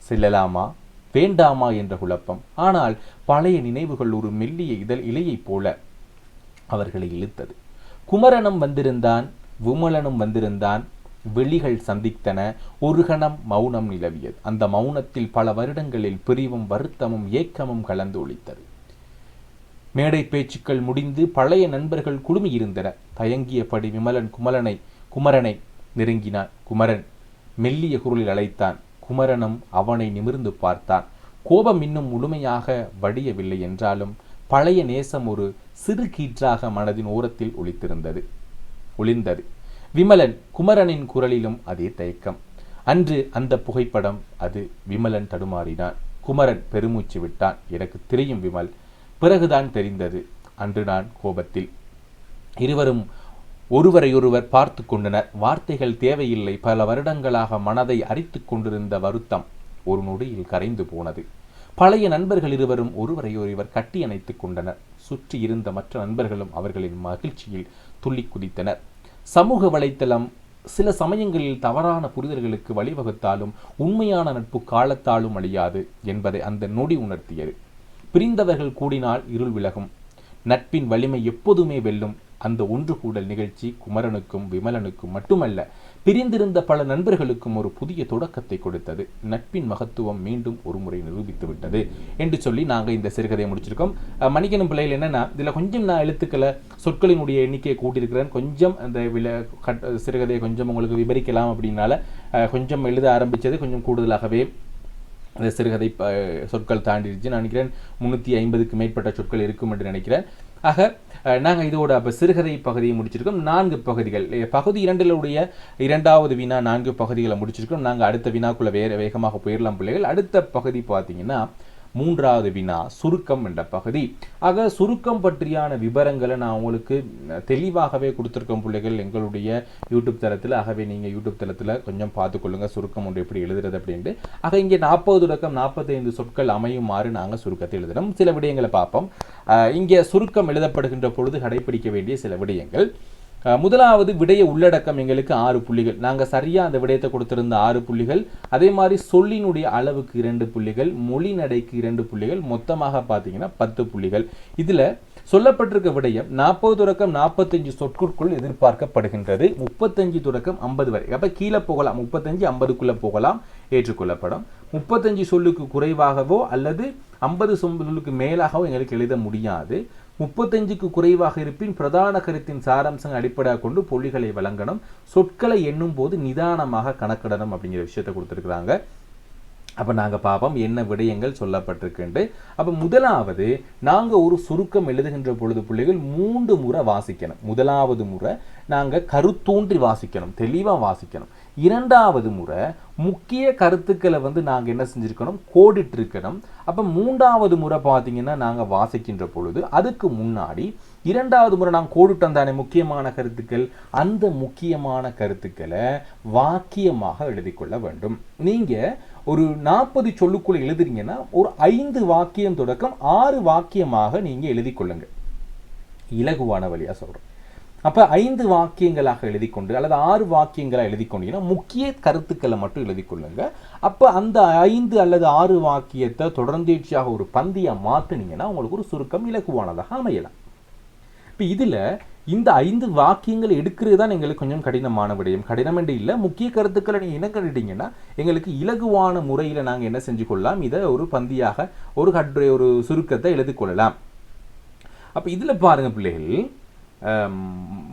செல்லலாமா வேண்டாமா என்ற குழப்பம். ஆனால் பழைய நினைவுகள் ஒரு மெல்லிய இலையைப் போல அவர்களை இழுத்தது. குமரனும் வந்திருந்தான், விமலனும் வந்திருந்தான். வெளிகள் சந்தித்தன. ஒரு கணம் மௌனம் நிலவியது. அந்த மௌனத்தில் பல வருடங்களில் பிரிவும் வருத்தமும் ஏக்கமும் கலந்து ஒலித்தது. மேடை பேச்சுக்கள் முடிந்து பழைய நண்பர்கள் குழுமியிருந்தனர். தயங்கியபடி விமலன் குமரனை நெருங்கினான். குமரன் மெல்லிய குரலில் அழைத்தான். குமரனும் அவனை நிமிர்ந்து பார்த்தான். கோபம் இன்னும் முழுமையாக வடியவில்லை என்றாலும் பழைய நேசம் ஒரு சிறு கீற்றாக மனதின் ஓரத்தில் ஒளிர்ந்தது. விமலன் குமரனின் குரலிலும் அதே தயக்கம். அன்று அந்த புகைப்படம், அது விமலன் தடுமாறினான். குமரன் பெருமூச்சு விட்டான். எனக்கு தெரியும் விமல். பிறகுதான் தெரிந்தது. அன்று நான் கோபத்தில். இருவரும் ஒருவரையொருவர் பார்த்து கொண்டனர். வார்த்தைகள் தேவையில்லை. பல வருடங்களாக மனதை அரித்து கொண்டிருந்த வருத்தம் ஒரு நொடியில் கரைந்து போனது. பழைய நண்பர்கள் இருவரும் ஒருவரையொருவர் கட்டி அணைத்துக் கொண்டனர். சுற்றி இருந்த மற்ற நண்பர்களும் அவர்களின் மகிழ்ச்சியில் துள்ளி குதித்தனர். சமூக வலைத்தளம் சில சமயங்களில் தவறான புரிதல்களுக்கு வழிவகுத்தாலும் உண்மையான நட்பு காலத்தாலும் அழியாது என்பதை அந்த நொடி உணர்த்தியது. பிரிந்தவர்கள் கூடினால் இருள் விலகும், நட்பின் வலிமை எப்போதுமே வெல்லும். அந்த ஒன்று கூடல் நிகழ்ச்சி குமரனுக்கும் விமலனுக்கும் மட்டுமல்ல, பிரிந்திருந்த பல நண்பர்களுக்கும் ஒரு புதிய தொடக்கத்தை கொடுத்தது. நட்பின் மகத்துவம் மீண்டும் ஒரு முறை நிரூபித்து விட்டது என்று சொல்லி நாங்கள் இந்த சிறுகதையை முடிச்சிருக்கோம். மணிக்கணும் பிள்ளைகள் என்னன்னா, இதில் கொஞ்சம் நான் எழுத்துக்களை சொற்களினுடைய எண்ணிக்கையை கூட்டியிருக்கிறேன். கொஞ்சம் அந்த சிறுகதையை கொஞ்சம் உங்களுக்கு விவரிக்கலாம் அப்படின்னால கொஞ்சம் எழுத ஆரம்பித்தது கொஞ்சம் கூடுதலாகவே அந்த சிறுகதை சொற்கள் தாண்டிடுச்சு. நான் நினைக்கிறேன் 350க்கு மேற்பட்ட சொற்கள் இருக்கும் என்று நினைக்கிறேன். ஆக நாங்கள் இதோட சிறுகதை பகுதியை முடிச்சிருக்கோம். 4 பகுதிகள். பகுதி 2 2வது வினா 4 பகுதிகளை முடிச்சிருக்கோம். நாங்கள் அடுத்த வினாக்குள்ள வேகமாக போயிடலாம் பிள்ளைகள். அடுத்த பகுதி பார்த்தீங்கன்னா 3வது வினா சுருக்கம் என்ற பகுதி. ஆக சுருக்கம் பற்றியான விவரங்களை நான் உங்களுக்கு தெளிவாகவே கொடுத்துருக்கோம் பிள்ளைகள் எங்களுடைய யூடியூப் தளத்தில். ஆகவே நீங்கள் யூடியூப் தளத்தில் கொஞ்சம் பார்த்துக்கொள்ளுங்க சுருக்கம் ஒன்று எப்படி எழுதுறது அப்படின்ட்டு. ஆக இங்கே 40 தொடக்கம் 45 சொற்கள் அமையுமாறு நாங்கள் சுருக்கத்தை எழுதுகிறோம். சில விடயங்களை பார்ப்போம். இங்கே சுருக்கம் எழுதப்படுகின்ற பொழுது கடைபிடிக்க வேண்டிய சில விடயங்கள். முதலாவது விடய உள்ளடக்கம் எங்களுக்கு 6 புள்ளிகள். நாங்கள் சரியாக அந்த விடயத்தை கொடுத்திருந்த 6 புள்ளிகள். அதே மாதிரி சொல்லினுடைய அளவுக்கு 2 புள்ளிகள், மொழி நடைக்கு 2 புள்ளிகள், மொத்தமாக பார்த்தீங்கன்னா 10 புள்ளிகள். இதில் சொல்லப்பட்டிருக்க விடயம் 40 தொடக்கம் 45 சொற்குள் எதிர்பார்க்கப்படுகின்றது. 35 தொடக்கம் 50 வரை. அப்போ கீழே போகலாம், 35 50க்குள்ளே போகலாம், ஏற்றுக்கொள்ளப்படும். 35 சொல்லுக்கு குறைவாகவோ அல்லது 50 சொல்லுக்கு மேலாகவோ எங்களுக்கு எழுத முடியாது. 35க்கு குறைவாக இருப்பின் பிரதான கருத்தின் சாராம்சம் அடிப்படையாக கொண்டு புள்ளிகளை வழங்கணும். சொற்களை எண்ணும் போது நிதானமாக கணக்கிடணும் அப்படிங்கிற விஷயத்தை கொடுத்துருக்குறாங்க. அப்போ நாங்கள் பார்ப்போம் என்ன விடயங்கள் சொல்லப்பட்டிருக்குண்டு. அப்போ முதலாவது நாங்கள் ஒரு சுருக்கம் எழுதுகின்ற பொழுது பிள்ளைகள் 3 முறை வாசிக்கணும். முதலாவது முறை நாங்கள் கருத்தூன்றி வாசிக்கணும், தெளிவாக வாசிக்கணும். 2வது முறை முக்கிய கருத்துக்களை நாங்கள் என்ன செஞ்சுருக்கணும், கோடிட்டு இருக்கணும். அப்போ 3வது முறை பார்த்தீங்கன்னா நாங்கள் வாசிக்கின்ற பொழுது அதுக்கு முன்னாடி 2வது முறை நாங்கள் கோடிட்டோம் தானே முக்கியமான கருத்துக்கள், அந்த முக்கியமான கருத்துக்களை வாக்கியமாக எழுதிக்கொள்ள வேண்டும். நீங்கள் ஒரு 40 சொல்லுக்குள்ள எழுதுறீங்கன்னா ஒரு 5 வாக்கியம் தொடக்கம் 6 வாக்கியமாக நீங்கள் எழுதி கொள்ளுங்க. இலகுவான வழியாக சொல்கிறோம். அப்போ 5 வாக்கியங்களாக எழுதி கொண்டு அல்லது 6 வாக்கியங்களாக எழுதி கொண்டீங்கன்னா முக்கிய கருத்துக்களை மட்டும் எழுதி கொள்ளுங்க. அப்போ அந்த 5 அல்லது 6 வாக்கியத்தை தொடர்ந்தேர்ச்சியாக ஒரு பந்தியாக மாற்றினீங்கன்னா உங்களுக்கு ஒரு சுருக்கம் இலகுவானதாக அமையலாம். இப்போ இதில் இந்த 5 வாக்கியங்கள் எடுக்கிறது தான் எங்களுக்கு கொஞ்சம் கடினமான விடயம். கடினம் என்று இல்லை, முக்கிய கருத்துக்களை நீங்கள் என்ன கட்டிட்டீங்கன்னா எங்களுக்கு இலகுவான முறையில் நாங்கள் என்ன செஞ்சு கொள்ளலாம், இதை ஒரு பந்தியாக ஒரு சுருக்கத்தை எழுதி கொள்ளலாம். அப்போ இதில் பாருங்கள் பிள்ளைகள்,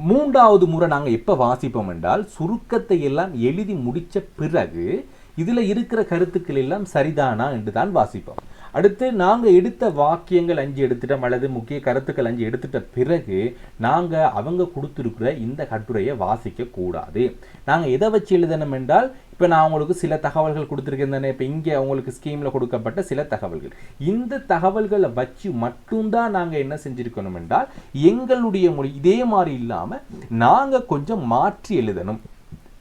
3வது முறை நாங்கள் எப்போ வாசிப்போம் என்றால் சுருக்கத்தை எல்லாம் எழுதி முடித்த பிறகு இதில் இருக்கிற கருத்துக்கள் எல்லாம் சரிதானா என்று தான் வாசிப்போம். அடுத்து நாங்கள் எடுத்த வாக்கியங்கள் 5 எடுத்துட்டோம் அல்லது முக்கிய கருத்துக்கள் 5 எடுத்துட்ட பிறகு நாங்கள் அவங்க கொடுத்துருக்குற இந்த கட்டுரையை வாசிக்க கூடாது. நாங்கள் எதை வச்சு எழுதணும் என்றால், இப்போ நான் உங்களுக்கு சில தகவல்கள் கொடுத்துருக்கேன் தானே, இப்போ இங்கே அவங்களுக்கு ஸ்கீமில் கொடுக்கப்பட்ட சில தகவல்கள், இந்த தகவல்களை வச்சு மட்டும்தான் நாங்கள் என்ன செஞ்சுருக்கணும் என்றால் எங்களுடைய மொழி இதே மாதிரி இல்லாமல் நாங்கள் கொஞ்சம் மாற்றி எழுதணும்.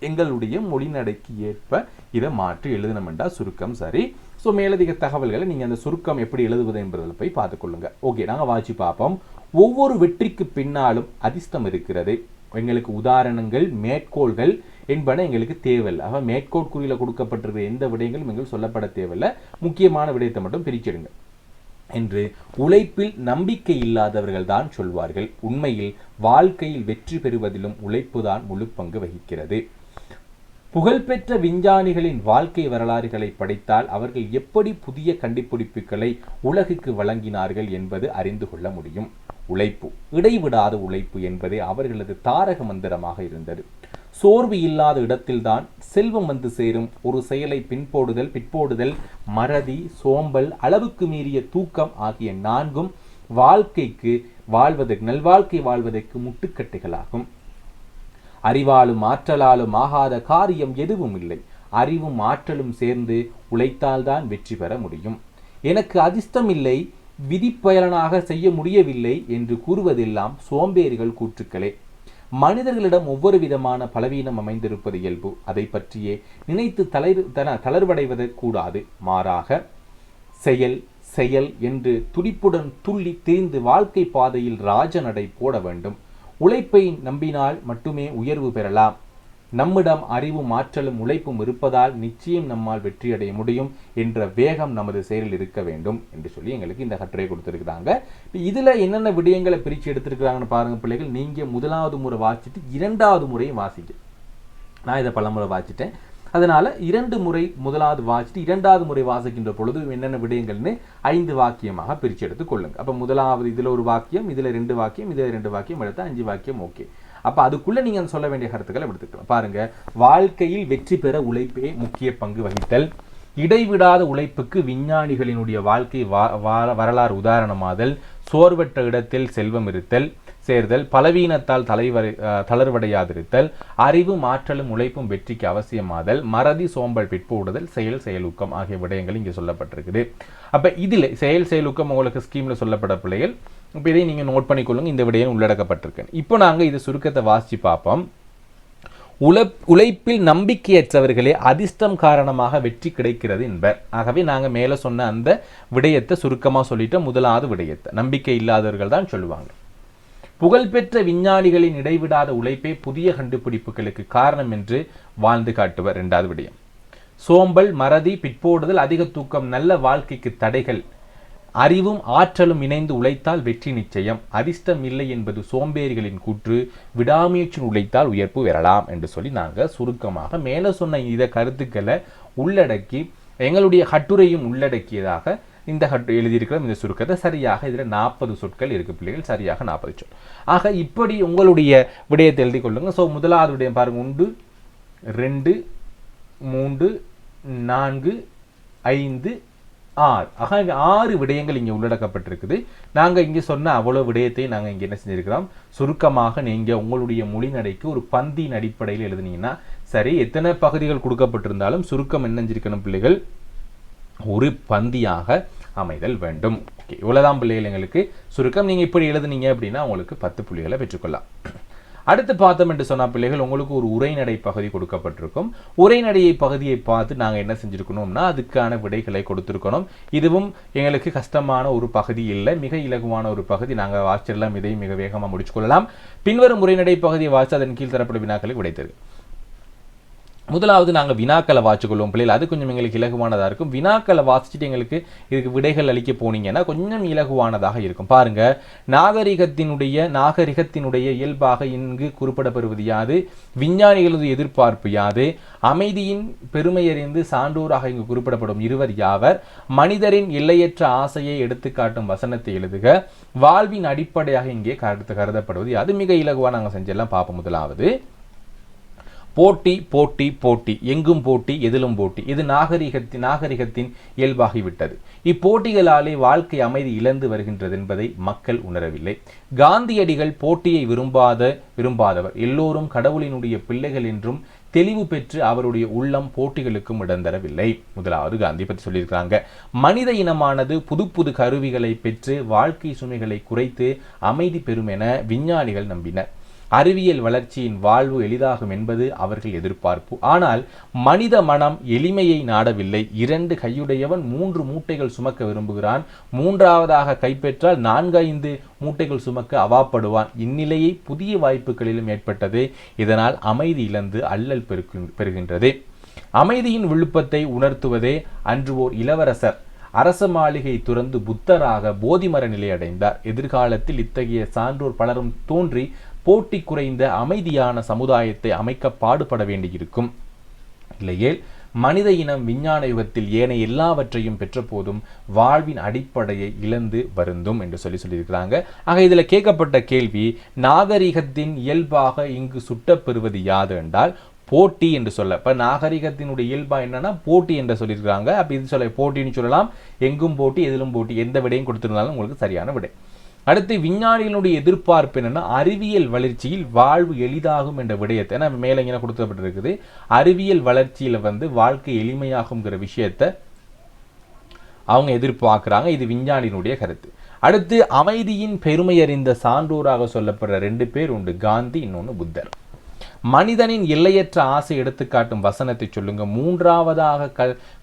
எங்களுடைய மொழி நடைக்கு ஏற்ப இதை மாற்றி எழுதணும் என்றால் சுருக்கம் சரி. ஸோ மேலதிக தகவல்களை நீங்கள் அந்த சுருக்கம் எப்படி எழுதுவது என்பதில் போய் பார்த்துக்கொள்ளுங்க. ஓகே, நாங்கள் வாசி பார்ப்போம். ஒவ்வொரு வெற்றிக்கு பின்னாலும் அதிர்ஷ்டம் இருக்கிறது. எங்களுக்கு உதாரணங்கள் மேற்கோள்கள் என்பன எங்களுக்கு தேவையில்லை. ஆக மேற்கோள் குறியில் கொடுக்கப்பட்டிருக்கிற எந்த விடயங்களும் எங்களுக்கு சொல்லப்பட தேவையில்லை. முக்கியமான விடயத்தை மட்டும் பிரிச்சிடுங்க என்று உழைப்பில் நம்பிக்கை இல்லாதவர்கள் தான் சொல்வார்கள். உண்மையில் வாழ்க்கையில் வெற்றி பெறுவதிலும் உழைப்பு தான் முழு பங்கு வகிக்கிறது. புகழ்பெற்ற விஞ்ஞானிகளின் வாழ்க்கை வரலாறுகளை படித்தால் அவர்கள் எப்படி புதிய கண்டுபிடிப்புகளை உலகுக்கு வழங்கினார்கள் என்பது அறிந்து கொள்ள முடியும். உழைப்பு, இடைவிடாத உழைப்பு என்பதே அவர்களது தாரக மந்திரமாக இருந்தது. சோர்வு இல்லாத இடத்தில்தான் செல்வம் வந்து சேரும். ஒரு செயலை பிற்போடுதல், மறதி, சோம்பல், அளவுக்கு மீறிய தூக்கம் ஆகிய 4ம் நல்வாழ்க்கை வாழ்வதற்கு முட்டுக்கட்டைகளாகும். அறிவாலும் ஆற்றலாலும் ஆகாத காரியம் எதுவும் இல்லை. அறிவும் ஆற்றலும் சேர்ந்து உழைத்தால்தான் வெற்றி பெற முடியும். எனக்கு அதிர்ஷ்டம் இல்லை, விதிப்பயனாக செய்ய முடியவில்லை என்று கூறுவதெல்லாம் சோம்பேறிகள் கூற்றுக்களே. மனிதர்களிடம் ஒவ்வொரு விதமான பலவீனம் அமைந்திருப்பது இயல்பு. அதை பற்றியே நினைத்து தளர்வடைவது கூடாது. மாறாக செயல், செயல் என்று துடிப்புடன் துள்ளி திரிந்து வாழ்க்கை பாதையில் ராஜநடை போட வேண்டும். உழைப்பை நம்பினால் மட்டுமே உயர்வு பெறலாம். நம்மிடம் அறிவும் ஆற்றலும் உழைப்பும் இருப்பதால் நிச்சயம் நம்மால் வெற்றியடைய முடியும் என்ற வேகம் நமது செயலில் இருக்க வேண்டும் என்று சொல்லி எங்களுக்கு இந்த கட்டுரை கொடுத்திருக்கிறாங்க. இதுல என்னென்ன விடயங்களை பிரித்து எடுத்திருக்கிறாங்கன்னு பாருங்க பிள்ளைகள். நீங்க முதலாவது முறை வாசிச்சுட்டு இரண்டாவது முறையும் வாசிக்க. நான் இதை பலமுறை வாசிட்டேன். அதனால 2 முறை முதலாவது வாசிட்டு இரண்டாவது முறை வாசிக்கின்ற பொழுது என்னென்ன விடயங்கள்னு 5 வாக்கியமாக பிரித்து எடுத்துக் கொள்ளுங்க. அப்ப முதலாவது இதுல ஒரு வாக்கியம், இதுல 2 வாக்கியம், இதுல 2 வாக்கியம் எடுத்தா 5 வாக்கியம். ஓகே. அப்ப அதுக்குள்ள நீங்க சொல்ல வேண்டிய கருத்துக்களை எடுத்துக்கலாம். பாருங்க, வாழ்க்கையில் வெற்றி பெற உழைப்பே முக்கிய பங்கு வகித்தல். இடைவிடாத உழைப்புக்கு விஞ்ஞானிகளினுடைய வாழ்க்கை வரலாறு உதாரணமாதல். சோர்வற்ற இடத்தில் செல்வம் இருத்தல் சேர்தல். பலவீனத்தால் தளர்வடையாதிருத்தல். அறிவும் ஆற்றலும் உழைப்பும் வெற்றிக்கு அவசியமாதல். மறதி சோம்பல் பிற்போடுதல். செயலூக்கம் ஆகிய விடயங்கள் இங்கே சொல்லப்பட்டிருக்குது. அப்ப இதுல செயலூக்கம் உங்களுக்கு ஸ்கீம்ல சொல்லப்பட பிள்ளைகள். இப்ப இதை நீங்க நோட் பண்ணிக்கொள்ளுங்க. இந்த விடயம் உள்ளடக்கப்பட்டிருக்கு. இப்போ நாங்க இது சுருக்கத்தை வாசிச்சு பார்ப்போம். உழைப்பில் நம்பிக்கையற்றவர்களே அதிர்ஷ்டம் காரணமாக வெற்றி கிடைக்கிறது என்பர். ஆகவே நாங்க மேல சொன்ன அந்த விடயத்தை சுருக்கமா சொல்லிட்டு முதலாவது விடயத்தை நம்பிக்கை இல்லாதவர்கள் தான் சொல்லுவாங்க. புகழ்பெற்ற விஞ்ஞானிகளின் இடைவிடாத உழைப்பே புதிய கண்டுபிடிப்புகளுக்கு காரணம் என்று வாழ்ந்து காட்டுவர். 2வது விடயம். சோம்பல், மறதி, பிற்போடுதல், அதிக தூக்கம் நல்ல வாழ்க்கைக்கு தடைகள். அறிவும் ஆற்றலும் இணைந்து உழைத்தால் வெற்றி நிச்சயம். அதிர்ஷ்டம் இல்லை என்பது சோம்பேறிகளின் கூற்று. விடாமுயற்சி உழைத்தால் உயர்ப்பு பெறலாம் என்று சொல்லி நாங்கள் சுருக்கமாக மேலே சொன்ன இந்த கருத்துக்களை உள்ளடக்கி எங்களுடைய கட்டுரையும் உள்ளடக்கியதாக இந்த எழுதியிருக்கிற இந்த சுருக்கத்தை சரியாக இதில் 40 சொற்கள் இருக்கு பிள்ளைகள். சரியாக 40 சொல். ஆக இப்படி உங்களுடைய விடயத்தை எழுதி கொள்ளுங்க. ஸோ முதலாவது விடயம் பாருங்க. 1 2 3 4 5 6. ஆக 6 விடயங்கள் இங்கே உள்ளடக்கப்பட்டிருக்குது. நாங்கள் இங்கே சொன்ன அவ்வளவு விடயத்தை நாங்கள் இங்கே என்ன செஞ்சிருக்கிறோம், சுருக்கமாக நீங்கள் உங்களுடைய மொழிநடைக்கு ஒரு பந்தியின் அடிப்படையில் எழுதுனீங்கன்னா சரி. எத்தனை பகுதிகள் கொடுக்கப்பட்டிருந்தாலும் சுருக்கம் என்ன செஞ்சிருக்கணும் பிள்ளைகள், ஒரு பந்தியாக அமைதல் வேண்டும். ஓகே, இவ்வளவுதான் பிள்ளைகள் எங்களுக்கு சுருக்கம். நீங்க இப்படி எழுதுனீங்க அப்படின்னா உங்களுக்கு 10 புள்ளிகளை பெற்றுக்கொள்ளலாம். அடுத்து பார்த்தோம் என்று சொன்ன பிள்ளைகள் உங்களுக்கு ஒரு உரைநடை பகுதி கொடுக்கப்பட்டிருக்கும். உரைநடையை பகுதியை பார்த்து நாங்கள் என்ன செஞ்சிருக்கணும்னா அதுக்கான விடைகளை கொடுத்திருக்கணும். இதுவும் எங்களுக்கு கஷ்டமான ஒரு பகுதி இல்லை, மிக இலகுவான ஒரு பகுதி. நாங்கள் வாசிச்சிடலாம், இதை மிக வேகமாக முடிச்சுக்கொள்ளலாம். பின்வரும் உரைநடை பகுதியை வாசித்து அதன் கீழ் தரப்பட்ட வினாக்களை விடைத்தரு. முதலாவது நாங்கள் வினாக்களை வாசிக்கொள்வோம் பிள்ளைகள். அது கொஞ்சம் எங்களுக்கு இலகுவானதாக இருக்கும். வினாக்களை வாசிச்சுட்டு எங்களுக்கு இதுக்கு விடைகள் அளிக்க போனீங்கன்னா கொஞ்சம் இலகுவானதாக இருக்கும். பாருங்க, நாகரிகத்தினுடைய இயல்பாக இங்கு குறிப்பிடப்படுவது யாது? விஞ்ஞானிகளது எதிர்பார்ப்பு யாது? அமைதியின் பெருமையறிந்து சான்றோராக இங்கு குறிப்பிடப்படும் இருவர் யாவர்? மனிதரின் எல்லையற்ற ஆசையை எடுத்துக்காட்டும் வசனத்தை எழுதுக. வாழ்வின் அடிப்படையாக இங்கே கருதப்படுவது யாது? மிக இலகுவா நாங்கள் செஞ்செல்லாம் பார்ப்போம். முதலாவது போட்டி போட்டி போட்டி, எங்கும் போட்டி, எதிலும் போட்டி. இது நாகரிகத்தின் இயல்பாகிவிட்டது. இப்போட்டிகளாலே வாழ்க்கை அமைதி இழந்து வருகின்றது என்பதை மக்கள் உணரவில்லை. காந்தியடிகள் போட்டியை விரும்பாதவர், எல்லோரும் கடவுளினுடைய பிள்ளைகள் என்றும் தெளிவு பெற்று அவருடைய உள்ளம் போட்டிகளுக்கும் இடம் தரவில்லை. முதலாவது காந்தி பற்றி சொல்லியிருக்கிறாங்க. மனித இனமானது புது கருவிகளை பெற்று வாழ்க்கை சுமைகளை குறைத்து அமைதி பெறும் என விஞ்ஞானிகள் நம்பினர். அறிவியல் வளர்ச்சியின் வாழ்வு எளிதாகும் என்பது அவர்கள் எதிர்பார்ப்பு. ஆனால் மனித மனம் எளிமையை நாடவில்லை. 2 கையுடையவன் 3 மூட்டைகள் சுமக்க விரும்புகிறான். 3ஆவதாக கைப்பற்றால் 4-5 மூட்டைகள் சுமக்க அவாப்படுவான். இந்நிலையை புதிய வாய்ப்புகளிலும் ஏற்பட்டது. இதனால் அமைதி இழந்து அல்லல் பெறுகின்றது. அமைதியின் விழுப்பத்தை உணர்த்துவதே அன்று ஓர் இளவரசர் அரச மாளிகை துறந்து புத்தராக போதிமர நிலை அடைந்தார். எதிர்காலத்தில் இத்தகைய சான்றோர் பலரும் தோன்றி போட்டி குறைந்த அமைதியான சமுதாயத்தை அமைக்க பாடுபட வேண்டியிருக்கும். இல்லையேல் மனித இனம் விஞ்ஞான யுகத்தில் ஏனைய எல்லாவற்றையும் பெற்ற போதும் வாழ்வின் அடிப்படையை இழந்து வருந்தும் என்று சொல்லியிருக்கிறாங்க. ஆக இதுல கேட்கப்பட்ட கேள்வி, நாகரிகத்தின் இயல்பாக இங்கு சுட்டப்பெறுவது யாது என்றால் போட்டி என்று சொல்ல. இப்ப நாகரிகத்தினுடைய இயல்பா என்னன்னா போட்டி என்று சொல்லியிருக்காங்க. அப்ப இது சொல்ல போட்டின்னு சொல்லலாம், எங்கும் போட்டி, எதிலும் போட்டி, எந்த விடையும் கொடுத்திருந்தாலும் உங்களுக்கு சரியான விடை. அடுத்து விஞ்ஞானிகளுடைய எதிர்பார்ப்பு என்னன்னா அறிவியல் வளர்ச்சியில் வாழ்வு எளிதாகும் என்ற விடயத்தை மேல இங்கே கொடுக்கப்பட்டிருக்குது. அறிவியல் வளர்ச்சியில வாழ்க்கை எளிமையாகுங்கிற விஷயத்தை அவங்க எதிர்பார்க்கிறாங்க. இது விஞ்ஞானியினுடைய கருத்து. அடுத்து அமைதியின் பெருமை அறிந்த சான்றோராக சொல்லப்படுற 2 பேர் உண்டு, காந்தி, இன்னொன்னு புத்தர். மனிதனின் எல்லையற்ற ஆசை எடுத்துக்காட்டும் வசனத்தை சொல்லுங்க. மூன்றாவதாக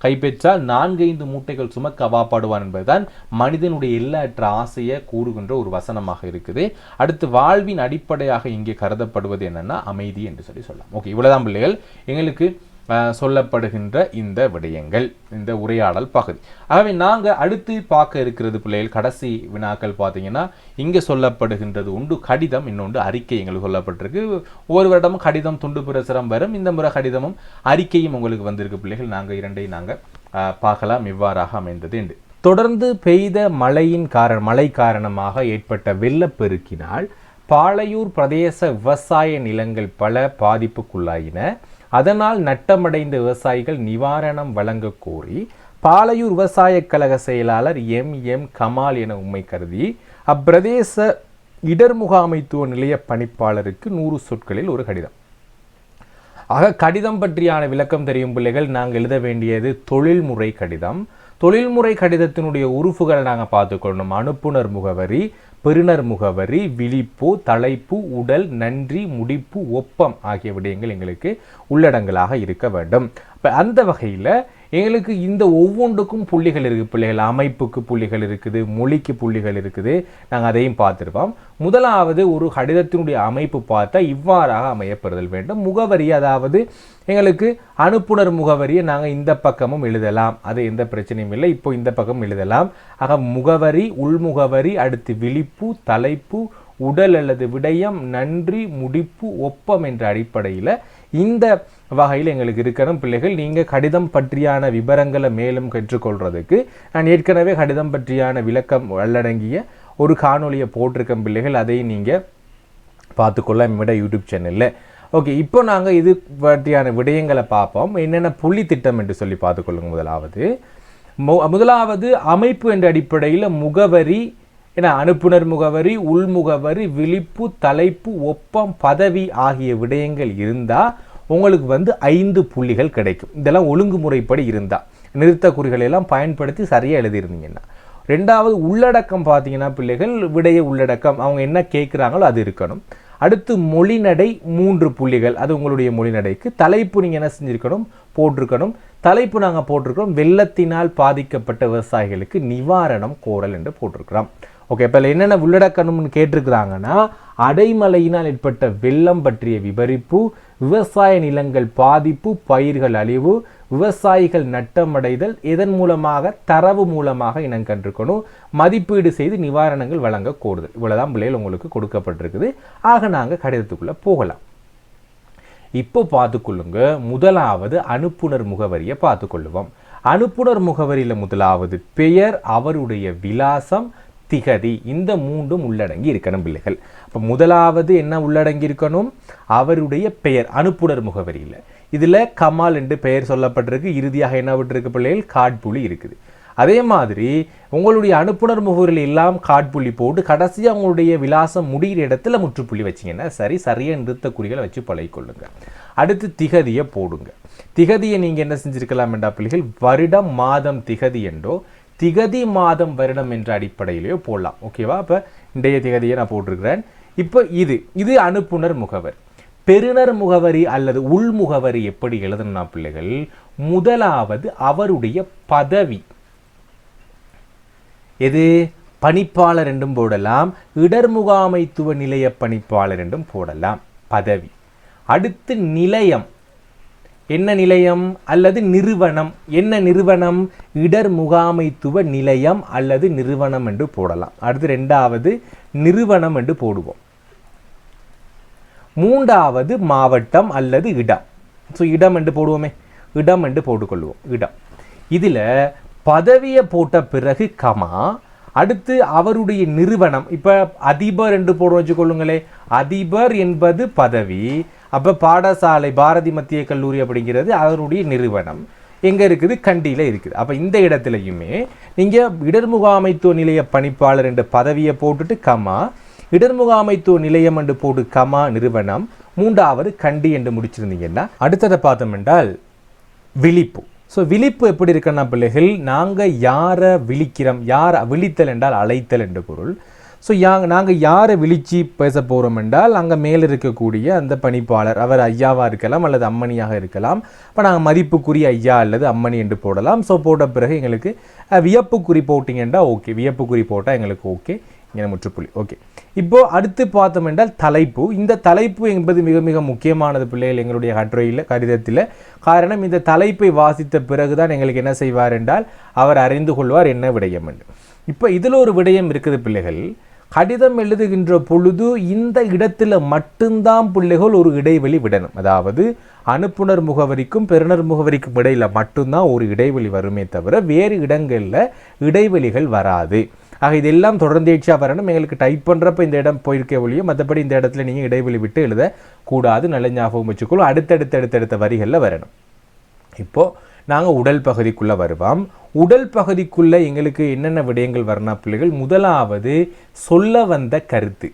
கைப்பற்றால் 4-5 மூட்டைகள் சுமக்க அவாப்படுவான் என்பதுதான் மனிதனுடைய எல்லையற்ற ஆசையை கூறுகின்ற ஒரு வசனமாக இருக்குது. அடுத்து வாழ்வின் அடிப்படையாக இங்கே கருதப்படுவது என்னன்னா அமைதி என்று சொல்லலாம். ஓகே, இவ்வளவுதான் பிள்ளைகள் எங்களுக்கு சொல்லப்படுகின்ற இந்த விடயங்கள், இந்த உரையாடல் பகுதி. ஆகவே நாங்கள் அடுத்து பார்க்க இருக்கிறது பிள்ளைகள் கடைசி வினாக்கள் பார்த்தீங்கன்னா இங்கே சொல்லப்படுகின்றது உண்டு கடிதம், இன்னொன்று அறிக்கை எங்களுக்கு சொல்லப்பட்டிருக்கு. ஒவ்வொரு வருடமும் கடிதம் துண்டு பிரசுரம் வரும். இந்த முறை கடிதமும் அறிக்கையும் உங்களுக்கு வந்திருக்கு பிள்ளைகள். நாங்கள் இரண்டையும் நாங்கள் பார்க்கலாம் இவ்வாறாக அமைந்தது என்று. தொடர்ந்து பெய்த மழை காரணமாக ஏற்பட்ட வெள்ளப்பெருக்கினால் பாளையூர் பிரதேச விவசாய நிலங்கள் பல பாதிப்புக்குள்ளாயின. அதனால் நட்டமடைந்த விவசாயிகள் நிவாரணம் வழங்க கோரி பாளையூர் விவசாய கழக செயலாளர் எம் கமால் என உண்மை கருதி அப்பிரதேச இடர் முகாமைத்துவ நிலைய பணிப்பாளருக்கு 100 சொற்களில் ஒரு கடிதம். ஆக கடிதம் பற்றியான விளக்கம் தெரியும் பிள்ளைகள். நாங்கள் எழுத வேண்டியது தொழில்முறை கடிதம். தொழில்முறை கடிதத்தினுடைய உறுப்புகளை நாங்கள் பார்த்துக்கொள்ளணும். அனுப்புனர் முகவரி, பெறுநர் முகவரி, விழிப்பு, தலைப்பு, உடல், நன்றி, முடிப்பு, ஒப்பம் ஆகிய விடயங்கள் எங்களுக்கு உள்ளடங்கலாக இருக்க வேண்டும். இப்போ அந்த வகையில் எங்களுக்கு இந்த ஒவ்வொன்றுக்கும் புள்ளிகள் இருக்குது பிள்ளைகள். அமைப்புக்கு புள்ளிகள் இருக்குது, மொழிக்கு புள்ளிகள் இருக்குது. நாங்கள் அதையும் பார்த்துருப்போம். முதலாவது ஒரு கடிதத்தினுடைய அமைப்பு பார்த்தா இவ்வாறாக அமையப்பெறுதல் வேண்டும். முகவரி, அதாவது எங்களுக்கு அனுப்புனர் முகவரியை நாங்கள் இந்த பக்கமும் எழுதலாம், அது எந்த பிரச்சனையும் இல்லை. இப்போ இந்த பக்கம் எழுதலாம். ஆக முகவரி, உள்முகவரி, அடுத்து விழிப்பு, தலைப்பு, உடல் அல்லது விடயம், நன்றி, முடிப்பு, ஒப்பம் என்ற அடிப்படையில் இந்த வகையில் எங்களுக்கு இருக்கணும் பிள்ளைகள். நீங்கள் கடிதம் பற்றியான விவரங்களை மேலும் கற்றுக்கொள்றதுக்கு நான் ஏற்கனவே கடிதம் பற்றியான விளக்கம் உள்ளடங்கிய ஒரு காணொலியை போட்டிருக்கேன் பிள்ளைகள். அதையும் நீங்கள் பார்த்துக்கொள்ள நம்மட யூடியூப் சேனலில். ஓகே, இப்போ நாங்கள் இது பற்றியான விடயங்களை பார்ப்போம். என்னென்ன புள்ளி திட்டம் என்று சொல்லி பார்த்துக்கொள்ளுங்க. முதலாவது அமைப்பு என்ற அடிப்படையில் முகவரி, ஏன்னா அனுப்புனர் முகவரி, உள்முகவரி, விழிப்பு, தலைப்பு, ஒப்பம், பதவி ஆகிய விடயங்கள் இருந்தால் உங்களுக்கு 5 புள்ளிகள் கிடைக்கும். இதெல்லாம் ஒழுங்குமுறைப்படி இருந்தால், நிறுத்த குறிகளை எல்லாம் பயன்படுத்தி சரியாக எழுதியிருந்தீங்கன்னா. ரெண்டாவது உள்ளடக்கம் பார்த்தீங்கன்னா பிள்ளைகள், விடைய உள்ளடக்கம் அவங்க என்ன கேட்குறாங்களோ அது இருக்கணும். அடுத்து மொழிநடை 3 புள்ளிகள், அது உங்களுடைய மொழிநடைக்கு. தலைப்பு நீங்கள் என்ன செஞ்சுருக்கணும், போட்டிருக்கணும். தலைப்பு நாங்கள் போட்டிருக்கிறோம் வெள்ளத்தினால் பாதிக்கப்பட்ட விவசாயிகளுக்கு நிவாரணம் கோரல் என்று போட்டிருக்கிறோம். ஓகே, இப்போ என்னென்ன உள்ளடக்கணும்னு கேட்டிருக்கிறாங்கன்னா அடைமழையினால் ஏற்பட்ட வெள்ளம் பற்றிய விவரிப்பு, விவசாய நிலங்கள் பாதிப்பு, பயிர்கள் அழிவு, விவசாயிகள் நட்டமடைதல், இதன் மூலமாக தரவு மூலமாக இனம் கண்டிருக்கணும், மதிப்பீடு செய்து நிவாரணங்கள் வழங்க கோருதல். இவ்வளவுதான் பிள்ளைகள் உங்களுக்கு கொடுக்கப்பட்டிருக்குது. ஆக நாங்கள் கடிதத்துக்குள்ள போகலாம். இப்போ பார்த்துக்கொள்ளுங்க. முதலாவது அனுப்புனர் முகவரியை பார்த்துக்கொள்ளுவோம். அனுப்புனர் முகவரியில் முதலாவது பெயர், அவருடைய விலாசம், திகதி, இந்த 3ம் உள்ளடங்கி இருக்கணும் பிள்ளைகள். அப்போ முதலாவது என்ன உள்ளடங்கி இருக்கணும், அவருடைய பெயர் அனுப்புனர் முகவரியில். இதில் கமால் என்று பெயர் சொல்லப்பட்டிருக்கு. இறுதியாக என்ன விட்டுருக்கு பிள்ளைகள், காட்புள்ளி இருக்குது. அதே மாதிரி உங்களுடைய அனுப்புனர் முகவரியில் எல்லாம் காட்புள்ளி போட்டு கடைசியாக உங்களுடைய விலாசம் முடிகிற இடத்துல முற்றுப்புள்ளி வச்சிங்கன்னா சரியாக நிறுத்த குறிகளை வச்சு பழகிக்கொள்ளுங்க. அடுத்து திகதியை போடுங்க. திகதியை நீங்கள் என்ன செஞ்சிருக்கலாம் என்றா பிள்ளைகள், வருடம் மாதம் திகதி என்றோ திகதி மாதம் வருடம் என்ற அடிப்படையிலேயோ போடலாம். ஓகேவா? இப்போ இன்றைய திகதியை நான் போட்டிருக்கிறேன். இப்போ இது அனுப்புனர் முகவரி. பெறுநர் முகவரி அல்லது உள்முகவரி எப்படி எழுதணும்னா பிள்ளைகள், முதலாவது அவருடைய பதவி, எது பணிப்பாளர் என்றும் போடலாம், இடர் முகாமைத்துவ நிலைய பணிப்பாளர் என்றும் போடலாம், பதவி. அடுத்து நிலையம், என்ன நிலையம் அல்லது நிறுவனம், என்ன நிறுவனம், இடர் முகாமைத்துவ நிலையம் அல்லது நிறுவனம் என்று போடலாம். அடுத்து ரெண்டாவது நிறுவனம் என்று போடுவோம். மூன்றாவது மாவட்டம் அல்லது இடம். ஸோ இடம் என்று போடுவோமே, இடம் என்று போட்டுக்கொள்வோம், இடம். இதில் பதவியை போட்ட பிறகு கமா, அடுத்து அவருடைய நிறுவனம். இப்போ அதிபர் என்று போடுவோம் வச்சுக்கொள்ளுங்களே, அதிபர் என்பது பதவி. அப்போ பாடசாலை பாரதி மத்திய கல்லூரி அப்படிங்கிறது அவருடைய நிறுவனம். எங்கே இருக்குது, கண்டியில் இருக்குது. அப்போ இந்த இடத்துலையுமே நீங்கள் இடர் முகாமைத்துவ நிலைய பணிப்பாளர் என்ற பதவியை போட்டுட்டு கமா, இடர் முகாமைத்துவ நிலையம் என்று போட்டு கமா நிறுவனம், மூன்றாவது கண்டி என்று முடிச்சிருந்தீங்கன்னா அடுத்ததை பார்த்தோம் என்றால் விழிப்பு. ஸோ விழிப்பு எப்படி இருக்குன்னா பிள்ளைகள், நாங்கள் யாரை விழிக்கிறோம், யார் விழித்தல் என்றால் அழைத்தல் என்று பொருள். ஸோ நாங்கள் யாரை விழிச்சு பேச போகிறோம் என்றால் அங்கே மேலே இருக்கக்கூடிய அந்த பணிப்பாளர், அவர் ஐயாவாக இருக்கலாம் அல்லது அம்மணியாக இருக்கலாம். இப்போ நாங்கள் மதிப்புக்குரிய ஐயா அல்லது அம்மணி என்று போடலாம். ஸோ போட்ட பிறகு எங்களுக்கு வியப்புக்குறி போட்டிங்கன்னா ஓகே, வியப்புக்குறி போட்டால் எங்களுக்கு ஓகே, இங்கே முற்றுப்புள்ளி. ஓகே, இப்போது அடுத்து பார்த்தோம் என்றால் தலைப்பு. இந்த தலைப்பு என்பது மிக மிக முக்கியமானது பிள்ளைகள் எங்களுடைய கடிதத்தில். காரணம், இந்த தலைப்பை வாசித்த பிறகுதான் எங்களுக்கு என்ன செய்வார் என்றால் அவர் அறிந்து கொள்வார் என்ன விடயம் என்று. இப்போ இதில் ஒரு விடயம் இருக்குது பிள்ளைகள். கடிதம் எழுதுகின்ற பொழுது இந்த இடத்துல மட்டும்தான் பிள்ளைகள் ஒரு இடைவெளி விடணும். அதாவது அனுப்புனர் முகவரிக்கும் பெறுநர் முகவரிக்கும் இடையில் மட்டும்தான் ஒரு இடைவெளி வருமே தவிர வேறு இடங்களில் இடைவெளிகள் வராது. ஆக இதெல்லாம் தொடர்ந்தேர்ச்சியாக வரணும். எங்களுக்கு டைப் பண்ணுறப்ப இந்த இடம் போயிருக்க ஒழிய மற்றபடி இந்த இடத்துல நீங்கள் இடைவெளி விட்டு எழுதக்கூடாது. நல்ல ஞாபகம் வச்சுக்கொள்ளும். அடுத்தடுத்த வரிகளில் வரணும். இப்போது நாங்கள் உடல் பகுதிக்குள்ளே வருவோம். உடல் பகுதிக்குள்ளே எங்களுக்கு என்னென்ன விடயங்கள் வரணும் பிள்ளைகள்? முதலாவது சொல்ல வந்த கருத்து.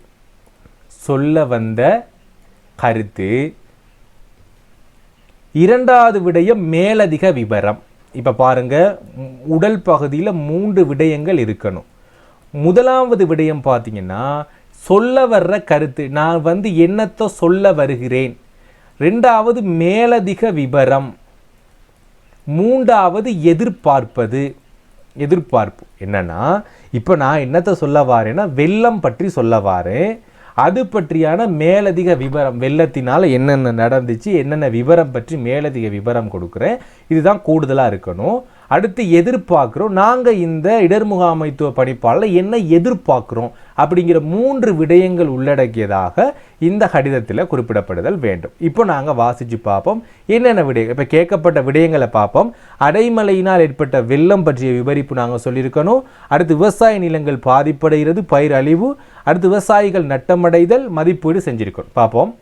இரண்டாவது விடயம் மேலதிக விவரம். இப்போ பாருங்க, உடல் பகுதியில் 3 விடயங்கள் இருக்கணும். முதலாவது விடயம் பார்த்தீங்கன்னா சொல்ல வர்ற கருத்து, நான் என்னத்தை சொல்ல வருகிறேன். ரெண்டாவது மேலதிக விவரம். மூன்றாவது எதிர்பார்ப்பு என்னன்னா, இப்போ நான் என்னத்தை சொல்ல வாரேன்னா வெள்ளம் பற்றி சொல்ல வாரேன். அது பற்றியான மேலதிக விவரம், வெள்ளத்தினால் என்னென்ன நடந்துச்சு, என்னென்ன விவரம் பற்றி மேலதிக விவரம் கொடுக்குறேன். இதுதான் கூடுதலாக இருக்கணும். அடுத்து எதிர்பார்க்குறோம், நாங்கள் இந்த இடர் முகாமைத்துவ பணிப்பாளர் என்ன எதிர்பார்க்குறோம் அப்படிங்கிற 3 விடயங்கள் உள்ளடக்கியதாக இந்த கடிதத்தில் குறிப்பிடப்படுதல் வேண்டும். இப்போ நாங்கள் வாசித்து பார்ப்போம் என்னென்ன விடயங்கள். இப்போ கேட்கப்பட்ட விடயங்களை பார்ப்போம். அடைமழையினால் ஏற்பட்ட வெள்ளம் பற்றிய விவரிப்பு நாங்கள் சொல்லியிருக்கணும். அடுத்து விவசாய நிலங்கள் பாதிப்படைகிறது, பயிர் அழிவு. அடுத்து விவசாயிகள் நட்டமடைதல், மதிப்பீடு செஞ்சிருக்கணும். பார்ப்போம்.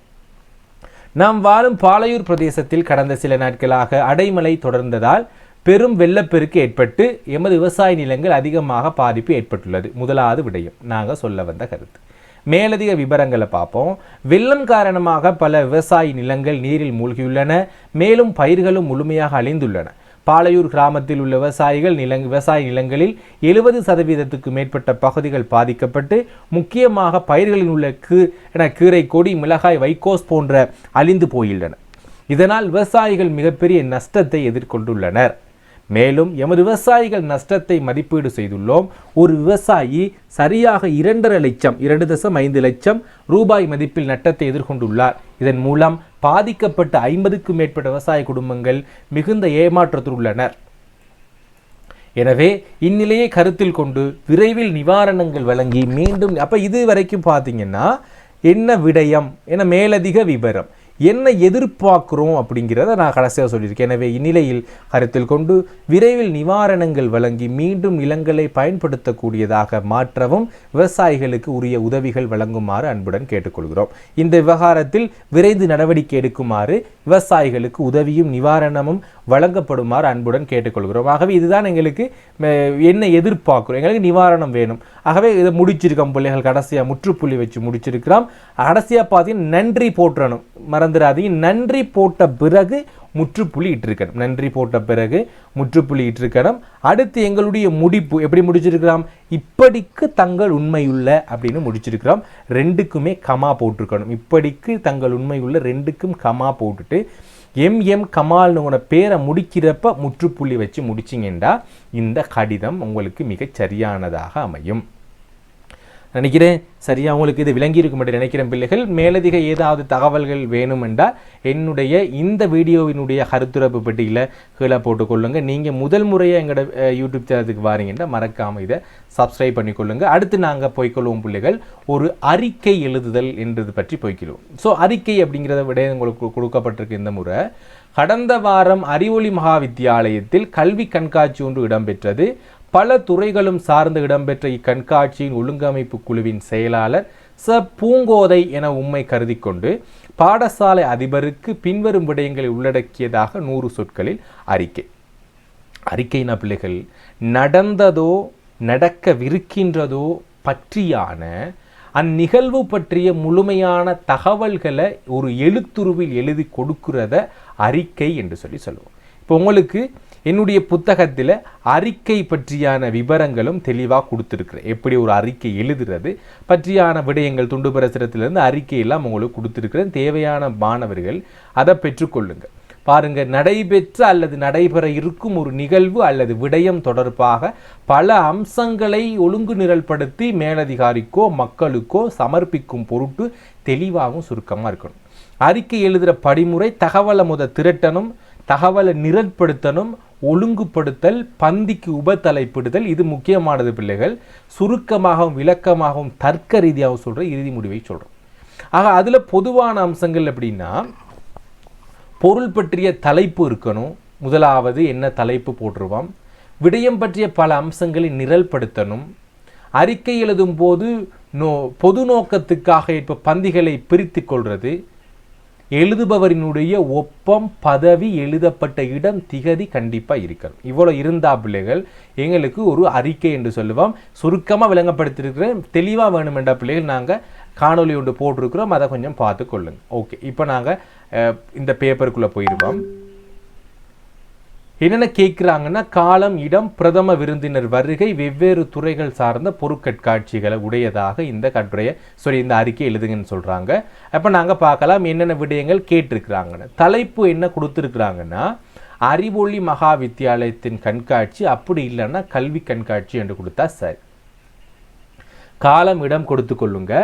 நாம் வாழும் பாலையூர் பிரதேசத்தில் கடந்த சில நாட்களாக அடைமழை தொடர்ந்ததால் பெரும் வெள்ளப்பெருக்கு ஏற்பட்டு எமது விவசாய நிலங்கள் அதிகமாக பாதிப்பு ஏற்பட்டுள்ளது. முதலாவது விடயம் நாங்கள் சொல்ல வந்த கருத்து. மேலதிக விவரங்களை பார்ப்போம். வெள்ளம் காரணமாக பல விவசாய நிலங்கள் நீரில் மூழ்கியுள்ளன. மேலும் பயிர்களும் முழுமையாக அழிந்துள்ளன. பாலையூர் கிராமத்தில் உள்ள விவசாய நிலங்களில் 70% மேற்பட்ட பகுதிகள் பாதிக்கப்பட்டு முக்கியமாக பயிர்களில் உள்ள கீரை, கொடி, மிளகாய், வைக்கோஸ் போன்ற அழிந்து போயுள்ளன. இதனால் விவசாயிகள் மிகப்பெரிய நஷ்டத்தை எதிர்கொண்டுள்ளனர். மேலும் எமது விவசாயிகள் நஷ்டத்தை மதிப்பீடு செய்துள்ளோம். ஒரு விவசாயி சரியாக 2.5 லட்சம் ரூபாய் மதிப்பில் நட்டத்தை எதிர்கொண்டுள்ளார். இதன் மூலம் பாதிக்கப்பட்ட 50க்கும் மேற்பட்ட விவசாய குடும்பங்கள் மிகுந்த ஏமாற்றத்தில் உள்ளனர். எனவே இந்நிலையை கருத்தில் கொண்டு விரைவில் நிவாரணங்கள் வழங்கி மீண்டும் இது வரைக்கும் பார்த்தீங்கன்னா என்ன விடயம், என்ன மேலதிக விவரம், என்ன எதிர்பார்க்குறோம் அப்படிங்கிறத நான் கடைசியாக சொல்லியிருக்கேன். எனவே இந்நிலையில் கருத்தில் கொண்டு விரைவில் நிவாரணங்கள் வழங்கி மீண்டும் நிலங்களை பயன்படுத்தக்கூடியதாக மாற்றவும் விவசாயிகளுக்கு உரிய உதவிகள் வழங்குமாறு அன்புடன் கேட்டுக்கொள்கிறோம். இந்த விவகாரத்தில் விரைந்து நடவடிக்கை எடுக்குமாறு விவசாயிகளுக்கு உதவியும் நிவாரணமும் வழங்கப்படுமாறு அன்புடன் கேட்டுக்கொள்கிறோம். ஆகவே இதுதான் எங்களுக்கு என்ன எதிர்பார்க்குறோம், எங்களுக்கு நிவாரணம் வேணும். ஆகவே இதை முடிச்சிருக்கோம் பிள்ளைகள். கடைசியாக முற்றுப்புள்ளி வச்சு முடிச்சிருக்கிறோம். கடைசியாக பார்த்தீங்கன்னா நன்றி போற்றணும், மறந்துடாதீங்க. நன்றி போட்ட பிறகு முற்றுப்புள்ளி இட்டிருக்கணும். நன்றி போட்ட பிறகு முற்றுப்புள்ளி இட்டிருக்கணும். அடுத்து எங்களுடைய முடிப்பு எப்படி முடிச்சிருக்கிறோம்? இப்படிக்கு தங்கள் உண்மையுள்ள அப்படின்னு முடிச்சிருக்கிறோம். 2க்குமே கமா போட்டிருக்கணும். இப்படிக்கு தங்கள் உண்மையுள்ள 2க்கும் கமா போட்டுட்டு எம் கமால்னு உன பேரை முடிக்கிறப்ப முற்றுப்புள்ளி வச்சு முடிச்சிங்கன்னா இந்த கடிதம் உங்களுக்கு மிகச் சரியானதாக அமையும். நினைக்கிறேன் சரியா உங்களுக்கு இது விளங்கி இருக்கும் என்று நினைக்கிறேன் பிள்ளைகள். மேலதிக ஏதாவது தகவல்கள் வேணுமென்றால் என்னுடைய இந்த வீடியோவினுடைய கருத்துரப்பு பெட்டியில் கீழே போட்டுக்கொள்ளுங்க. நீங்கள் முதல் முறையாக எங்களோட யூடியூப் சேனலுக்கு வாரீங்கன்னா மறக்காமல் இதை சப்ஸ்கிரைப் பண்ணிக்கொள்ளுங்க. அடுத்து நாங்கள் போய்க்கொள்வோம் பிள்ளைகள், ஒரு அறிக்கை எழுதுதல் என்றது பற்றி போய்க்கொள்வோம். ஸோ அறிக்கை அப்படிங்கிறத விட உங்களுக்கு கொடுக்கப்பட்டிருக்கு இந்த முறை. கடந்த வாரம் அறிவொளி மகாவித்தியாலயத்தில் கல்வி கண்காட்சி ஒன்று இடம்பெற்றது. பல துறைகளும் சார்ந்து இடம்பெற்ற இக்கண்காட்சியின் ஒழுங்கமைப்பு குழுவின் செயலாளர் பூங்கோதை என உம்மை கருதி கொண்டு பாடசாலை அதிபருக்கு பின்வரும் விடயங்களை உள்ளடக்கியதாக 100 சொற்களில் அறிக்கைனா பிள்ளைகள் நடந்ததோ நடக்கவிருக்கின்றதோ பற்றியான அந்நிகழ்வு பற்றிய முழுமையான தகவல்களை ஒரு எழுத்துருவில் எழுதி கொடுக்கிறத அறிக்கை என்று சொல்லுவோம். இப்போ உங்களுக்கு என்னுடைய புத்தகத்தில் அறிக்கை பற்றியான விவரங்களும் தெளிவாக கொடுத்துருக்குறேன். எப்படி ஒரு அறிக்கை எழுதுறது பற்றியான விடயங்கள் துண்டு பிரசுரத்திலிருந்து அறிக்கையெல்லாம் உங்களுக்கு கொடுத்துருக்குறேன். தேவையான மாணவர்கள் அதை பெற்றுக்கொள்ளுங்கள். பாருங்க, நடைபெற்ற அல்லது நடைபெற இருக்கும் ஒரு நிகழ்வு அல்லது விடயம் தொடர்பாக பல அம்சங்களை ஒழுங்கு நிரல்படுத்தி மேலதிகாரிக்கோ மக்களுக்கோ சமர்ப்பிக்கும் பொருட்டு தெளிவாகவும் சுருக்கமாக இருக்கணும். அறிக்கை எழுதுகிற படிமுறை தகவலை திரட்டணும், தகவலை நிரல்படுத்தணும், ஒழுங்குபடுத்தல், பந்திக்கு உபத்தலைப்பிடுதல். இது முக்கியமானது பிள்ளைகள். சுருக்கமாகவும் விளக்கமாகவும் தர்க்க ரீதியாகவும் சொல்கிற இறுதி முடிவை சொல்கிறோம். ஆக அதில் பொதுவான அம்சங்கள் எப்படின்னா, பொருள் பற்றிய தலைப்பு இருக்கணும். முதலாவது என்ன தலைப்பு போட்டுருவோம். விடயம் பற்றிய பல அம்சங்களை நிரல்படுத்தணும். அறிக்கை எழுதும் போது பொது நோக்கத்துக்காக இப்போ பந்திகளை பிரித்து கொள்வது, எழுதுபவரினுடைய ஒப்பம், பதவி, எழுதப்பட்ட இடம், திகதி கண்டிப்பாக இருக்கணும். இவ்வளோ இருந்தா பிள்ளைகள் எங்களுக்கு ஒரு அறிக்கை என்று சொல்லுவோம். சுருக்கமாக விளங்கப்படுத்திருக்கிறேன். தெளிவாக வேணும் என்ற பிள்ளைகள் நாங்கள் காணொலி ஒன்று போட்டிருக்கிறோம், அதை கொஞ்சம் பார்த்து கொள்ளுங்க. ஓகே, இப்போ நாங்கள் இந்த பேப்பருக்குள்ளே போயிடுவோம். என்னென்ன கேட்குறாங்கன்னா, காலம், இடம், பிரதம விருந்தினர் வருகை, வெவ்வேறு துறைகள் சார்ந்த பொருட்கட்காட்சிகளை உடையதாக இந்த கட்டுரையை இந்த அறிக்கை எழுதுங்கன்னு சொல்கிறாங்க. அப்போ நாங்கள் பார்க்கலாம் என்னென்ன விடயங்கள் கேட்டிருக்கிறாங்கன்னு. தலைப்பு என்ன கொடுத்துருக்குறாங்கன்னா, அறிவொளி மகா வித்தியாலயத்தின் கண்காட்சி, அப்படி இல்லைன்னா கல்வி கண்காட்சி என்று கொடுத்தா சரி. காலம், இடம் கொடுத்து கொள்ளுங்க.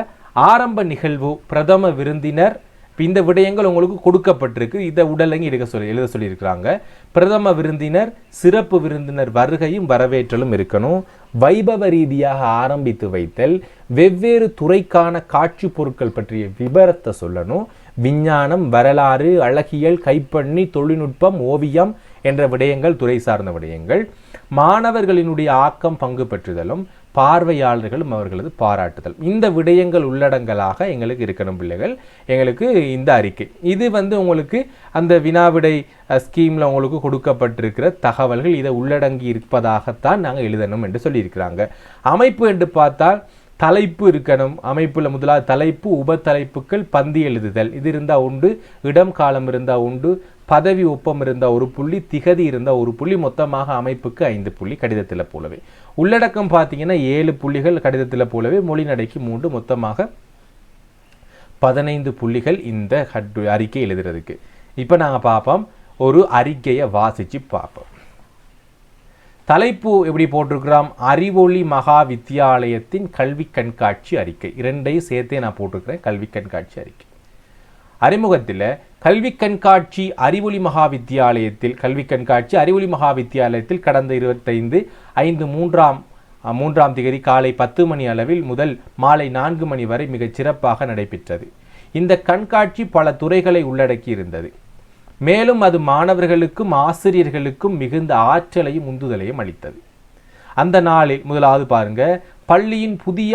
ஆரம்ப நிகழ்வு, பிரதம விருந்தினர், இந்த விடயங்கள் உங்களுக்கு கொடுக்கப்பட்டிருக்கு. இதை உடலங்கி எழுத சொல்லியிருக்கிறாங்க. பிரதம விருந்தினர், சிறப்பு விருந்தினர் வருகையும் வரவேற்றலும் இருக்கணும். வைபவ ரீதியாக ஆரம்பித்து வைத்தல், வெவ்வேறு துறைக்கான காட்சி பொருட்கள் பற்றிய விபரத்தை சொல்லணும். விஞ்ஞானம், வரலாறு, அழகியல், கைப்பண்ணி, தொழில்நுட்பம், ஓவியம் என்ற விடயங்கள் துறை சார்ந்த விடயங்கள். மாணவர்களினுடைய ஆக்கம், பங்கு பெற்றுதலும், பார்வையாளர்களும் அவர்களது பாராட்டுதல். இந்த விடயங்கள் உள்ளடங்கலாக எங்களுக்கு இருக்கணும் பிள்ளைகள். எங்களுக்கு இந்த அறிக்கை இது உங்களுக்கு அந்த வினாவிடை ஸ்கீமில் உங்களுக்கு கொடுக்கப்பட்டிருக்கிற தகவல்கள் இதை உள்ளடங்கி இருப்பதாகத்தான் நாங்கள் எழுதணும் என்று சொல்லியிருக்கிறாங்க. அமைப்பு என்று பார்த்தால் தலைப்பு இருக்கணும். அமைப்பில் முதலாவது தலைப்பு, உபத்தலைப்புகள், பந்தி எழுதுதல் இது இருந்தால் உண்டு. இடம், காலம் இருந்தால் உண்டு. பதவி, ஒப்பம் இருந்தால் 1 புள்ளி, திகதி இருந்தால் 1 புள்ளி. மொத்தமாக அமைப்புக்கு 5 புள்ளி. கடிதத்தில் போலவே உள்ளடக்கம் பார்த்தீங்கன்னா 7 புள்ளிகள் கடிதத்தில் போலவே. மொழி நடைக்கு 3, மொத்தமாக 15 புள்ளிகள் இந்த அறிக்கை எழுதுறதுக்கு. இப்போ நாங்கள் பார்ப்போம், ஒரு அறிக்கையை வாசித்து பார்ப்போம். தலைப்பு எப்படி போட்டிருக்கிறோம், அறிவொளி மகா வித்தியாலயத்தின் கல்வி கண்காட்சி அறிக்கை. இரண்டையும் சேர்த்தே நான் போட்டிருக்கிறேன், கல்வி கண்காட்சி அறிக்கை. அறிமுகத்தில் கல்வி கண்காட்சி அறிவொளி மகா வித்தியாலயத்தில் கல்வி கண்காட்சி அறிவொளி மகா வித்தியாலயத்தில் கடந்த 25/5/3 தேதி காலை 10 மணி அளவில் முதல் மாலை 4 மணி வரை மிகச் சிறப்பாக நடைபெற்றது. இந்த கண்காட்சி பல துறைகளை உள்ளடக்கி இருந்தது. மேலும் அது மாணவர்களுக்கும் ஆசிரியர்களுக்கும் மிகுந்த ஆற்றலையும் உந்துதலையும் அளித்தது. அந்த நாளில் முதலாவது பாருங்க, பள்ளியின் புதிய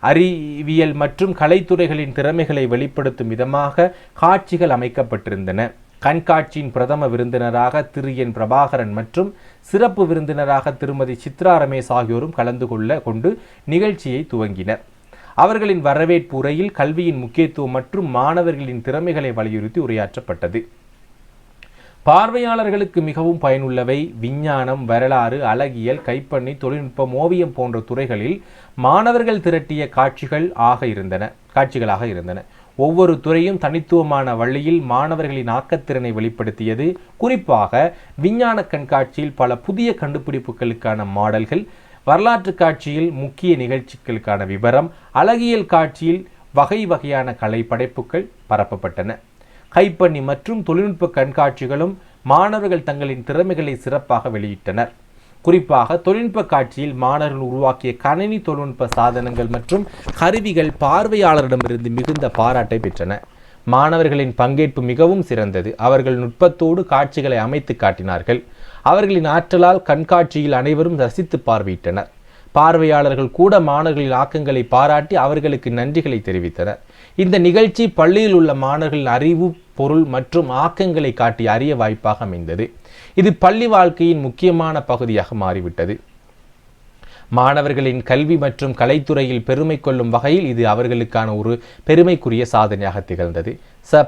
அறிவியல் மற்றும் கலைத்துறைகளின் திறமைகளை வெளிப்படுத்தும் விதமாக காட்சிகள் அமைக்கப்பட்டிருந்தன. கண்காட்சியின் பிரதம விருந்தினராக திரு என் பிரபாகரன் மற்றும் சிறப்பு விருந்தினராக திருமதி சித்ரா ரமேஷ் ஆகியோரும் கலந்து கொண்டு நிகழ்ச்சியை துவங்கினர். அவர்களின் வரவேற்பு உரையில் கல்வியின் முக்கியத்துவம் மற்றும் மாணவர்களின் திறமைகளை வலியுறுத்தி உரையாற்றப்பட்டது. பார்வையாளர்களுக்கு மிகவும் பயனுள்ளவை விஞ்ஞானம், வரலாறு, அழகியல், கைப்பண்ணி, தொழில்நுட்பம், ஓவியம் போன்ற துறைகளில் மாணவர்கள் திரட்டிய காட்சிகளாக இருந்தன. ஒவ்வொரு துறையும் தனித்துவமான வழியில் மாணவர்களின் ஆக்கத்திறனை வெளிப்படுத்தியது. குறிப்பாக விஞ்ஞான கண்காட்சியில் பல புதிய கண்டுபிடிப்புகளுக்கான மாடல்கள், வரலாற்று காட்சியில் முக்கிய நிகழ்ச்சிகளுக்கான விவரம், அழகியல் காட்சியில் வகை வகையான கலை படைப்புகள் பரப்பப்பட்டன. கைப்பண்ணி மற்றும் தொழில்நுட்ப கண்காட்சிகளும் மாணவர்கள் தங்களின் திறமைகளை சிறப்பாக வெளியிட்டனர். குறிப்பாக தொழில்நுட்ப காட்சியில் மாணவர்கள் உருவாக்கிய கணினி தொழில்நுட்ப சாதனங்கள் மற்றும் கருவிகள் பார்வையாளரிடமிருந்து மிகுந்த பாராட்டை பெற்றன. மாணவர்களின் பங்கேற்பு மிகவும் சிறந்தது. அவர்கள் நுட்பத்தோடு காட்சிகளை அமைத்து காட்டினார்கள். அவர்களின் ஆற்றலால் கண்காட்சியில் அனைவரும் ரசித்து பார்வையிட்டனர். பார்வையாளர்கள் கூட மாணவர்களின் ஆக்கங்களை பாராட்டி அவர்களுக்கு நன்றிகளை தெரிவித்தனர். இந்த நிகழ்ச்சி பள்ளியில் உள்ள மாணவர்களின் அறிவு, பொருள் மற்றும் ஆக்கங்களை காட்டி அறிய வாய்ப்பாக அமைந்தது. இது பள்ளி வாழ்க்கையின் முக்கியமான பகுதியாக மாறிவிட்டது. மாணவர்களின் கல்வி மற்றும் கலைத்துறையில் பெருமை கொள்ளும் வகையில் இது அவர்களுக்கான ஒரு பெருமைக்குரிய சாதனையாக திகழ்ந்தது.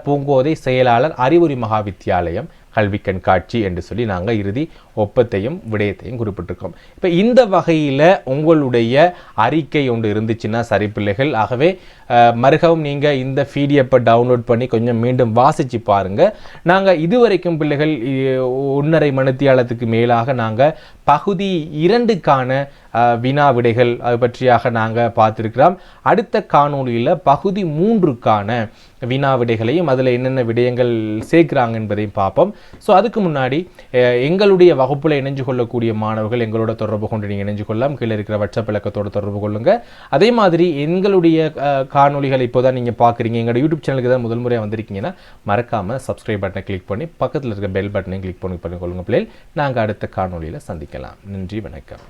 பூங்கோதை, செயலாளர், அறிவொளி மகா வித்தியாலயம், கல்வி கண்காட்சி என்று சொல்லி நாங்கள் இறுதி ஒப்பத்தையும் விடயத்தையும் குறிப்பிட்டிருக்கோம். இப்போ இந்த வகையில் உங்களுடைய அறிக்கை ஒன்று இருந்துச்சுன்னா சரி பிள்ளைகள். ஆகவே மறுகவும் நீங்கள் இந்த பிடிஎஃப்பை டவுன்லோட் பண்ணி கொஞ்சம் மீண்டும் வாசித்து பாருங்கள். நாங்கள் இதுவரைக்கும் பிள்ளைகள் 1.5 மணித்தியாலத்துக்கு மேலாக நாங்கள் பகுதி 2க்கான வினா விடைகள் அது பற்றியாக நாங்கள் பார்த்துருக்கிறோம். அடுத்த காணொளியில் பகுதி 3க்கான வினா விடைகளையும் அதில் என்னென்ன விடயங்கள் சேர்க்கிறாங்க என்பதையும் பார்ப்போம். ஸோ அதுக்கு முன்னாடி எங்களுடைய வகுப்பில் இணைஞ்சு கொள்ளக்கூடிய மாணவர்கள் எங்களோட தொடர்பு கொண்டு நீங்கள் இணைஞ்சு கொள்ளலாம். கீழே இருக்கிற வாட்ஸ்அப் இலக்கத்தோடு தொடர்பு கொள்ளுங்கள். அதே மாதிரி எங்களுடைய காணொளிகளை இப்போ தான் நீங்கள் பார்க்குறீங்க, எங்களோட யூடியூப் சேனலுக்கு தான் முதல் முறையாக வந்திருக்கீங்கன்னா மறக்காமல் சப்ஸ்கிரைப் பட்டனை கிளிக் பண்ணி பக்கத்தில் இருக்க பெல் பட்டனை கிளிக் பண்ணிக்கொள்ளுங்கள் பிள்ளைகள். நாங்கள் அடுத்த காணொளியில் சந்திக்கலாம். நன்றி, வணக்கம்.